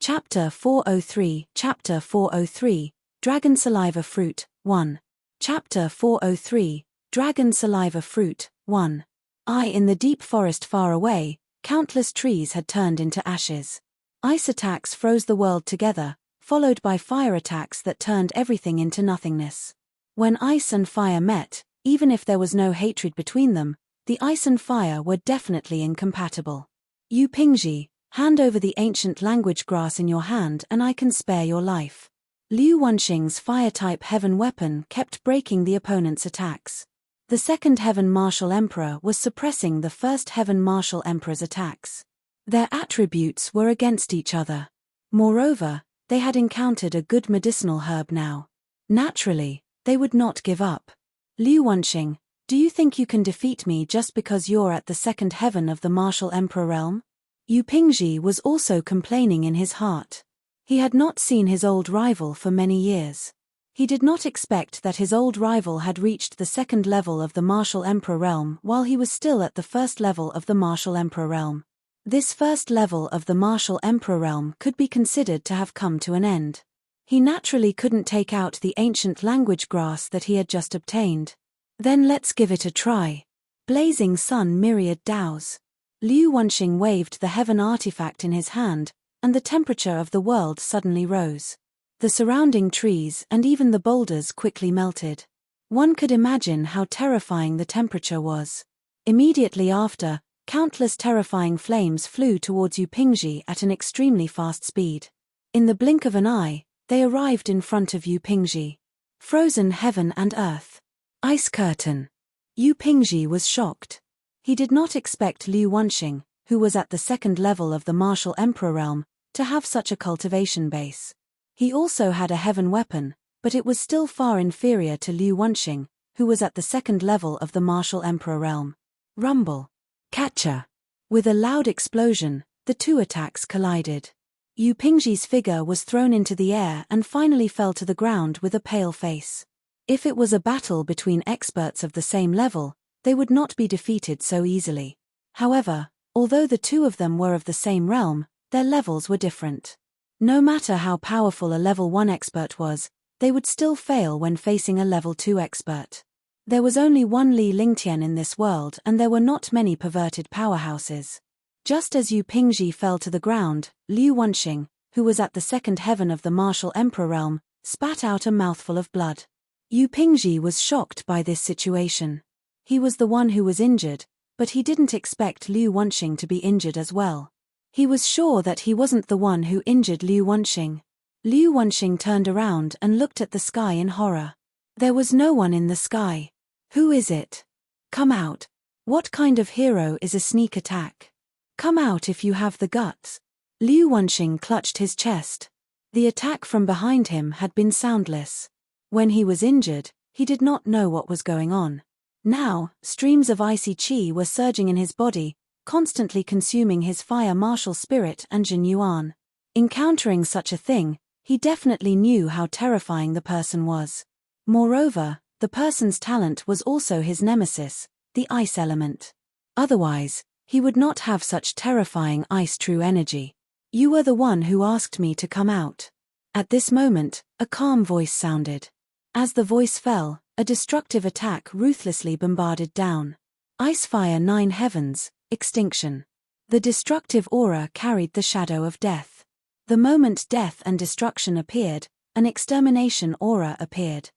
Chapter 403 Chapter 403 Dragon Saliva Fruit 1. Chapter 403 Dragon Saliva Fruit 1. In the deep forest far away, countless trees had turned into ashes. Ice attacks froze the world together, followed by fire attacks that turned everything into nothingness. When ice and fire met, even if there was no hatred between them, the ice and fire were definitely incompatible. Yu Pingji, hand over the ancient language grass in your hand and I can spare your life. Liu Wenxing's fire-type heaven weapon kept breaking the opponent's attacks. The second heaven martial emperor was suppressing the first heaven martial emperor's attacks. Their attributes were against each other. Moreover, they had encountered a good medicinal herb now. Naturally, they would not give up. Liu Wenxing, do you think you can defeat me just because you're at the second heaven of the martial emperor realm? Yu Pingji was also complaining in his heart. He had not seen his old rival for many years. He did not expect that his old rival had reached the second level of the martial emperor realm while he was still at the first level of the martial emperor realm. This first level of the martial emperor realm could be considered to have come to an end. He naturally couldn't take out the ancient language grass that he had just obtained. Then let's give it a try. Blazing sun myriad dows. Liu Wenxing waved the heaven artifact in his hand, and the temperature of the world suddenly rose. The surrounding trees and even the boulders quickly melted. One could imagine how terrifying the temperature was. Immediately after, countless terrifying flames flew towards Yu Pingji at an extremely fast speed. In the blink of an eye, they arrived in front of Yu Pingji. Frozen heaven and earth. Ice curtain. Yu Pingji was shocked. He did not expect Liu Wenxing, who was at the second level of the martial emperor realm, to have such a cultivation base. He also had a heaven weapon, but it was still far inferior to Liu Wenxing, who was at the second level of the martial emperor realm. Rumble. Catcher. With a loud explosion, the two attacks collided. Yu Pingji's figure was thrown into the air and finally fell to the ground with a pale face. If it was a battle between experts of the same level, they would not be defeated so easily. However, although the two of them were of the same realm, their levels were different. No matter how powerful a level 1 expert was, they would still fail when facing a level 2 expert. There was only one Li Lingtian in this world and there were not many perverted powerhouses. Just as Yu Pingji fell to the ground, Liu Wenxing, who was at the second heaven of the martial emperor realm, spat out a mouthful of blood. Yu Pingji was shocked by this situation. He was the one who was injured, but he didn't expect Liu Wanxing to be injured as well. He was sure that he wasn't the one who injured Liu Wanxing. Liu Wanxing turned around and looked at the sky in horror. There was no one in the sky. Who is it? Come out. What kind of hero is a sneak attack? Come out if you have the guts. Liu Wanxing clutched his chest. The attack from behind him had been soundless. When he was injured, he did not know what was going on. Now, streams of icy qi were surging in his body, constantly consuming his fire martial spirit and Jin Yuan. Encountering such a thing, he definitely knew how terrifying the person was. Moreover, the person's talent was also his nemesis, the ice element. Otherwise, he would not have such terrifying ice true energy. You were the one who asked me to come out. At this moment, a calm voice sounded. As the voice fell, a destructive attack ruthlessly bombarded down. Icefire 9 heavens, extinction. The destructive aura carried the shadow of death. The moment death and destruction appeared, an extermination aura appeared.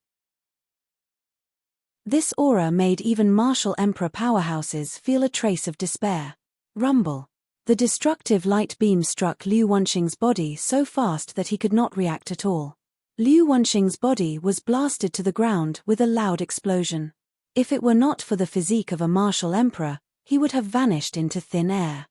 This aura made even martial emperor powerhouses feel a trace of despair. Rumble. The destructive light beam struck Liu Wanxing's body so fast that he could not react at all. Liu Wanxing's body was blasted to the ground with a loud explosion. If it were not for the physique of a martial emperor, he would have vanished into thin air.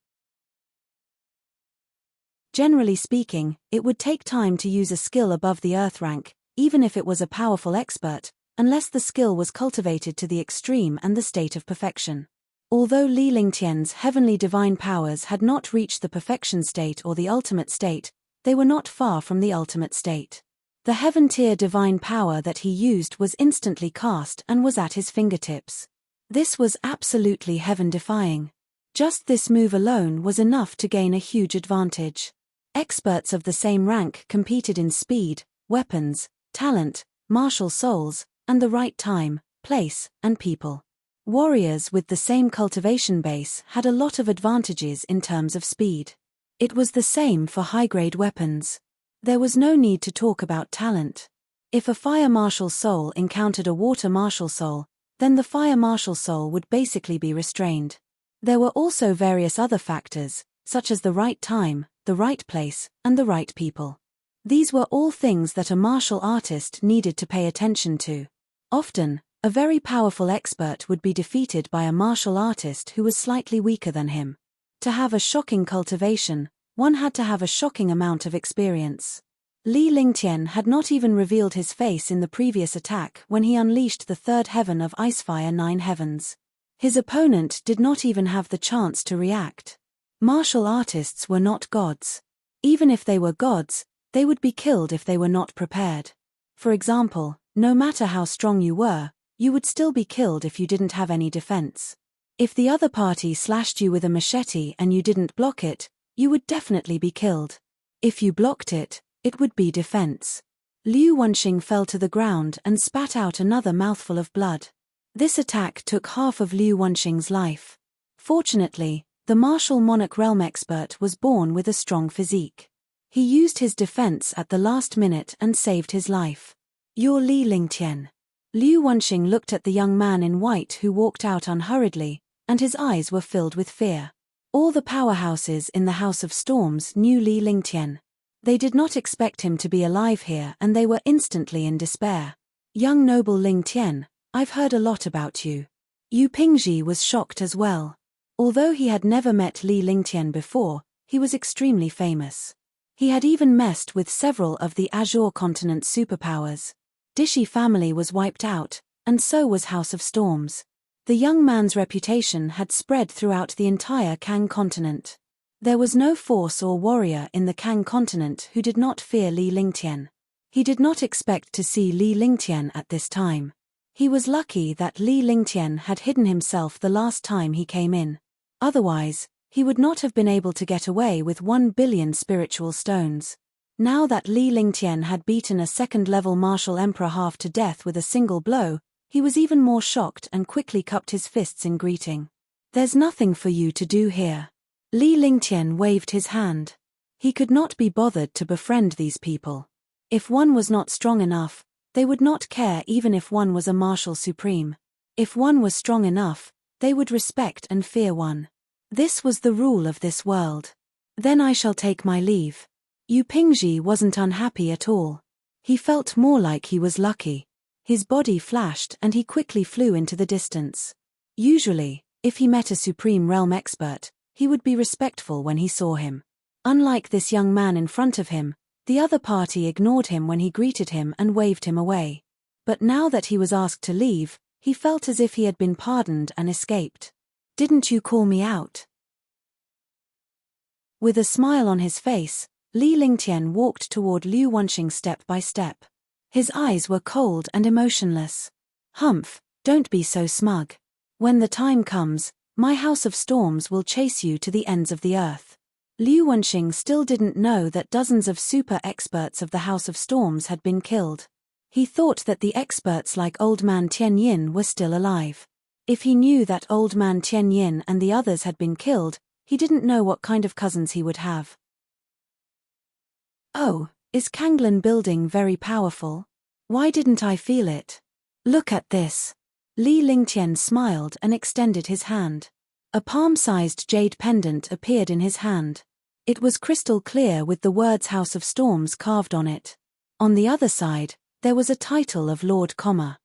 Generally speaking, it would take time to use a skill above the earth rank, even if it was a powerful expert, unless the skill was cultivated to the extreme and the state of perfection. Although Li Lingtian's heavenly divine powers had not reached the perfection state or the ultimate state, they were not far from the ultimate state. The heaven-tier divine power that he used was instantly cast and was at his fingertips. This was absolutely heaven-defying. Just this move alone was enough to gain a huge advantage. Experts of the same rank competed in speed, weapons, talent, martial souls, and the right time, place, and people. Warriors with the same cultivation base had a lot of advantages in terms of speed. It was the same for high-grade weapons. There was no need to talk about talent. If a fire martial soul encountered a water martial soul, then the fire martial soul would basically be restrained. There were also various other factors, such as the right time, the right place, and the right people. These were all things that a martial artist needed to pay attention to. Often, a very powerful expert would be defeated by a martial artist who was slightly weaker than him. To have a shocking cultivation, one had to have a shocking amount of experience. Li Lingtian had not even revealed his face in the previous attack when he unleashed the third heaven of Icefire 9 heavens. His opponent did not even have the chance to react. Martial artists were not gods. Even if they were gods, they would be killed if they were not prepared. For example, no matter how strong you were, you would still be killed if you didn't have any defense. If the other party slashed you with a machete and you didn't block it, you would definitely be killed. If you blocked it, it would be defense. Liu Wanxing fell to the ground and spat out another mouthful of blood. This attack took half of Liu Wanxing's life. Fortunately, the martial monarch realm expert was born with a strong physique. He used his defense at the last minute and saved his life. You're Li Lingtian. Liu Wanxing looked at the young man in white who walked out unhurriedly, and his eyes were filled with fear. All the powerhouses in the House of Storms knew Li Lingtian. They did not expect him to be alive here and they were instantly in despair. Young noble Lingtian, I've heard a lot about you. Yu Pingzhi was shocked as well. Although he had never met Li Lingtian before, he was extremely famous. He had even messed with several of the Azure continent superpowers. Dishi family was wiped out, and so was House of Storms. The young man's reputation had spread throughout the entire Kang continent. There was no force or warrior in the Kang continent who did not fear Li Lingtian. He did not expect to see Li Lingtian at this time. He was lucky that Li Lingtian had hidden himself the last time he came in. Otherwise, he would not have been able to get away with 1 billion spiritual stones. Now that Li Lingtian had beaten a second-level martial emperor half to death with a single blow, he was even more shocked and quickly cupped his fists in greeting. There's nothing for you to do here. Li Lingtian waved his hand. He could not be bothered to befriend these people. If one was not strong enough, they would not care even if one was a martial supreme. If one was strong enough, they would respect and fear one. This was the rule of this world. Then I shall take my leave. Yu Pingzhi wasn't unhappy at all. He felt more like he was lucky. His body flashed and he quickly flew into the distance. Usually, if he met a Supreme Realm expert, he would be respectful when he saw him. Unlike this young man in front of him, the other party ignored him when he greeted him and waved him away. But now that he was asked to leave, he felt as if he had been pardoned and escaped. Didn't you call me out? With a smile on his face, Li Lingtian walked toward Liu Wanxing step by step. His eyes were cold and emotionless. Humph, don't be so smug. When the time comes, my House of Storms will chase you to the ends of the earth. Liu Wanxing still didn't know that dozens of super experts of the House of Storms had been killed. He thought that the experts like Old Man Tianyin were still alive. If he knew that Old Man Tianyin and the others had been killed, he didn't know what kind of cousins he would have. Oh, is Kanglan building very powerful? Why didn't I feel it? Look at this. Li Lingtian smiled and extended his hand. A palm-sized jade pendant appeared in his hand. It was crystal clear with the words House of Storms carved on it. On the other side, there was a title of Lord Comma.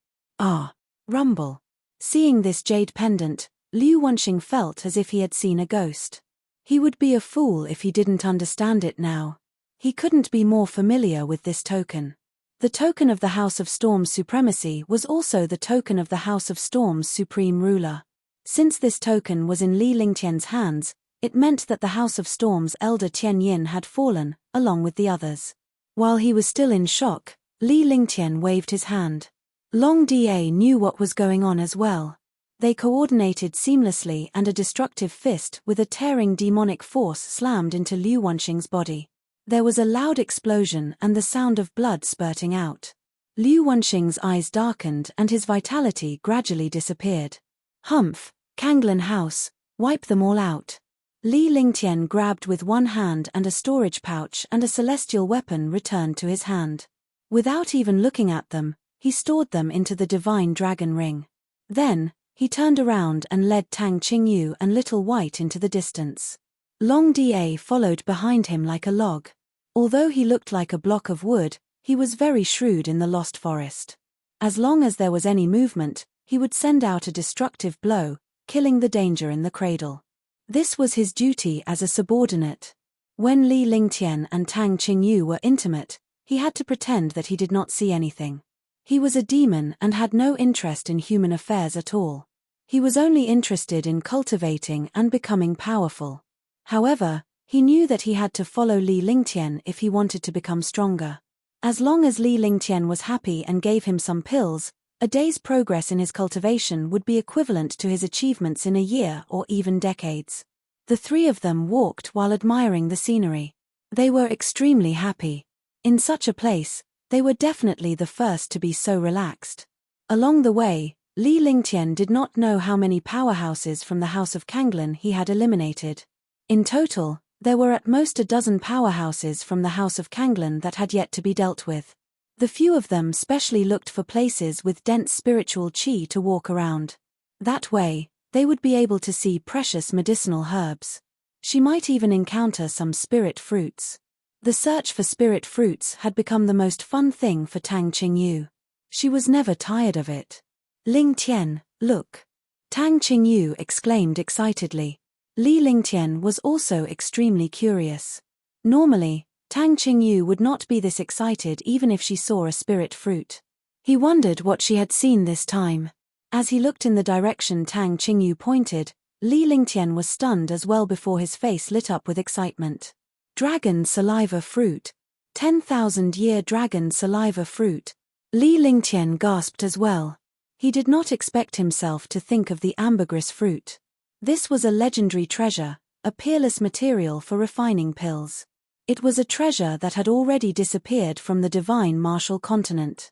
Rumble. Seeing this jade pendant, Liu Wanxing felt as if he had seen a ghost. He would be a fool if he didn't understand it now. He couldn't be more familiar with this token. The token of the House of Storms' supremacy was also the token of the House of Storms' supreme ruler. Since this token was in Li Lingtian's hands, it meant that the House of Storms' elder Tianyin had fallen, along with the others. While he was still in shock, Li Lingtian waved his hand. Long Da knew what was going on as well. They coordinated seamlessly and a destructive fist with a tearing demonic force slammed into Liu Wanxing's body. There was a loud explosion and the sound of blood spurting out. Liu Wanxing's eyes darkened and his vitality gradually disappeared. Humph, Kanglan House, wipe them all out. Li Lingtian grabbed with one hand and a storage pouch and a celestial weapon returned to his hand. Without even looking at them, he stored them into the divine dragon ring. Then, he turned around and led Tang Qingyu and Little White into the distance. Long Da followed behind him like a log. Although he looked like a block of wood, he was very shrewd in the Lost Forest. As long as there was any movement, he would send out a destructive blow, killing the danger in the cradle. This was his duty as a subordinate. When Li Lingtian and Tang Qingyu were intimate, he had to pretend that he did not see anything. He was a demon and had no interest in human affairs at all. He was only interested in cultivating and becoming powerful. However, he knew that he had to follow Li Lingtian if he wanted to become stronger. As long as Li Lingtian was happy and gave him some pills, a day's progress in his cultivation would be equivalent to his achievements in a year or even decades. The three of them walked while admiring the scenery. They were extremely happy. In such a place, they were definitely the first to be so relaxed. Along the way, Li Lingtian did not know how many powerhouses from the House of Kanglan he had eliminated. In total, there were at most a dozen powerhouses from the House of Kanglan that had yet to be dealt with. The few of them specially looked for places with dense spiritual qi to walk around. That way, they would be able to see precious medicinal herbs. She might even encounter some spirit fruits. The search for spirit fruits had become the most fun thing for Tang Qingyu. She was never tired of it. Ling Tian, look. Tang Qingyu exclaimed excitedly. Li Lingtian was also extremely curious. Normally, Tang Qingyu would not be this excited even if she saw a spirit fruit. He wondered what she had seen this time. As he looked in the direction Tang Qingyu pointed, Li Lingtian was stunned as well before his face lit up with excitement. Dragon saliva fruit. 10,000-year dragon saliva fruit. Li Lingtian gasped as well. He did not expect himself to think of the ambergris fruit. This was a legendary treasure, a peerless material for refining pills. It was a treasure that had already disappeared from the divine martial continent.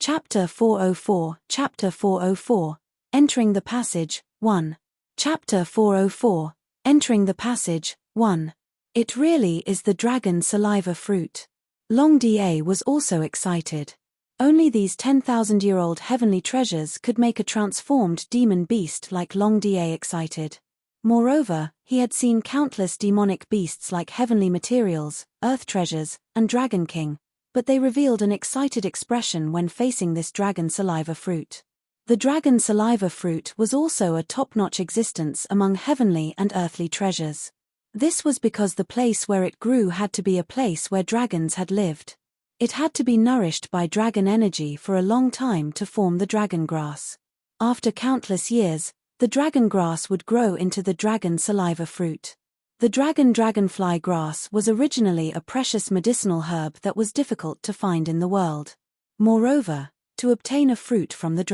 Chapter 404, Chapter 404, Entering the Passage, 1. Chapter 404, Entering the Passage, 1. It really is the dragon saliva fruit. Long Da was also excited. Only these 10,000-year-old heavenly treasures could make a transformed demon beast like Long Da excited. Moreover, he had seen countless demonic beasts like heavenly materials, earth treasures, and Dragon King, but they revealed an excited expression when facing this dragon saliva fruit. The dragon saliva fruit was also a top-notch existence among heavenly and earthly treasures. This was because the place where it grew had to be a place where dragons had lived. It had to be nourished by dragon energy for a long time to form the dragon grass. After countless years, the dragon grass would grow into the dragon saliva fruit. The dragonfly grass was originally a precious medicinal herb that was difficult to find in the world. Moreover, to obtain a fruit from the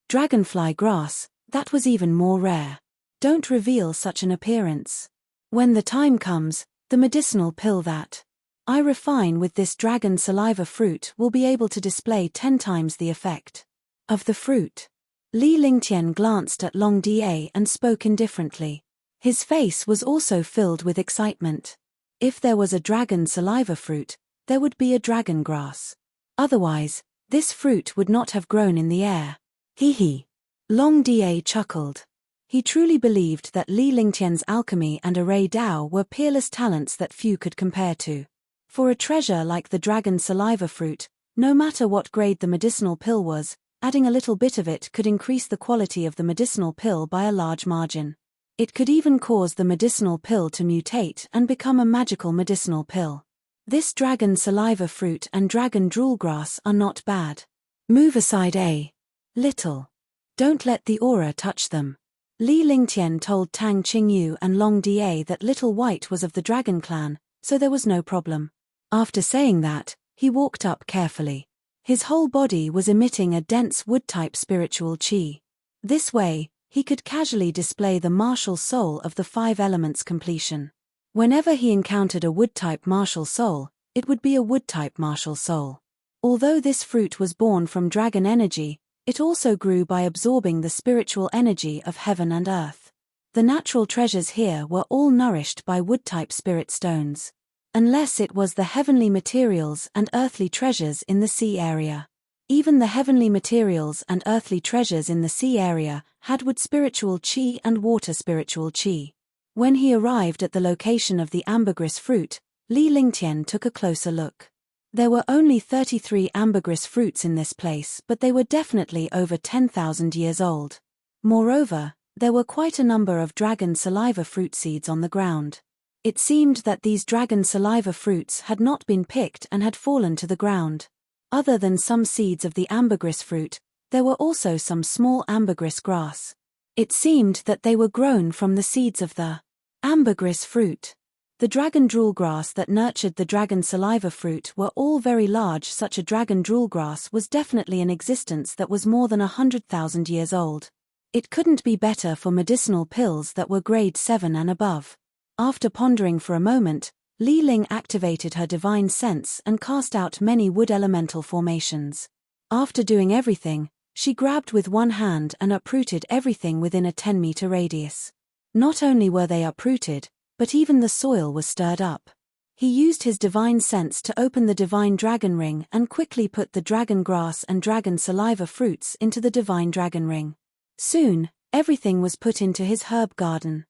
dragonfly grass, that was even more rare. Don't reveal such an appearance. When the time comes, the medicinal pill that I refine with this dragon saliva fruit will be able to display 10 times the effect of the fruit. Li Lingtian glanced at Long Da and spoke indifferently. His face was also filled with excitement. If there was a dragon saliva fruit, there would be a dragon grass. Otherwise, this fruit would not have grown in the air. Hee. Long Da chuckled. He truly believed that Li Lingtian's alchemy and array Dao were peerless talents that few could compare to. For a treasure like the dragon saliva fruit, no matter what grade the medicinal pill was, adding a little bit of it could increase the quality of the medicinal pill by a large margin. It could even cause the medicinal pill to mutate and become a magical medicinal pill. This dragon saliva fruit and dragon drool grass are not bad. Move aside a little. Don't let the aura touch them. Li Lingtian told Tang Qingyu and Long Da that Little White was of the dragon clan, so there was no problem. After saying that, he walked up carefully. His whole body was emitting a dense wood-type spiritual qi. This way, he could casually display the martial soul of the 5 elements completion. Whenever he encountered a wood-type martial soul, it would be a wood-type martial soul. Although this fruit was born from dragon energy, it also grew by absorbing the spiritual energy of heaven and earth. The natural treasures here were all nourished by wood-type spirit stones. Unless it was the heavenly materials and earthly treasures in the sea area. Even the heavenly materials and earthly treasures in the sea area had wood spiritual qi and water spiritual qi. When he arrived at the location of the ambergris fruit, Li Lingtian took a closer look. There were only 33 ambergris fruits in this place, but they were definitely over 10,000 years old. Moreover, there were quite a number of dragon saliva fruit seeds on the ground. It seemed that these dragon saliva fruits had not been picked and had fallen to the ground. Other than some seeds of the ambergris fruit, there were also some small ambergris grass. It seemed that they were grown from the seeds of the ambergris fruit. The dragon drool grass that nurtured the dragon saliva fruit were all very large. Such a dragon drool grass was definitely in existence that was more than 100,000 years old. It couldn't be better for medicinal pills that were grade 7 and above. After pondering for a moment, Li Ling activated her divine sense and cast out many wood elemental formations. After doing everything, she grabbed with one hand and uprooted everything within a 10-meter radius. Not only were they uprooted, but even the soil was stirred up. He used his divine sense to open the divine dragon ring and quickly put the dragon grass and dragon saliva fruits into the divine dragon ring. Soon, everything was put into his herb garden.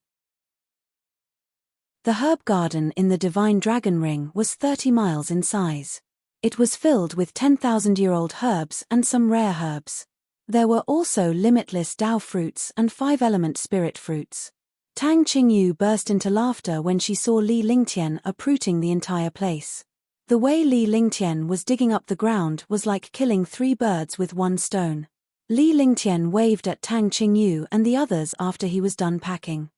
The herb garden in the divine dragon ring was 30 miles in size. It was filled with 10,000-year-old herbs and some rare herbs. There were also limitless Dao fruits and 5-element spirit fruits. Tang Qingyu burst into laughter when she saw Li Lingtian uprooting the entire place. The way Li Lingtian was digging up the ground was like killing 3 birds with one stone. Li Lingtian waved at Tang Qingyu and the others after he was done packing.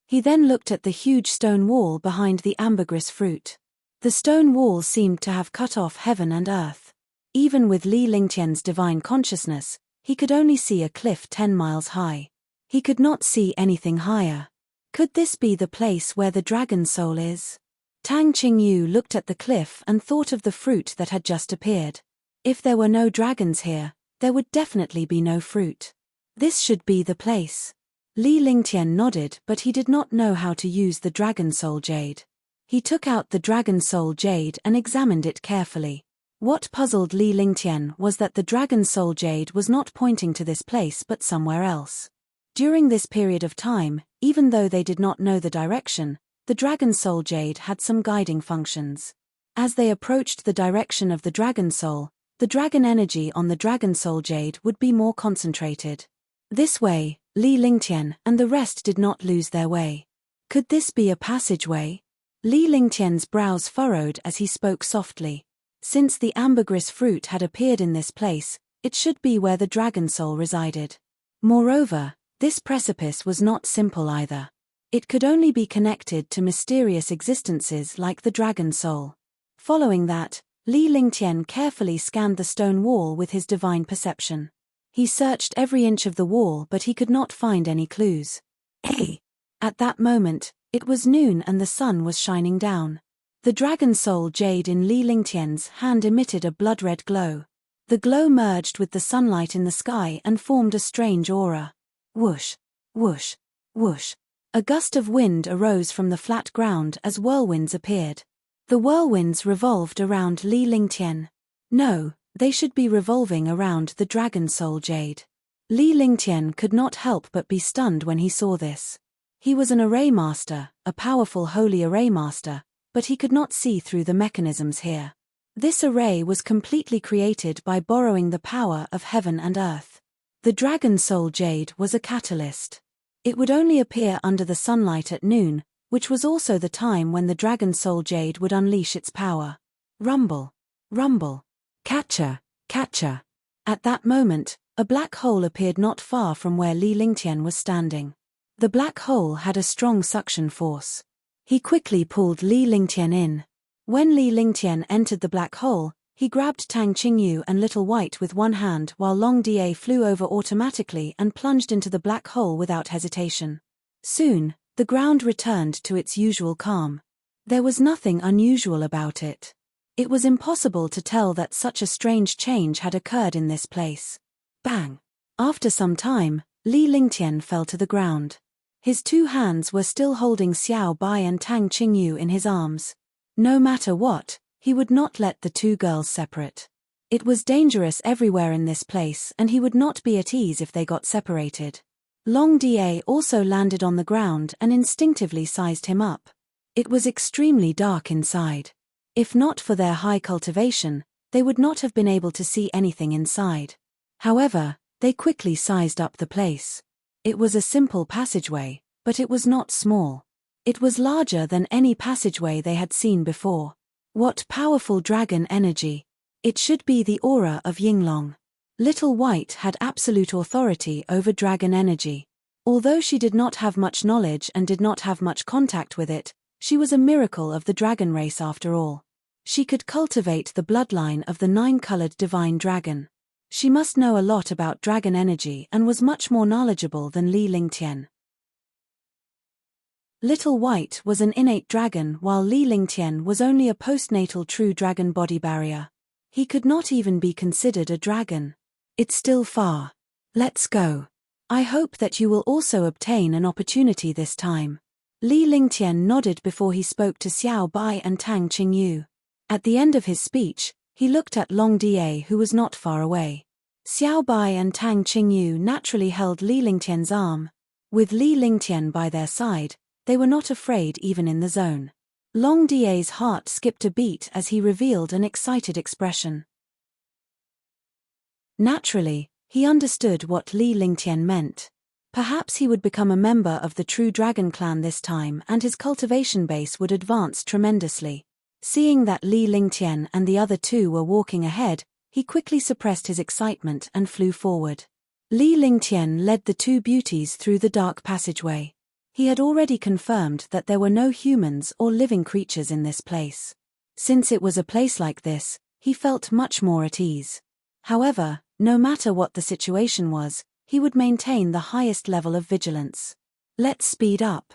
He then looked at the huge stone wall behind the ambergris fruit. The stone wall seemed to have cut off heaven and earth. Even with Li Lingtian's divine consciousness, he could only see a cliff 10 miles high. He could not see anything higher. Could this be the place where the dragon soul is? Tang Qingyu looked at the cliff and thought of the fruit that had just appeared. If there were no dragons here, there would definitely be no fruit. This should be the place. Li Lingtian nodded, but he did not know how to use the dragon soul jade. He took out the dragon soul jade and examined it carefully. What puzzled Li Lingtian was that the Dragon Soul Jade was not pointing to this place but somewhere else. During this period of time, even though they did not know the direction, the Dragon Soul Jade had some guiding functions. As they approached the direction of the Dragon Soul, the dragon energy on the Dragon Soul Jade would be more concentrated. This way, Li Lingtian and the rest did not lose their way. Could this be a passageway? Li Lingtian's brows furrowed as he spoke softly. Since the ambergris fruit had appeared in this place, it should be where the Dragon Soul resided. Moreover, this precipice was not simple either. It could only be connected to mysterious existences like the Dragon Soul. Following that, Li Lingtian carefully scanned the stone wall with his divine perception. He searched every inch of the wall but he could not find any clues. Hey! At that moment, it was noon and the sun was shining down. The Dragon Soul Jade in Li Lingtian's hand emitted a blood-red glow. The glow merged with the sunlight in the sky and formed a strange aura. Whoosh! Whoosh! Whoosh! A gust of wind arose from the flat ground as whirlwinds appeared. The whirlwinds revolved around Li Lingtian. No, they should be revolving around the Dragon Soul Jade. Li Lingtian could not help but be stunned when he saw this. He was an array master, a powerful holy array master, but he could not see through the mechanisms here. This array was completely created by borrowing the power of heaven and earth. The Dragon Soul Jade was a catalyst. It would only appear under the sunlight at noon, which was also the time when the Dragon Soul Jade would unleash its power. Rumble! Rumble! Catcher! Catcher! At that moment, a black hole appeared not far from where Li Lingtian was standing. The black hole had a strong suction force. He quickly pulled Li Lingtian in. When Li Lingtian entered the black hole, he grabbed Tang Qingyu and Little White with one hand while Long Da flew over automatically and plunged into the black hole without hesitation. Soon, the ground returned to its usual calm. There was nothing unusual about it. It was impossible to tell that such a strange change had occurred in this place. Bang! After some time, Li Lingtian fell to the ground. His two hands were still holding Xiao Bai and Tang Qingyu in his arms. No matter what, he would not let the two girls separate. It was dangerous everywhere in this place and he would not be at ease if they got separated. Long Da also landed on the ground and instinctively sized him up. It was extremely dark inside. If not for their high cultivation, they would not have been able to see anything inside. However, they quickly sized up the place. It was a simple passageway, but it was not small. It was larger than any passageway they had seen before. What powerful dragon energy! It should be the aura of Yinglong. Little White had absolute authority over dragon energy. Although she did not have much knowledge and did not have much contact with it, she was a miracle of the dragon race after all. She could cultivate the bloodline of the nine-colored divine dragon. She must know a lot about dragon energy and was much more knowledgeable than Li Lingtian. Little White was an innate dragon while Li Lingtian was only a postnatal true dragon body barrier. He could not even be considered a dragon. It's still far. Let's go. I hope that you will also obtain an opportunity this time. Li Lingtian nodded before he spoke to Xiao Bai and Tang Qingyu. At the end of his speech, he looked at Long Da who was not far away. Xiao Bai and Tang Qingyu naturally held Li Lingtian's arm. With Li Lingtian by their side, they were not afraid even in the zone. Long Da's heart skipped a beat as he revealed an excited expression. Naturally, he understood what Li Lingtian meant. Perhaps he would become a member of the True Dragon Clan this time and his cultivation base would advance tremendously. Seeing that Li Lingtian and the other two were walking ahead, he quickly suppressed his excitement and flew forward. Li Lingtian led the two beauties through the dark passageway. He had already confirmed that there were no humans or living creatures in this place. Since it was a place like this, he felt much more at ease. However, no matter what the situation was, he would maintain the highest level of vigilance. Let's speed up.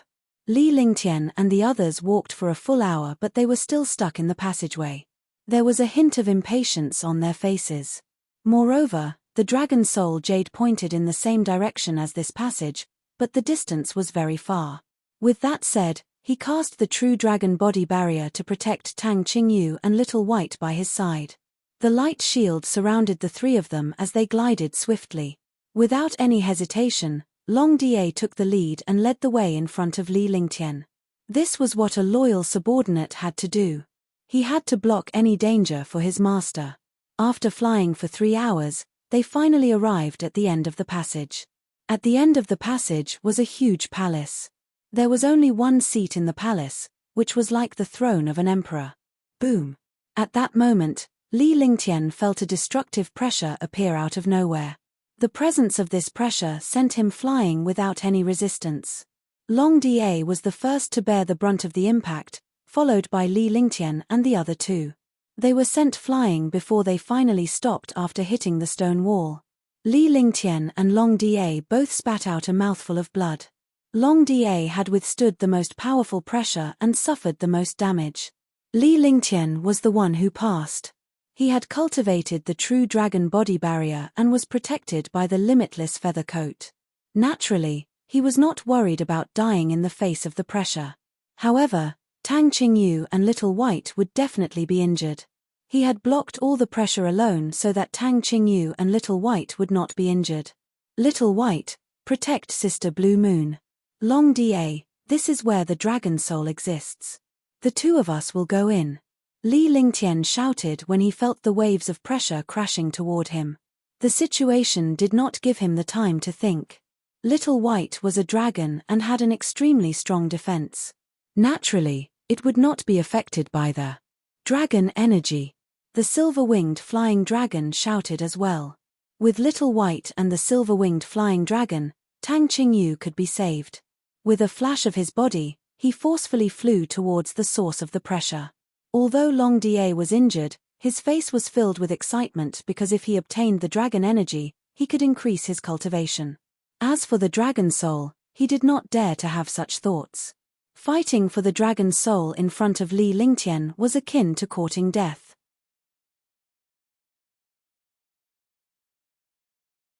Li Lingtian and the others walked for a full hour but they were still stuck in the passageway. There was a hint of impatience on their faces. Moreover, the Dragon Soul Jade pointed in the same direction as this passage, but the distance was very far. With that said, he cast the True Dragon Body Barrier to protect Tang Qingyu and Little White by his side. The light shield surrounded the three of them as they glided swiftly. Without any hesitation, Long Da took the lead and led the way in front of Li Lingtian. This was what a loyal subordinate had to do. He had to block any danger for his master. After flying for 3 hours, they finally arrived at the end of the passage. At the end of the passage was a huge palace. There was only one seat in the palace, which was like the throne of an emperor. Boom! At that moment, Li Lingtian felt a destructive pressure appear out of nowhere. The presence of this pressure sent him flying without any resistance. Long Da was the first to bear the brunt of the impact, followed by Li Lingtian and the other two. They were sent flying before they finally stopped after hitting the stone wall. Li Lingtian and Long Da both spat out a mouthful of blood. Long Da had withstood the most powerful pressure and suffered the most damage. Li Lingtian was the one who passed. He had cultivated the true dragon body barrier and was protected by the limitless feather coat. Naturally, he was not worried about dying in the face of the pressure. However, Tang Qingyu and Little White would definitely be injured. He had blocked all the pressure alone so that Tang Qingyu and Little White would not be injured. Little White, protect Sister Blue Moon. Long Da, this is where the dragon soul exists. The two of us will go in. Li Lingtian shouted when he felt the waves of pressure crashing toward him. The situation did not give him the time to think. Little White was a dragon and had an extremely strong defense. Naturally, it would not be affected by the dragon energy. The silver-winged flying dragon shouted as well. With Little White and the silver-winged flying dragon, Tang Qingyu could be saved. With a flash of his body, he forcefully flew towards the source of the pressure. Although Long Da was injured, his face was filled with excitement because if he obtained the dragon energy, he could increase his cultivation. As for the dragon soul, he did not dare to have such thoughts. Fighting for the dragon soul in front of Li Lingtian was akin to courting death.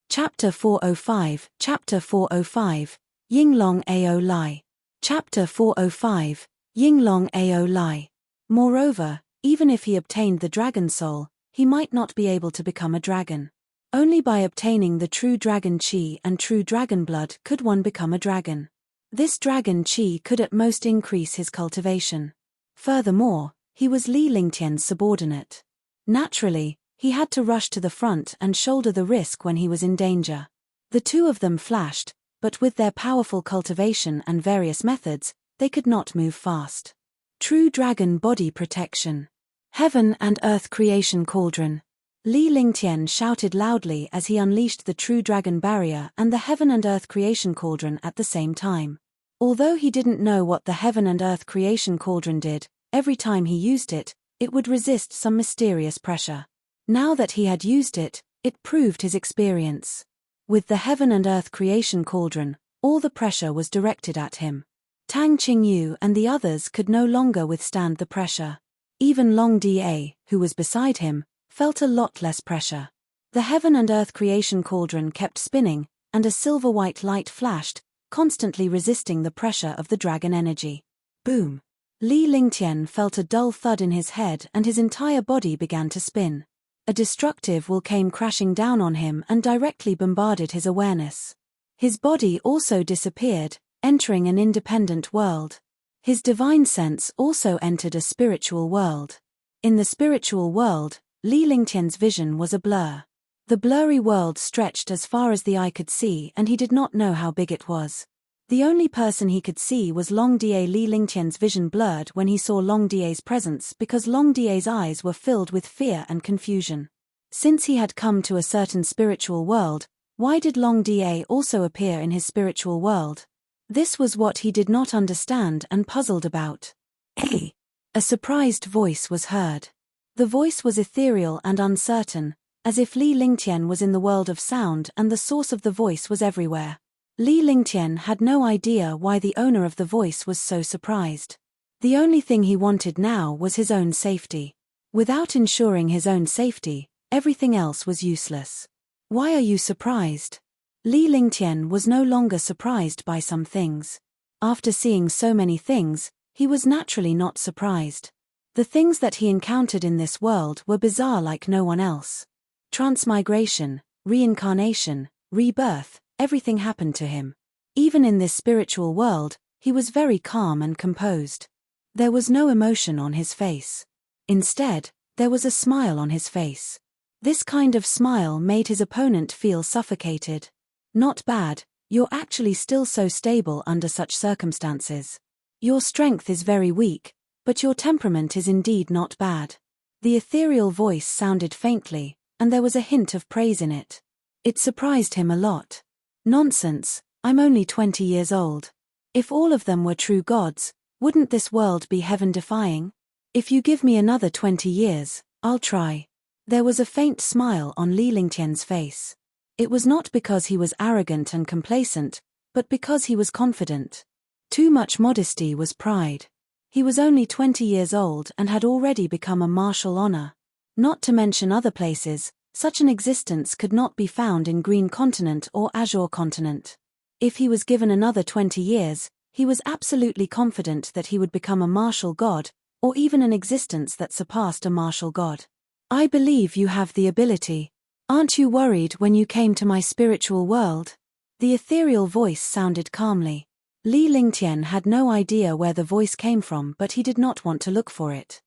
Chapter 405, Chapter 405, Yinglong Ao Lai. Chapter 405, Yinglong Ao Lai. Moreover, even if he obtained the dragon soul, he might not be able to become a dragon. Only by obtaining the true dragon chi and true dragon blood could one become a dragon. This dragon chi could at most increase his cultivation. Furthermore, he was Li Lingtian's subordinate. Naturally, he had to rush to the front and shoulder the risk when he was in danger. The two of them flashed, but with their powerful cultivation and various methods, they could not move fast. True dragon body protection. Heaven and Earth creation cauldron. Li Lingtian shouted loudly as he unleashed the true dragon barrier and the Heaven and Earth creation cauldron at the same time. Although he didn't know what the Heaven and Earth creation cauldron did, every time he used it, it would resist some mysterious pressure. Now that he had used it, it proved his experience. With the Heaven and Earth creation cauldron, all the pressure was directed at him. Tang Qingyu and the others could no longer withstand the pressure. Even Long Da, who was beside him, felt a lot less pressure. The Heaven and Earth creation cauldron kept spinning, and a silver-white light flashed, constantly resisting the pressure of the dragon energy. Boom! Li Lingtian felt a dull thud in his head and his entire body began to spin. A destructive will came crashing down on him and directly bombarded his awareness. His body also disappeared, entering an independent world. His divine sense also entered a spiritual world. In the spiritual world, Li Lingtian's vision was a blur. The blurry world stretched as far as the eye could see and he did not know how big it was. The only person he could see was Long Da. Li Lingtian's vision blurred when he saw Long Da's presence because Long Da's eyes were filled with fear and confusion. Since he had come to a certain spiritual world, why did Long Da also appear in his spiritual world? This was what he did not understand and puzzled about. Hey! A surprised voice was heard. The voice was ethereal and uncertain, as if Li Lingtian was in the world of sound and the source of the voice was everywhere. Li Lingtian had no idea why the owner of the voice was so surprised. The only thing he wanted now was his own safety. Without ensuring his own safety, everything else was useless. Why are you surprised? Li Lingtian was no longer surprised by some things. After seeing so many things, he was naturally not surprised. The things that he encountered in this world were bizarre like no one else. Transmigration, reincarnation, rebirth, everything happened to him. Even in this spiritual world, he was very calm and composed. There was no emotion on his face. Instead, there was a smile on his face. This kind of smile made his opponent feel suffocated. Not bad, you're actually still so stable under such circumstances. Your strength is very weak, but your temperament is indeed not bad. The ethereal voice sounded faintly, and there was a hint of praise in it. It surprised him a lot. Nonsense, I'm only 20 years old. If all of them were true gods, wouldn't this world be heaven-defying? If you give me another 20 years, I'll try. There was a faint smile on Li Lingtian's face. It was not because he was arrogant and complacent, but because he was confident. Too much modesty was pride. He was only 20 years old and had already become a martial honor. Not to mention other places, such an existence could not be found in Green Continent or Azure Continent. If he was given another 20 years, he was absolutely confident that he would become a martial god, or even an existence that surpassed a martial god. I believe you have the ability. Aren't you worried when you came to my spiritual world? The ethereal voice sounded calmly. Li Lingtian had no idea where the voice came from, but he did not want to look for it.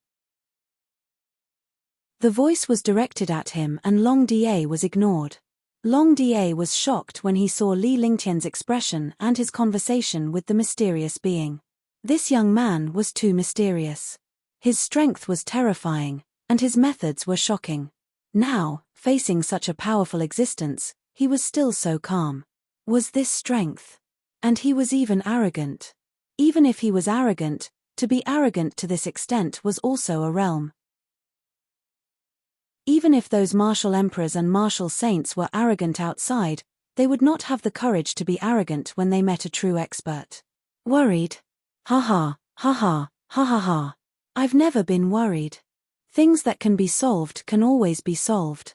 The voice was directed at him and Long Da was ignored. Long Da was shocked when he saw Li Lingtian's expression and his conversation with the mysterious being. This young man was too mysterious. His strength was terrifying, and his methods were shocking. Now, facing such a powerful existence, he was still so calm. Was this strength? And he was even arrogant. Even if he was arrogant, to be arrogant to this extent was also a realm. Even if those martial emperors and martial saints were arrogant outside, they would not have the courage to be arrogant when they met a true expert. Worried? Ha ha, ha ha, ha ha ha. I've never been worried. Things that can be solved can always be solved.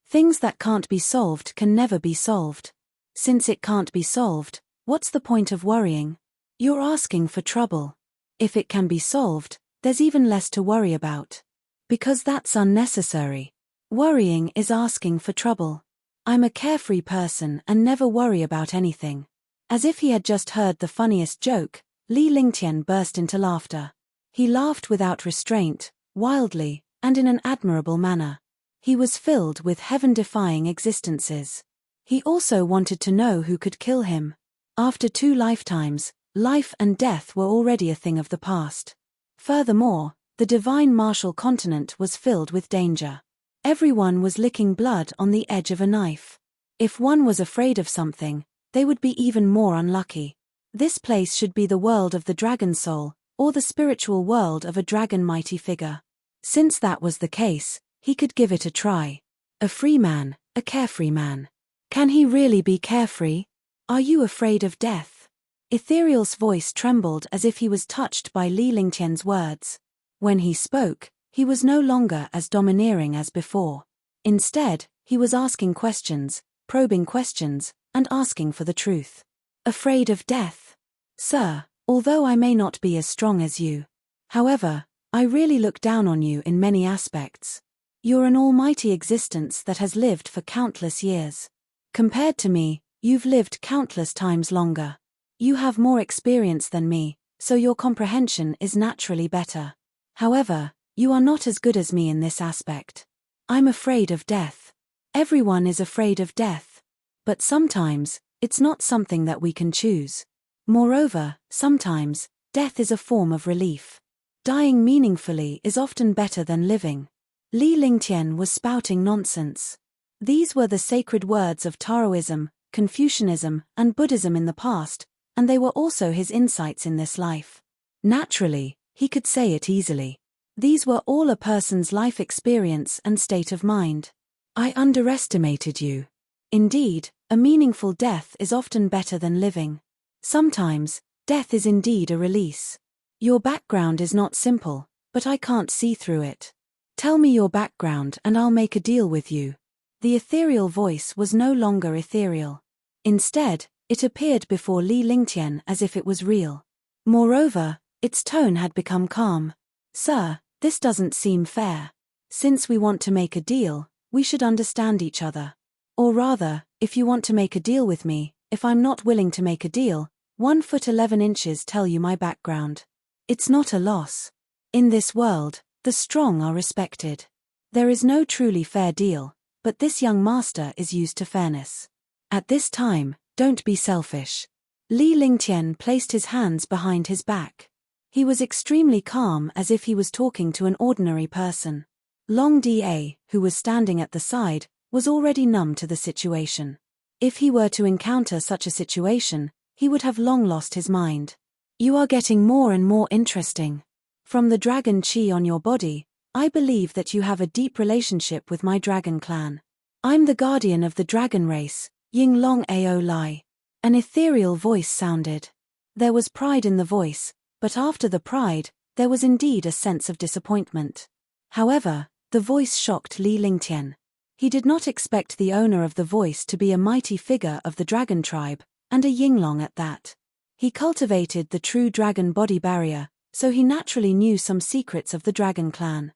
Things that can't be solved can never be solved. Since it can't be solved, what's the point of worrying? You're asking for trouble. If it can be solved, there's even less to worry about. Because that's unnecessary. Worrying is asking for trouble. I'm a carefree person and never worry about anything. As if he had just heard the funniest joke, Li Lingtian burst into laughter. He laughed without restraint, wildly, and in an admirable manner. He was filled with heaven-defying existences. He also wanted to know who could kill him. After 2 lifetimes, life and death were already a thing of the past. Furthermore, the divine martial continent was filled with danger. Everyone was licking blood on the edge of a knife. If one was afraid of something, they would be even more unlucky. This place should be the world of the dragon soul, or the spiritual world of a dragon mighty figure. Since that was the case, he could give it a try. A free man, a carefree man. Can he really be carefree? Are you afraid of death? Ethereal's voice trembled as if he was touched by Li Lingtian's words. When he spoke, he was no longer as domineering as before. Instead, he was asking questions, probing questions, and asking for the truth. Afraid of death? Sir, although I may not be as strong as you. However, I really look down on you in many aspects. You're an almighty existence that has lived for countless years. Compared to me, you've lived countless times longer. You have more experience than me, so your comprehension is naturally better. However, you are not as good as me in this aspect. I'm afraid of death. Everyone is afraid of death. But sometimes, it's not something that we can choose. Moreover, sometimes, death is a form of relief. Dying meaningfully is often better than living. Li Lingtian was spouting nonsense. These were the sacred words of Taoism, Confucianism, and Buddhism in the past, and they were also his insights in this life. Naturally, he could say it easily. These were all a person's life experience and state of mind. I underestimated you. Indeed, a meaningful death is often better than living. Sometimes, death is indeed a release. Your background is not simple, but I can't see through it. Tell me your background and I'll make a deal with you. The ethereal voice was no longer ethereal. Instead, it appeared before Li Lingtian as if it was real. Moreover, its tone had become calm. Sir, This doesn't seem fair. Since we want to make a deal, we should understand each other. Or rather, if you want to make a deal with me, if I'm not willing to make a deal, 1 foot 11 inches tell you my background. It's not a loss. In this world, the strong are respected. There is no truly fair deal, but this young master is used to fairness. At this time, don't be selfish. Li Lingtian placed his hands behind his back. He was extremely calm, as if he was talking to an ordinary person. Long Da, who was standing at the side, was already numb to the situation. If he were to encounter such a situation, he would have long lost his mind. You are getting more and more interesting. From the dragon chi on your body, I believe that you have a deep relationship with my dragon clan. I'm the guardian of the dragon race, Ying Long Ao Lai. An ethereal voice sounded. There was pride in the voice, but after the pride, there was indeed a sense of disappointment. However, the voice shocked Li Lingtian. He did not expect the owner of the voice to be a mighty figure of the dragon tribe, and a Yinglong at that. He cultivated the true dragon body barrier, so he naturally knew some secrets of the dragon clan.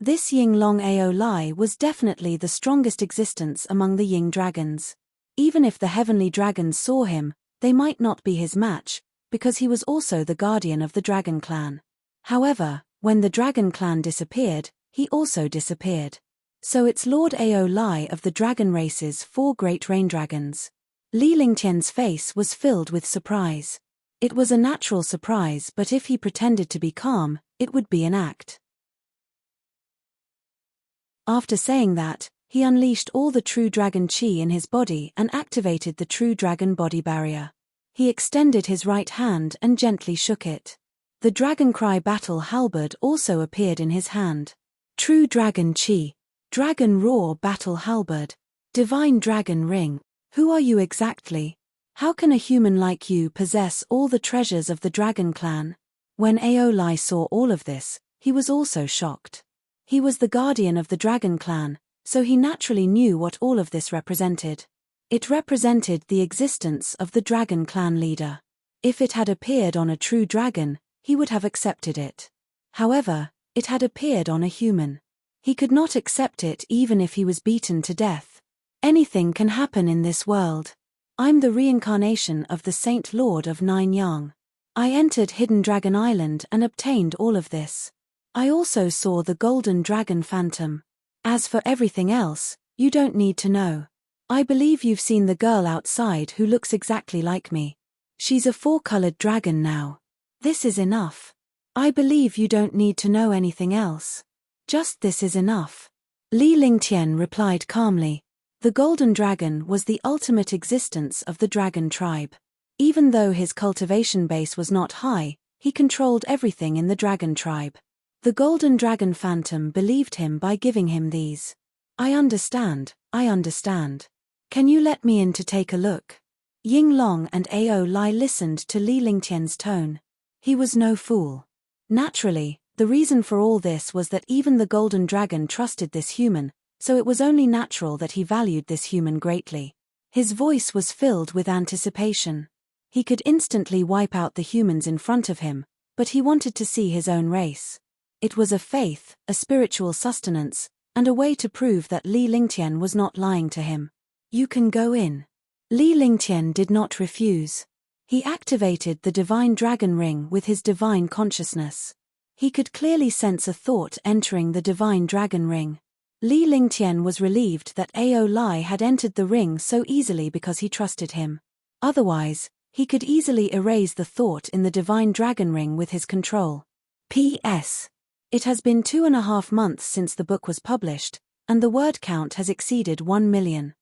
This Ying Long Ao Lai was definitely the strongest existence among the Ying dragons. Even if the heavenly dragons saw him, they might not be his match, because he was also the guardian of the dragon clan. However, when the dragon clan disappeared, he also disappeared. So it's Lord Ao Lai of the dragon race's 4 great rain dragons. Li Lingtian's face was filled with surprise. It was a natural surprise, but if he pretended to be calm, it would be an act. After saying that, he unleashed all the true dragon chi in his body and activated the true dragon body barrier. He extended his right hand and gently shook it. The dragon cry battle halberd also appeared in his hand. True dragon chi. Dragon roar battle halberd. Divine dragon ring. Who are you exactly? How can a human like you possess all the treasures of the dragon clan? When Ao Lai saw all of this, he was also shocked. He was the guardian of the dragon clan, so he naturally knew what all of this represented. It represented the existence of the dragon clan leader. If it had appeared on a true dragon, he would have accepted it. However, it had appeared on a human. He could not accept it even if he was beaten to death. Anything can happen in this world. I'm the reincarnation of the Saint Lord of Nine Yang. I entered Hidden Dragon Island and obtained all of this. I also saw the Golden Dragon Phantom. As for everything else, you don't need to know. I believe you've seen the girl outside who looks exactly like me. She's a 4-colored dragon now. This is enough. I believe you don't need to know anything else. Just this is enough. Li Lingtian replied calmly. The Golden Dragon was the ultimate existence of the dragon tribe. Even though his cultivation base was not high, he controlled everything in the dragon tribe. The Golden Dragon Phantom believed him by giving him these. I understand. Can you let me in to take a look? Ying Long and Ao Lai listened to Li Lingtian's tone. He was no fool. Naturally, the reason for all this was that even the Golden Dragon trusted this human, so it was only natural that he valued this human greatly. His voice was filled with anticipation. He could instantly wipe out the humans in front of him, but he wanted to see his own race. It was a faith, a spiritual sustenance, and a way to prove that Li Lingtian was not lying to him. You can go in. Li Lingtian did not refuse. He activated the divine dragon ring with his divine consciousness. He could clearly sense a thought entering the divine dragon ring. Li Lingtian was relieved that Ao Lai had entered the ring so easily because he trusted him. Otherwise, he could easily erase the thought in the divine dragon ring with his control. P.S. It has been 2.5 months since the book was published, and the word count has exceeded 1 million.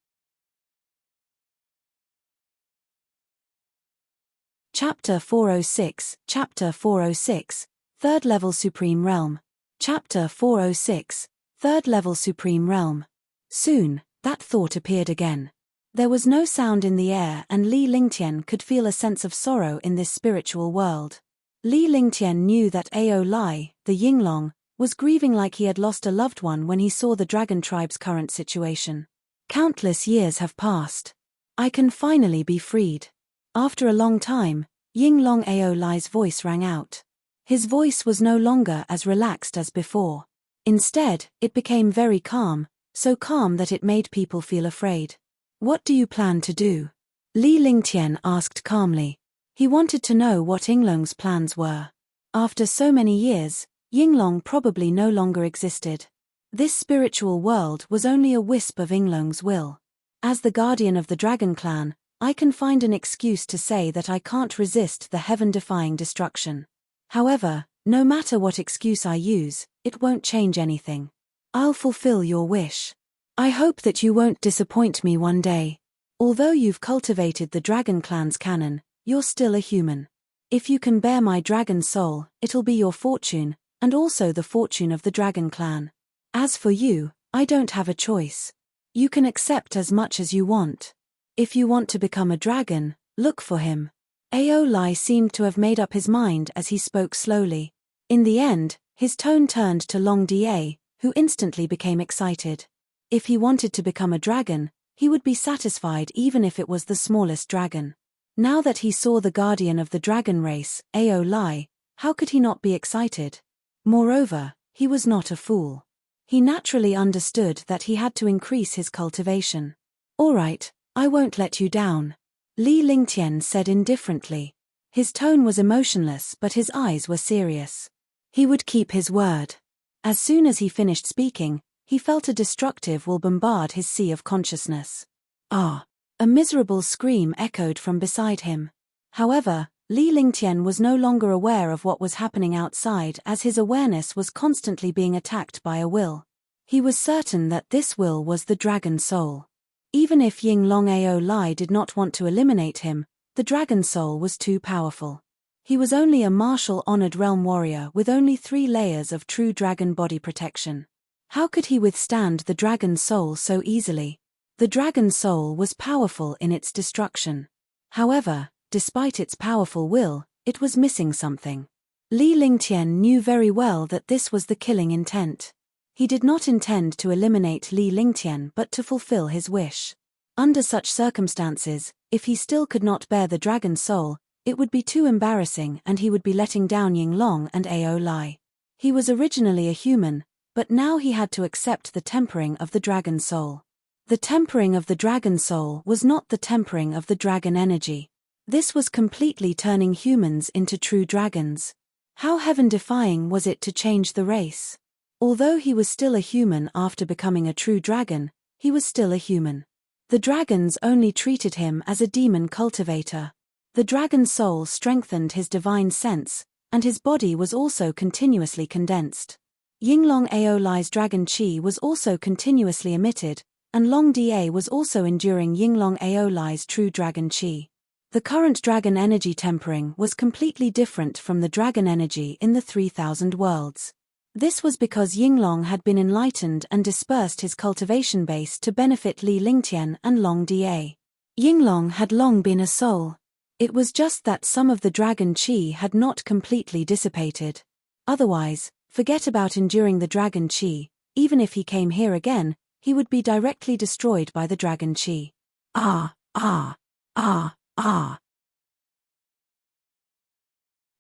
Chapter 406, 3rd Level Supreme Realm. Chapter 406, 3rd Level Supreme Realm. Soon, that thought appeared again. There was no sound in the air and Li Lingtian could feel a sense of sorrow in this spiritual world. Li Lingtian knew that Ao Lai, the Yinglong, was grieving like he had lost a loved one when he saw the dragon tribe's current situation. Countless years have passed. I can finally be freed. After a long time, Yinglong Ao Lai's voice rang out. His voice was no longer as relaxed as before. Instead, it became very calm, so calm that it made people feel afraid. What do you plan to do? Li Lingtian asked calmly. He wanted to know what Yinglong's plans were. After so many years, Yinglong probably no longer existed. This spiritual world was only a wisp of Yinglong's will. As the guardian of the dragon clan, I can find an excuse to say that I can't resist the heaven-defying destruction. However, no matter what excuse I use, it won't change anything. I'll fulfill your wish. I hope that you won't disappoint me one day. Although you've cultivated the dragon clan's canon, you're still a human. If you can bear my dragon soul, it'll be your fortune, and also the fortune of the dragon clan. As for you, I don't have a choice. You can accept as much as you want. If you want to become a dragon, look for him. Ao Lai seemed to have made up his mind as he spoke slowly. In the end, his tone turned to Long Da, who instantly became excited. If he wanted to become a dragon, he would be satisfied even if it was the smallest dragon. Now that he saw the guardian of the dragon race, Ao Lai, how could he not be excited? Moreover, he was not a fool. He naturally understood that he had to increase his cultivation. All right, I won't let you down, Li Lingtian said indifferently. His tone was emotionless but his eyes were serious. He would keep his word. As soon as he finished speaking, he felt a destructive will bombard his sea of consciousness. Ah! A miserable scream echoed from beside him. However, Li Lingtian was no longer aware of what was happening outside as his awareness was constantly being attacked by a will. He was certain that this will was the dragon soul. Even if Yinglong Ao Lai did not want to eliminate him, the dragon soul was too powerful. He was only a martial-honored realm warrior with only 3 layers of true dragon body protection. How could he withstand the dragon soul so easily? The dragon soul was powerful in its destruction. However, despite its powerful will, it was missing something. Li Lingtian knew very well that this was the killing intent. He did not intend to eliminate Li Lingtian but to fulfill his wish. Under such circumstances, if he still could not bear the dragon soul, it would be too embarrassing and he would be letting down Yinglong and Ao Lai. He was originally a human, but now he had to accept the tempering of the dragon soul. The tempering of the dragon soul was not the tempering of the dragon energy. This was completely turning humans into true dragons. How heaven-defying was it to change the race? Although he was still a human after becoming a true dragon, he was still a human. The dragons only treated him as a demon cultivator. The dragon soul strengthened his divine sense, and his body was also continuously condensed. Yinglong Ao Lai's dragon chi was also continuously emitted, and Long Da was also enduring Yinglong Ao Lai's true dragon chi. The current dragon energy tempering was completely different from the dragon energy in the 3,000 worlds. This was because Yinglong had been enlightened and dispersed his cultivation base to benefit Li Lingtian and Long Da. Yinglong had long been a soul. It was just that some of the dragon chi had not completely dissipated. Otherwise, forget about enduring the dragon chi. Even if he came here again, he would be directly destroyed by the dragon chi. Ah, ah, ah, ah.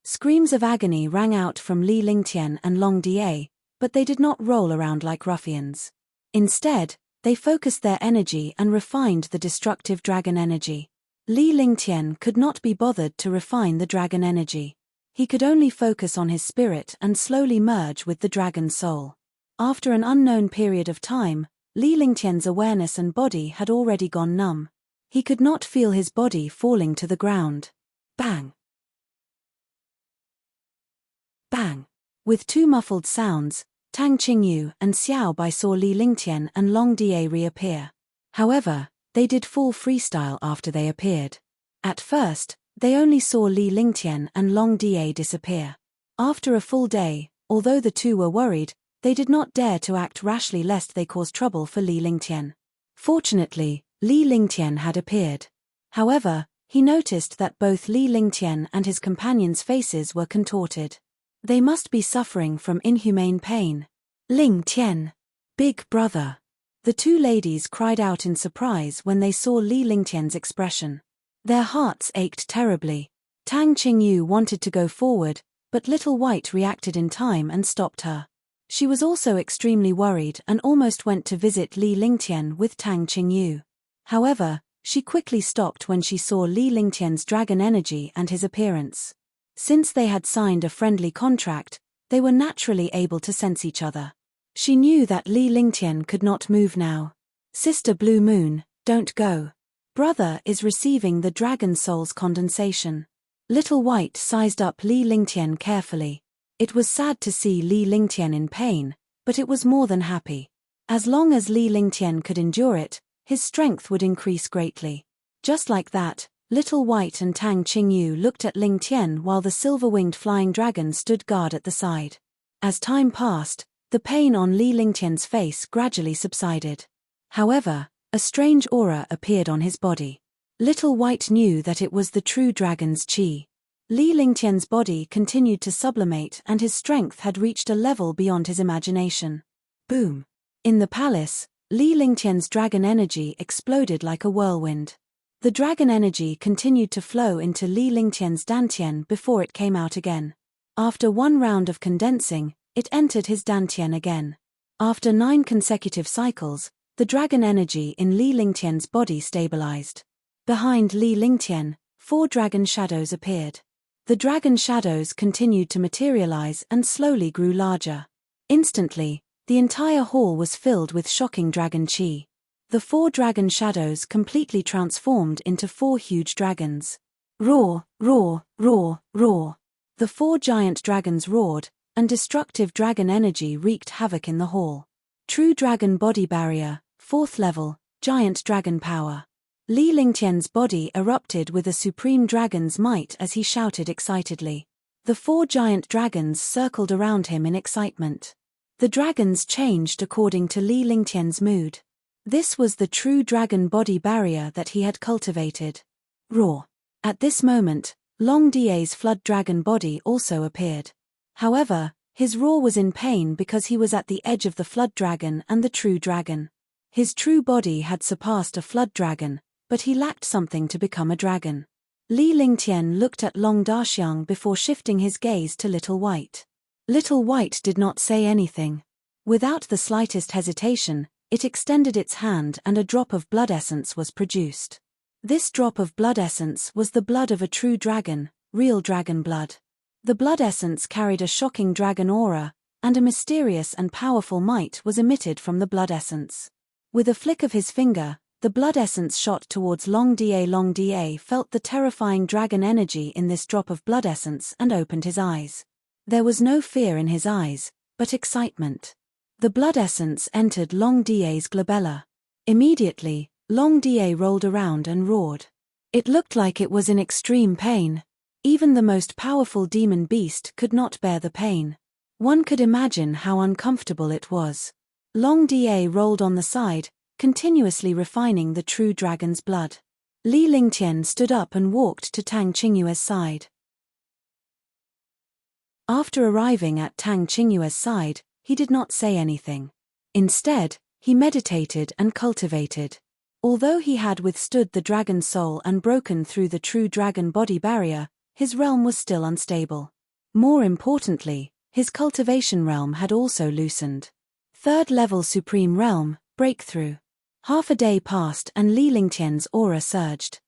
Screams of agony rang out from Li Lingtian and Long Da, but they did not roll around like ruffians. Instead, they focused their energy and refined the destructive dragon energy. Li Lingtian could not be bothered to refine the dragon energy. He could only focus on his spirit and slowly merge with the dragon soul. After an unknown period of time, Li Lingtian's awareness and body had already gone numb. He could not feel his body falling to the ground. Bang! Bang! With 2 muffled sounds, Tang Qingyu and Xiao Bai saw Li Lingtian and Long Da reappear. However, they did fall freestyle after they appeared. At first, they only saw Li Lingtian and Long Da disappear. After a full day, although the two were worried, they did not dare to act rashly lest they cause trouble for Li Lingtian. Fortunately, Li Lingtian had appeared. However, he noticed that both Li Lingtian and his companions' faces were contorted. They must be suffering from inhumane pain. Lingtian! Big brother! The 2 ladies cried out in surprise when they saw Li Lingtian's expression. Their hearts ached terribly. Tang Qingyu wanted to go forward, but Little White reacted in time and stopped her. She was also extremely worried and almost went to visit Li Lingtian with Tang Qingyu. However, she quickly stopped when she saw Li Lingtian's dragon energy and his appearance. Since they had signed a friendly contract, they were naturally able to sense each other. She knew that Li Lingtian could not move now. Sister Blue Moon, don't go. Brother is receiving the dragon soul's condensation. Little White sized up Li Lingtian carefully. It was sad to see Li Lingtian in pain, but it was more than happy. As long as Li Lingtian could endure it, his strength would increase greatly. Just like that, Little White and Tang Qingyu looked at Lingtian while the silver-winged flying dragon stood guard at the side. As time passed, the pain on Li Lingtian's face gradually subsided. However, a strange aura appeared on his body. Little White knew that it was the true dragon's qi. Li Lingtian's body continued to sublimate and his strength had reached a level beyond his imagination. Boom! In the palace, Li Lingtian's dragon energy exploded like a whirlwind. The dragon energy continued to flow into Li Lingtian's dantian before it came out again. After one round of condensing, it entered his dantian again. After 9 consecutive cycles, the dragon energy in Li Lingtian's body stabilized. Behind Li Lingtian, 4 dragon shadows appeared. The dragon shadows continued to materialize and slowly grew larger. Instantly, the entire hall was filled with shocking dragon qi. The 4 dragon shadows completely transformed into 4 huge dragons. Roar, roar, roar, roar. The 4 giant dragons roared, and destructive dragon energy wreaked havoc in the hall. True dragon body barrier, 4th level, giant dragon power. Li Lingtian's body erupted with a supreme dragon's might as he shouted excitedly. The 4 giant dragons circled around him in excitement. The dragons changed according to Li Lingtian's mood. This was the true dragon body barrier that he had cultivated. Roar. At this moment, Long Da's flood dragon body also appeared. However, his roar was in pain because he was at the edge of the flood dragon and the true dragon. His true body had surpassed a flood dragon, but he lacked something to become a dragon. Li Lingtian looked at Long Daxiang before shifting his gaze to Little White. Little White did not say anything. Without the slightest hesitation, it extended its hand and a drop of blood essence was produced. This drop of blood essence was the blood of a true dragon, real dragon blood. The blood essence carried a shocking dragon aura, and a mysterious and powerful might was emitted from the blood essence. With a flick of his finger, the blood essence shot towards Long Da. Long Da felt the terrifying dragon energy in this drop of blood essence and opened his eyes. There was no fear in his eyes, but excitement. The blood essence entered Long Da's glabella. Immediately, Long Da rolled around and roared. It looked like it was in extreme pain. Even the most powerful demon beast could not bear the pain. One could imagine how uncomfortable it was. Long Da rolled on the side, continuously refining the true dragon's blood. Li Lingtian stood up and walked to Tang Qingyue's side. After arriving at Tang Qingyue's side, he did not say anything. Instead, he meditated and cultivated. Although he had withstood the dragon soul and broken through the true dragon body barrier, his realm was still unstable. More importantly, his cultivation realm had also loosened. 3rd level Supreme Realm, Breakthrough. Half a day passed and Li Lingtian's aura surged.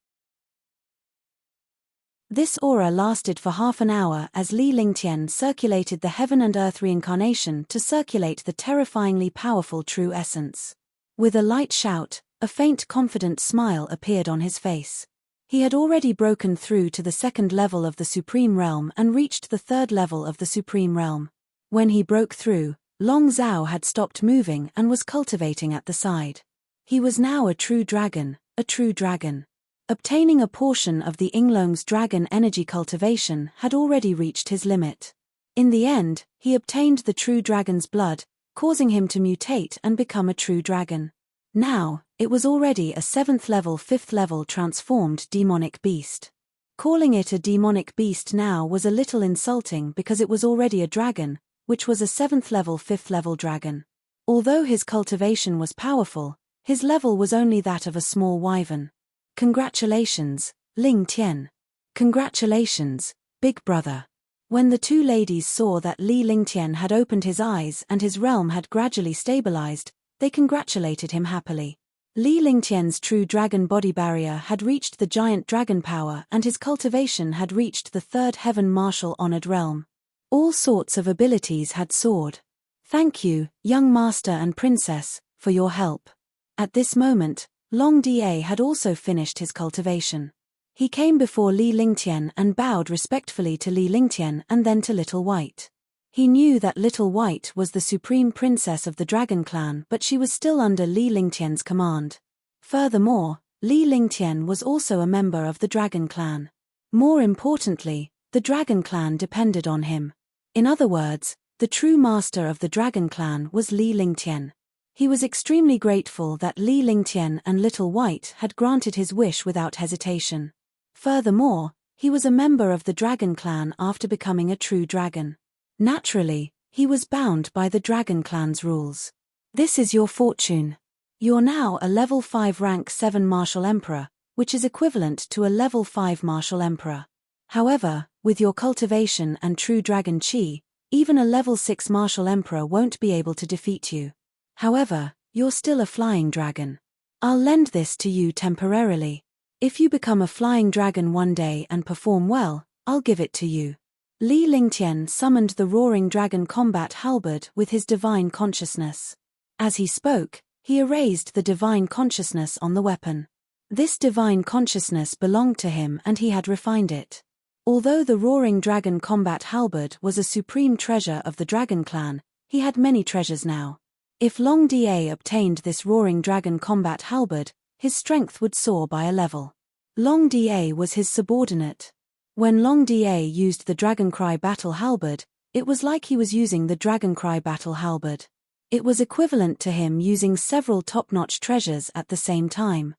This aura lasted for half an hour as Li Lingtian circulated the heaven and earth reincarnation to circulate the terrifyingly powerful true essence. With a light shout, a faint confident smile appeared on his face. He had already broken through to the 2nd level of the Supreme Realm and reached the 3rd level of the Supreme Realm. When he broke through, Long Zhao had stopped moving and was cultivating at the side. He was now a true dragon, a true dragon. Obtaining a portion of the Yinglong's dragon energy cultivation had already reached his limit. In the end, he obtained the true dragon's blood, causing him to mutate and become a true dragon. Now, it was already a 7th level 5th level transformed demonic beast. Calling it a demonic beast now was a little insulting because it was already a dragon, which was a 7th level 5th level dragon. Although his cultivation was powerful, his level was only that of a small wyvern. Congratulations, Ling Tian. Congratulations, big brother. When the two ladies saw that Li Lingtian had opened his eyes and his realm had gradually stabilized, they congratulated him happily. Li Lingtian's true dragon body barrier had reached the giant dragon power and his cultivation had reached the third heaven martial honored realm. All sorts of abilities had soared. Thank you, young master and princess, for your help. At this moment, Long Da had also finished his cultivation. He came before Li Lingtian and bowed respectfully to Li Lingtian and then to Little White. He knew that Little White was the supreme princess of the dragon clan, but she was still under Li Lingtian's command. Furthermore, Li Lingtian was also a member of the dragon clan. More importantly, the dragon clan depended on him. In other words, the true master of the dragon clan was Li Lingtian. He was extremely grateful that Li Lingtian and Little White had granted his wish without hesitation. Furthermore, he was a member of the dragon clan after becoming a true dragon. Naturally, he was bound by the dragon clan's rules. This is your fortune. You're now a level 5 rank 7 martial emperor, which is equivalent to a level 5 martial emperor. However, with your cultivation and true dragon chi, even a level 6 martial emperor won't be able to defeat you. However, you're still a flying dragon. I'll lend this to you temporarily. If you become a flying dragon one day and perform well, I'll give it to you. Li Lingtian summoned the roaring dragon combat halberd with his divine consciousness. As he spoke, he erased the divine consciousness on the weapon. This divine consciousness belonged to him and he had refined it. Although the roaring dragon combat halberd was a supreme treasure of the dragon clan, he had many treasures now. If Long Da obtained this roaring dragon combat halberd, his strength would soar by a level. Long Da was his subordinate. When Long Da used the Dragoncry battle halberd, it was like he was using the Dragoncry battle halberd. It was equivalent to him using several top-notch treasures at the same time.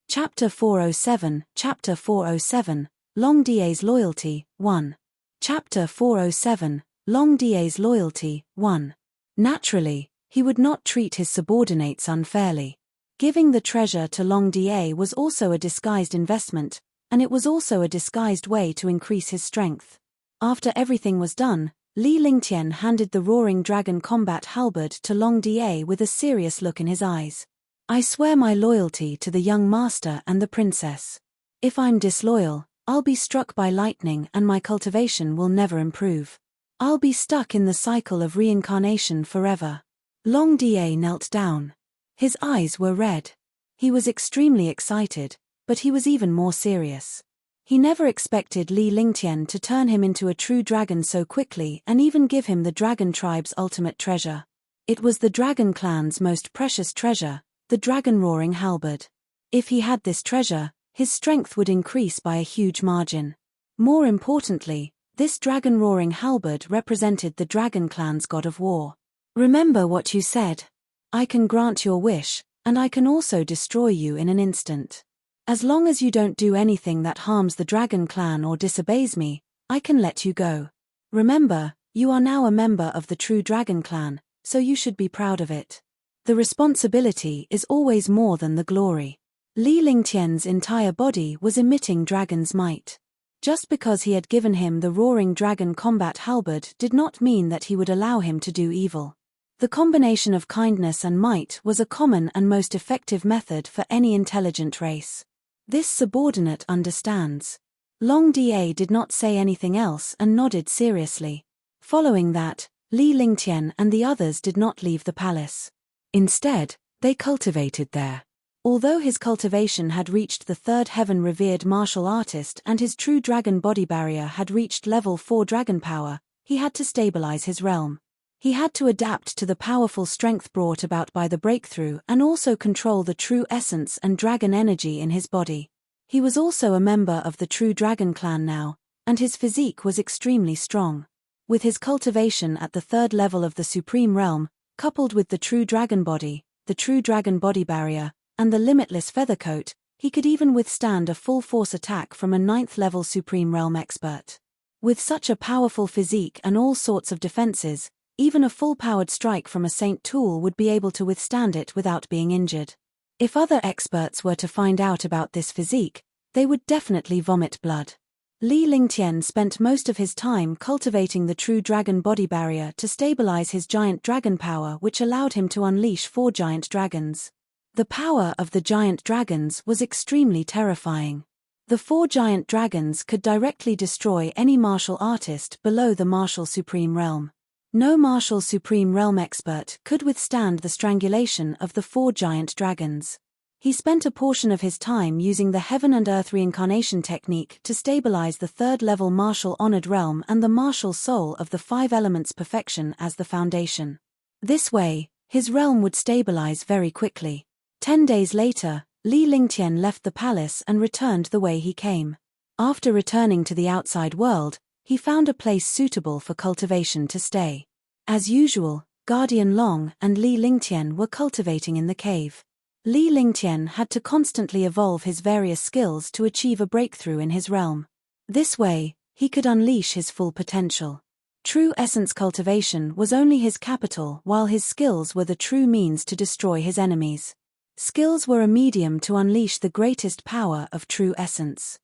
Chapter 407, Chapter 407, Long Da's Loyalty, 1. Chapter 407, Long Da's Loyalty, 1. Naturally, he would not treat his subordinates unfairly. Giving the treasure to Long Da was also a disguised investment, and it was also a disguised way to increase his strength. After everything was done, Li Lingtian handed the roaring dragon combat halberd to Long Da with a serious look in his eyes. I swear my loyalty to the young master and the princess. If I'm disloyal, I'll be struck by lightning and my cultivation will never improve. I'll be stuck in the cycle of reincarnation forever. Long Da knelt down. His eyes were red. He was extremely excited, but he was even more serious. He never expected Li Lingtian to turn him into a true dragon so quickly and even give him the dragon tribe's ultimate treasure. It was the dragon clan's most precious treasure, the dragon roaring halberd. If he had this treasure, his strength would increase by a huge margin. More importantly, this dragon roaring halberd represented the dragon clan's god of war. Remember what you said. I can grant your wish, and I can also destroy you in an instant. As long as you don't do anything that harms the dragon clan or disobeys me, I can let you go. Remember, you are now a member of the true dragon clan, so you should be proud of it. The responsibility is always more than the glory. Li Lingtian's entire body was emitting dragon's might. Just because he had given him the roaring dragon combat halberd did not mean that he would allow him to do evil. The combination of kindness and might was a common and most effective method for any intelligent race. This subordinate understands. Long Da did not say anything else and nodded seriously. Following that, Li Lingtian and the others did not leave the palace. Instead, they cultivated there. Although his cultivation had reached the third heaven revered martial artist and his true dragon body barrier had reached level 4 dragon power, he had to stabilize his realm. He had to adapt to the powerful strength brought about by the breakthrough and also control the true essence and dragon energy in his body. He was also a member of the true dragon clan now, and his physique was extremely strong. With his cultivation at the third level of the supreme realm, coupled with the true dragon body, the true dragon body barrier, and the limitless feather coat, he could even withstand a full force attack from a 9th level supreme realm expert. With such a powerful physique and all sorts of defenses, even a full-powered strike from a Saint Tool would be able to withstand it without being injured. If other experts were to find out about this physique, they would definitely vomit blood. Li Lingtian spent most of his time cultivating the true dragon body barrier to stabilize his giant dragon power, which allowed him to unleash 4 giant dragons. The power of the giant dragons was extremely terrifying. The 4 giant dragons could directly destroy any martial artist below the martial supreme realm. No martial supreme realm expert could withstand the strangulation of the 4 giant dragons. He spent a portion of his time using the Heaven and Earth reincarnation technique to stabilize the 3rd level martial honored realm and the martial soul of the 5 elements perfection as the foundation. This way, his realm would stabilize very quickly. 10 days later, Li Lingtian left the palace and returned the way he came. After returning to the outside world, he found a place suitable for cultivation to stay. As usual, Guardian Long and Li Lingtian were cultivating in the cave. Li Lingtian had to constantly evolve his various skills to achieve a breakthrough in his realm. This way, he could unleash his full potential. True essence cultivation was only his capital, while his skills were the true means to destroy his enemies. Skills were a medium to unleash the greatest power of true essence.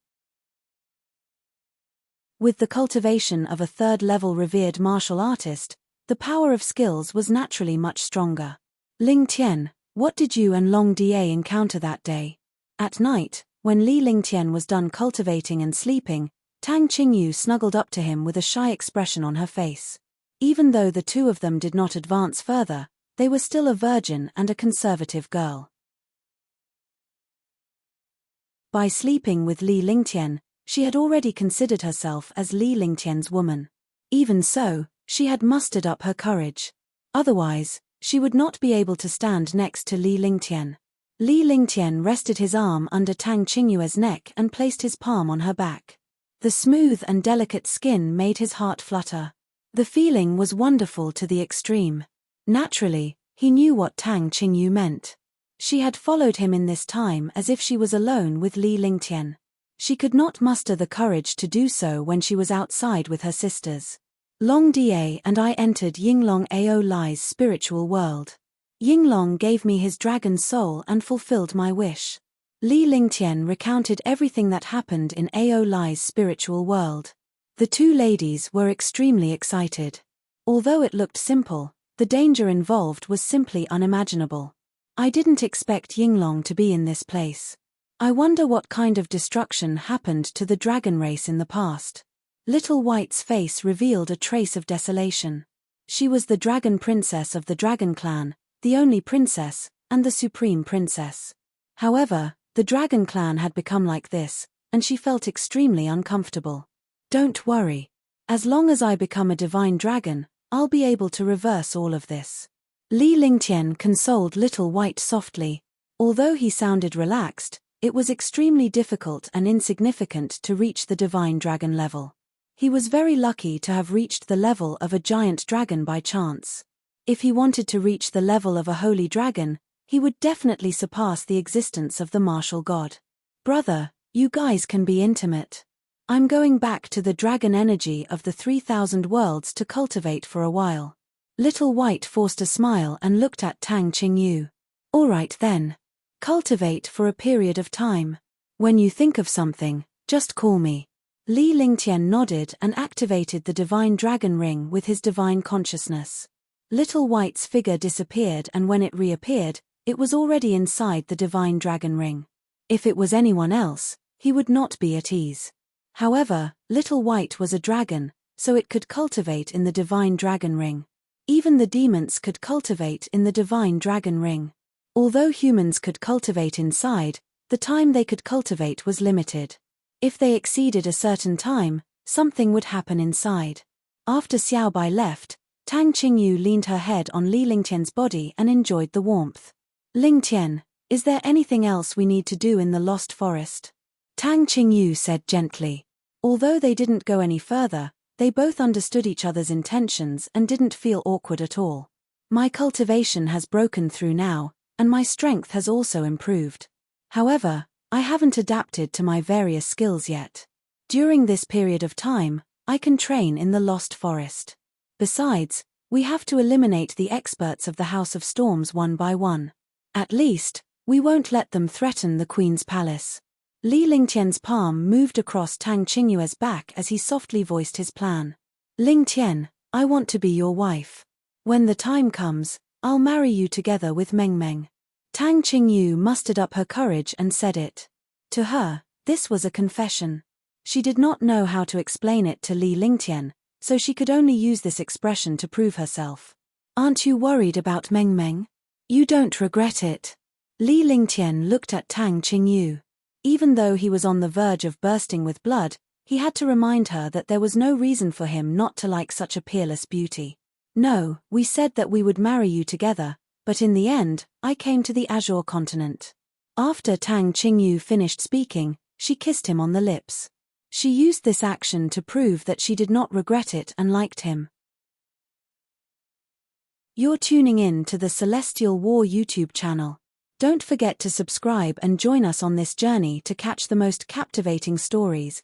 With the cultivation of a 3rd-level revered martial artist, the power of skills was naturally much stronger. Ling Tian, what did you and Long Da encounter that day? At night, when Li Lingtian was done cultivating and sleeping, Tang Qingyu snuggled up to him with a shy expression on her face. Even though the two of them did not advance further, they were still a virgin and a conservative girl. By sleeping with Li Lingtian, she had already considered herself as Li Lingtian's woman. Even so, she had mustered up her courage. Otherwise, she would not be able to stand next to Li Lingtian. Li Lingtian rested his arm under Tang Qingyue's neck and placed his palm on her back. The smooth and delicate skin made his heart flutter. The feeling was wonderful to the extreme. Naturally, he knew what Tang Qingyu meant. She had followed him in this time as if she was alone with Li Lingtian. She could not muster the courage to do so when she was outside with her sisters. Long Da and I entered Yinglong Ao Lai's spiritual world. Yinglong gave me his dragon soul and fulfilled my wish. Li Lingtian recounted everything that happened in Ao Lai's spiritual world. The two ladies were extremely excited. Although it looked simple, the danger involved was simply unimaginable. I didn't expect Yinglong to be in this place. I wonder what kind of destruction happened to the dragon race in the past. Little White's face revealed a trace of desolation. She was the dragon princess of the dragon clan, the only princess, and the supreme princess. However, the dragon clan had become like this, and she felt extremely uncomfortable. Don't worry. As long as I become a divine dragon, I'll be able to reverse all of this. Li Lingtian consoled Little White softly. Although he sounded relaxed, it was extremely difficult and insignificant to reach the divine dragon level. He was very lucky to have reached the level of a giant dragon by chance. If he wanted to reach the level of a holy dragon, he would definitely surpass the existence of the martial god. Brother, you guys can be intimate. I'm going back to the dragon energy of the 3,000 worlds to cultivate for a while. Little White forced a smile and looked at Tang Qingyu. All right then. Cultivate for a period of time. When you think of something, just call me. Li Lingtian nodded and activated the divine dragon ring with his divine consciousness. Little White's figure disappeared, and when it reappeared, it was already inside the divine dragon ring. If it was anyone else, he would not be at ease. However, Little White was a dragon, so it could cultivate in the divine dragon ring. Even the demons could cultivate in the divine dragon ring. Although humans could cultivate inside, the time they could cultivate was limited. If they exceeded a certain time, something would happen inside. After Xiaobai left, Tang Qingyu leaned her head on Li Lingtian's body and enjoyed the warmth. Lingtian, is there anything else we need to do in the Lost Forest? Tang Qingyu said gently. Although they didn't go any further, they both understood each other's intentions and didn't feel awkward at all. My cultivation has broken through now, and my strength has also improved. However, I haven't adapted to my various skills yet. During this period of time, I can train in the Lost Forest. Besides, we have to eliminate the experts of the House of Storms one by one. At least, we won't let them threaten the Queen's palace. Li Lingtian's palm moved across Tang Qingyue's back as he softly voiced his plan. Lingtian, I want to be your wife. When the time comes, I'll marry you together with Meng Meng. Tang Qingyu mustered up her courage and said it. To her, this was a confession. She did not know how to explain it to Li Lingtian, so she could only use this expression to prove herself. Aren't you worried about Meng Meng? You don't regret it. Li Lingtian looked at Tang Qingyu. Even though he was on the verge of bursting with blood, he had to remind her that there was no reason for him not to like such a peerless beauty. No, we said that we would marry you together, but in the end, I came to the Azure continent. After Tang Qingyu finished speaking, she kissed him on the lips. She used this action to prove that she did not regret it and liked him. You're tuning in to the Celestial War YouTube channel. Don't forget to subscribe and join us on this journey to catch the most captivating stories.